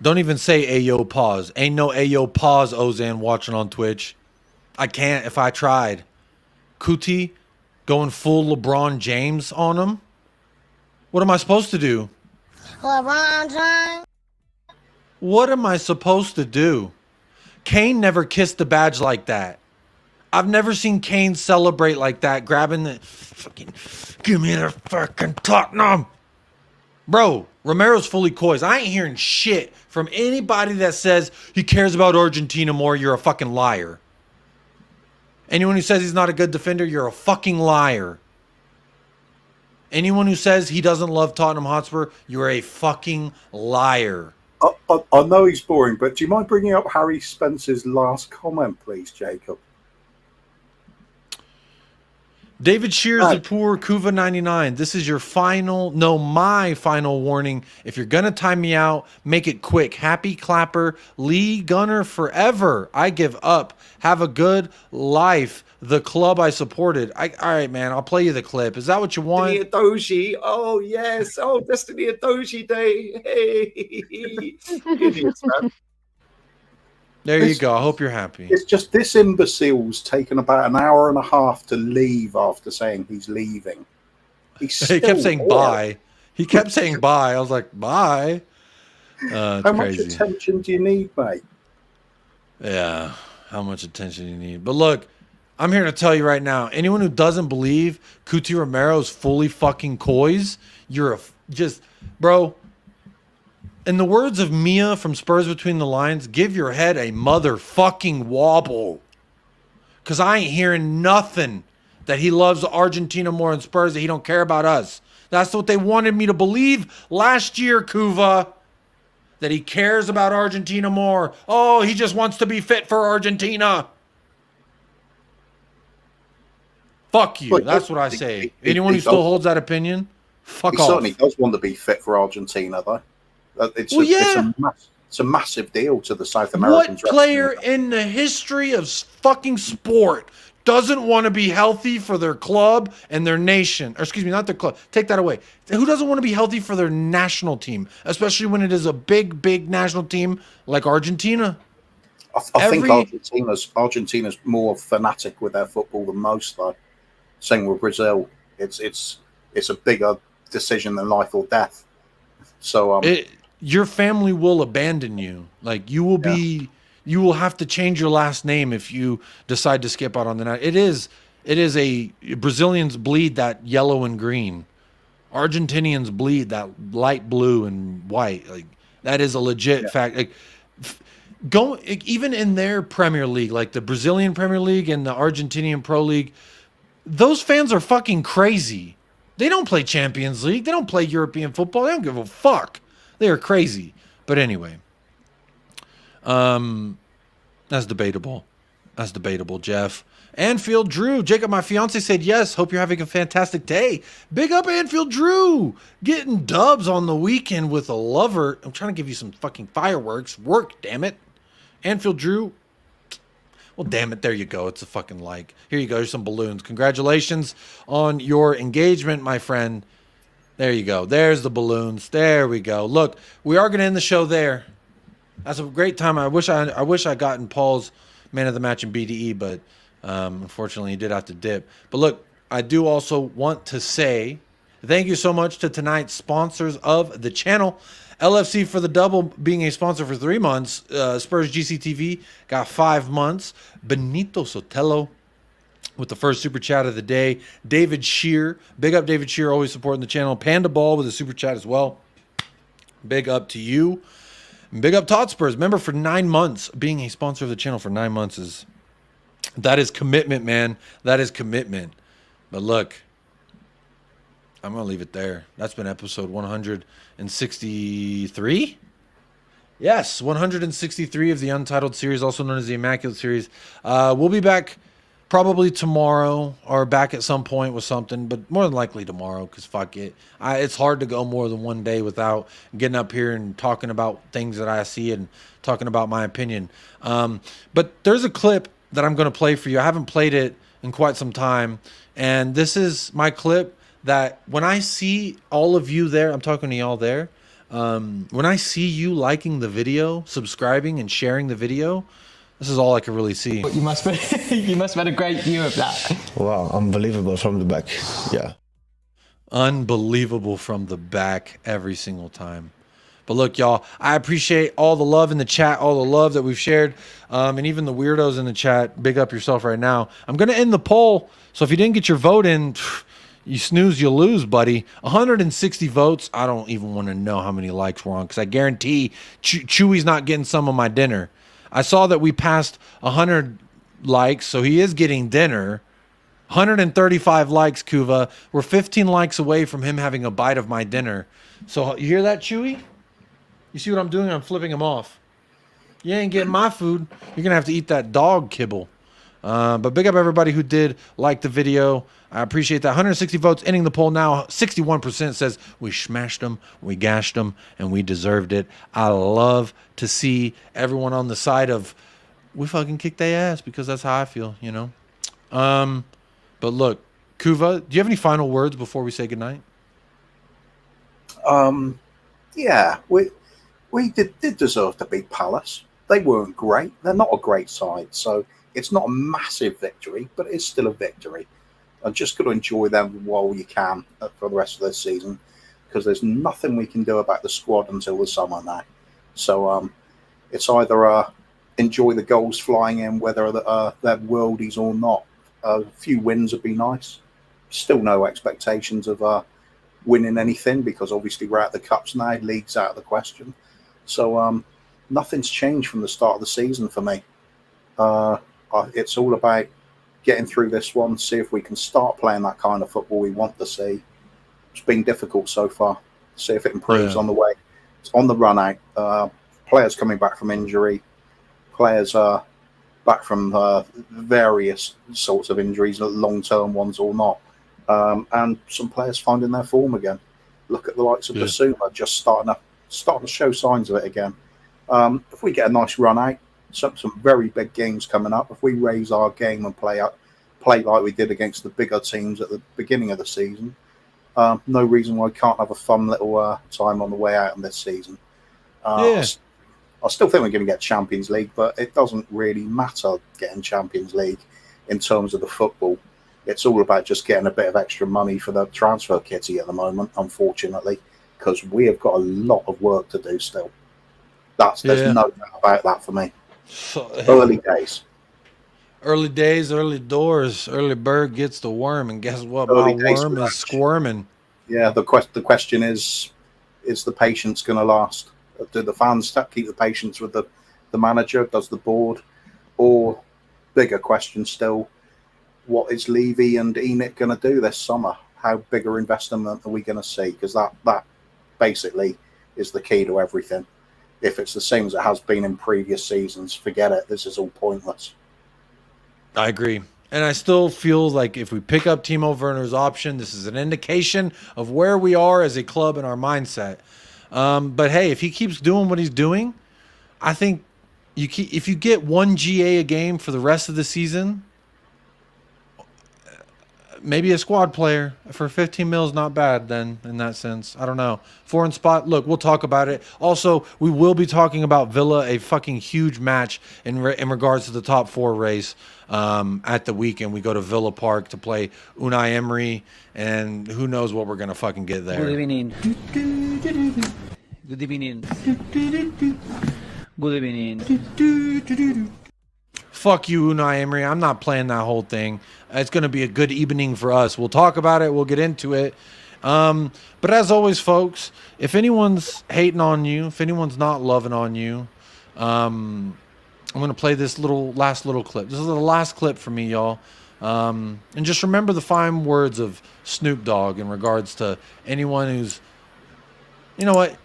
Don't even say Ayo pause. Ain't no Ayo pause, Ozan, watching on Twitch. I can't if I tried. Kuti going full LeBron James on him. What am I supposed to do? LeBron James. What am I supposed to do? Kane never kissed the badge like that. I've never seen Kane celebrate like that, grabbing the fucking, give me the fucking Tottenham. Bro, Romero's fully coised. I ain't hearing shit from anybody that says he cares about Argentina more. You're a fucking liar. Anyone who says he's not a good defender, you're a fucking liar. Anyone who says he doesn't love Tottenham Hotspur, you're a fucking liar. I know he's boring, but do you mind bringing up Harry Spencer's last comment, please, Jacob? David Shears, the poor Kuva 99. This is your my final warning. If you're gonna time me out, make it quick. Happy Clapper, Lee Gunner forever. I give up. Have a good life. The club I supported. All right, man. I'll play you the clip. Is that what you want? Destiny Adoji. Oh yes. Oh, Destiny Adoji Day. Hey. Idiots, man. There you go. I hope you're happy. It's just this imbecile's taken about an hour and a half to leave after saying he's leaving. He kept saying bye. He kept saying bye. I was like, bye. How How much attention do you need, mate? Yeah, how much attention you need. But look, I'm here to tell you right now, anyone who doesn't believe Cuti Romero is fully fucking coys, you're bro. In the words of Mia from Spurs Between the Lines, give your head a motherfucking wobble. Because I ain't hearing nothing that he loves Argentina more than Spurs, that he don't care about us. That's what they wanted me to believe last year, Kuva. That he cares about Argentina more. Oh, he just wants to be fit for Argentina. Fuck you. That's what I say. Anyone who still holds that opinion, fuck off. He certainly does want to be fit for Argentina, though. It's a massive deal to the South Americans. What player in the history of fucking sport doesn't want to be healthy for their club and their nation? Or excuse me, not their club. Take that away. Who doesn't want to be healthy for their national team, especially when it is a big, big national team like Argentina? I think Argentina's more fanatic with their football than most, though. Same with Brazil. It's a bigger decision than life or death. So your family will abandon you. Like you will have to change your last name if you decide to skip out on the night. It is a Brazilians bleed that yellow and green. Argentinians bleed that light blue and white. Like that is a legit fact. Like even in their Premier League, like the Brazilian Premier League and the Argentinian Pro League, those fans are fucking crazy. They don't play Champions League. They don't play European football. They don't give a fuck. They are crazy. But anyway, that's debatable. That's debatable, Jeff. Anfield Drew. Jacob, my fiance, said yes. Hope you're having a fantastic day. Big up Anfield Drew. Getting dubs on the weekend with a lover. I'm trying to give you some fucking fireworks. Work, damn it. Anfield Drew. Well, damn it. There you go. It's a fucking like. Here you go. Here's some balloons. Congratulations on your engagement, my friend. There you go. There's the balloons. There we go. Look, we are going to end the show there. That's a great time. I wish I gotten Paul's man of the match in BDE, but unfortunately he did have to dip. But look, I do also want to say thank you so much to tonight's sponsors of the channel. LFC for the double being a sponsor for 3 months. Spurs GCTV got 5 months. Benito Sotelo with the first super chat of the day. David Shear. Big up David Shear, always supporting the channel. Panda Ball with a super chat as well. Big up to you. And big up Todd Spurs. Remember, for 9 months, being a sponsor of the channel for 9 months that is commitment, man. That is commitment. But look, I'm going to leave it there. That's been episode 163. Yes, 163 of the Untitled series, also known as the Immaculate series. We'll be back probably tomorrow or back at some point with something, but more than likely tomorrow because fuck it. It's hard to go more than one day without getting up here and talking about things that I see and talking about my opinion. But there's a clip that I'm going to play for you. I haven't played it in quite some time, and this is my clip that when I see all of you there, I'm talking to y'all there, when I see you liking the video, subscribing and sharing the video, this is all I can really see. You must have had a great view of that. Wow, unbelievable from the back. Yeah. Unbelievable from the back every single time. But look, y'all, I appreciate all the love in the chat, all the love that we've shared, and even the weirdos in the chat. Big up yourself right now. I'm going to end the poll, so if you didn't get your vote in, you snooze, you lose, buddy. 160 votes. I don't even want to know how many likes we're on because I guarantee Chewy's not getting some of my dinner. I saw that we passed 100 likes, so he is getting dinner. 135 likes, Kuva. We're 15 likes away from him having a bite of my dinner. So you hear that, Chewy? You see what I'm doing? I'm flipping him off. You ain't getting my food. You're going to have to eat that dog kibble. But big up everybody who did like the video. I appreciate that. 160 votes, ending the poll now. 61% says we smashed them, we gashed them, and we deserved it. I love to see everyone on the side of we fucking kicked their ass, because that's how I feel, you know. But look, Kuva, do you have any final words before we say goodnight? Yeah, we did deserve to beat Palace. They weren't great. They're not a great side, so it's not a massive victory, but it's still a victory. I've just got to enjoy them while you can for the rest of this season, because there's nothing we can do about the squad until the summer now. So it's either enjoy the goals flying in, whether they're worldies or not. A few wins would be nice. Still no expectations of winning anything, because obviously we're out of the cups now. League's out of the question. So nothing's changed from the start of the season for me. It's all about getting through this one, see if we can start playing that kind of football we want to see. It's been difficult so far. See if it improves on the way. It's on the run out. Players coming back from injury. Players back from various sorts of injuries, long-term ones or not. And some players finding their form again. Look at the likes of Basuma, just starting to show signs of it again. If we get a nice run out, some very big games coming up. If we raise our game and play like we did against the bigger teams at the beginning of the season, no reason why we can't have a fun little time on the way out in this season. I still think we're going to get Champions League, but it doesn't really matter getting Champions League in terms of the football. It's all about just getting a bit of extra money for the transfer kitty at the moment, unfortunately, because we have got a lot of work to do still. There's no doubt about that for me. Early days. Early days, early doors. Early bird gets the worm, and guess what? My worm is squirming. Yeah, the question is the patience going to last? Do the fans keep the patience with the manager? Does the board? Or, bigger question still, what is Levy and Enoch going to do this summer? How big an investment are we going to see? Because that basically is the key to everything. If it's the same as it has been in previous seasons, forget it. This is all pointless. I agree. And I still feel like if we pick up Timo Werner's option, this is an indication of where we are as a club and our mindset. But hey, if he keeps doing what he's doing, I think if you get one GA a game for the rest of the season, maybe a squad player for 15 mil is not bad then in that sense. I don't know. Foreign spot. Look, we'll talk about it. Also, we will be talking about Villa, a fucking huge match in regards to the top 4 race at the weekend. We go to Villa Park to play Unai Emery, and who knows what we're going to fucking get there. Good evening. Good evening. Good evening. Fuck you, Unai Emery. I'm not playing that whole thing. It's going to be a good evening for us. We'll talk about it. We'll get into it. But as always, folks, if anyone's hating on you, if anyone's not loving on you, I'm going to play this last little clip. This is the last clip for me, y'all. And just remember the fine words of Snoop Dogg in regards to anyone who's... You know what?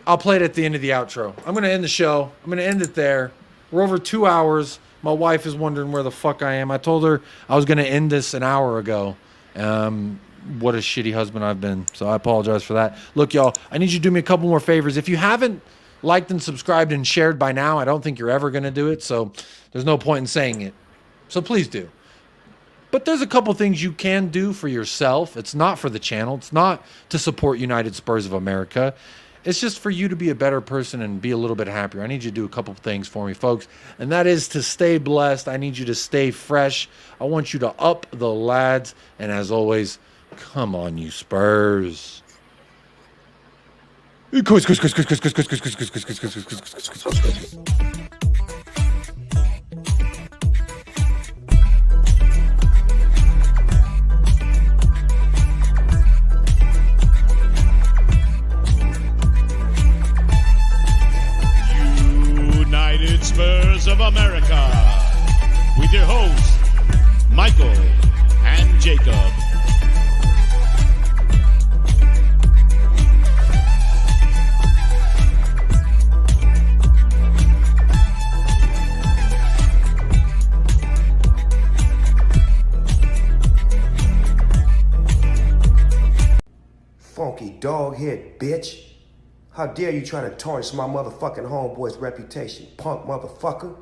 I'll play it at the end of the outro. I'm going to end the show. I'm going to end it there. We're over 2 hours. My wife is wondering where the fuck I am. I told her I was going to end this an hour ago. What a shitty husband I've been. So I apologize for that. Look, y'all, I need you to do me a couple more favors. If you haven't liked and subscribed and shared by now, I don't think you're ever going to do it. So there's no point in saying it. So please do. But there's a couple things you can do for yourself. It's not for the channel. It's not to support United Spurs of America. It's just for you to be a better person and be a little bit happier. I need you to do a couple things for me, folks. And that is to stay blessed. I need you to stay fresh. I want you to up the lads. And as always, come on, you Spurs. United Spurs of America, with your hosts, Michael and Jacob. funky dog head bitch. How dare you try to tarnish my motherfucking homeboy's reputation, punk motherfucker.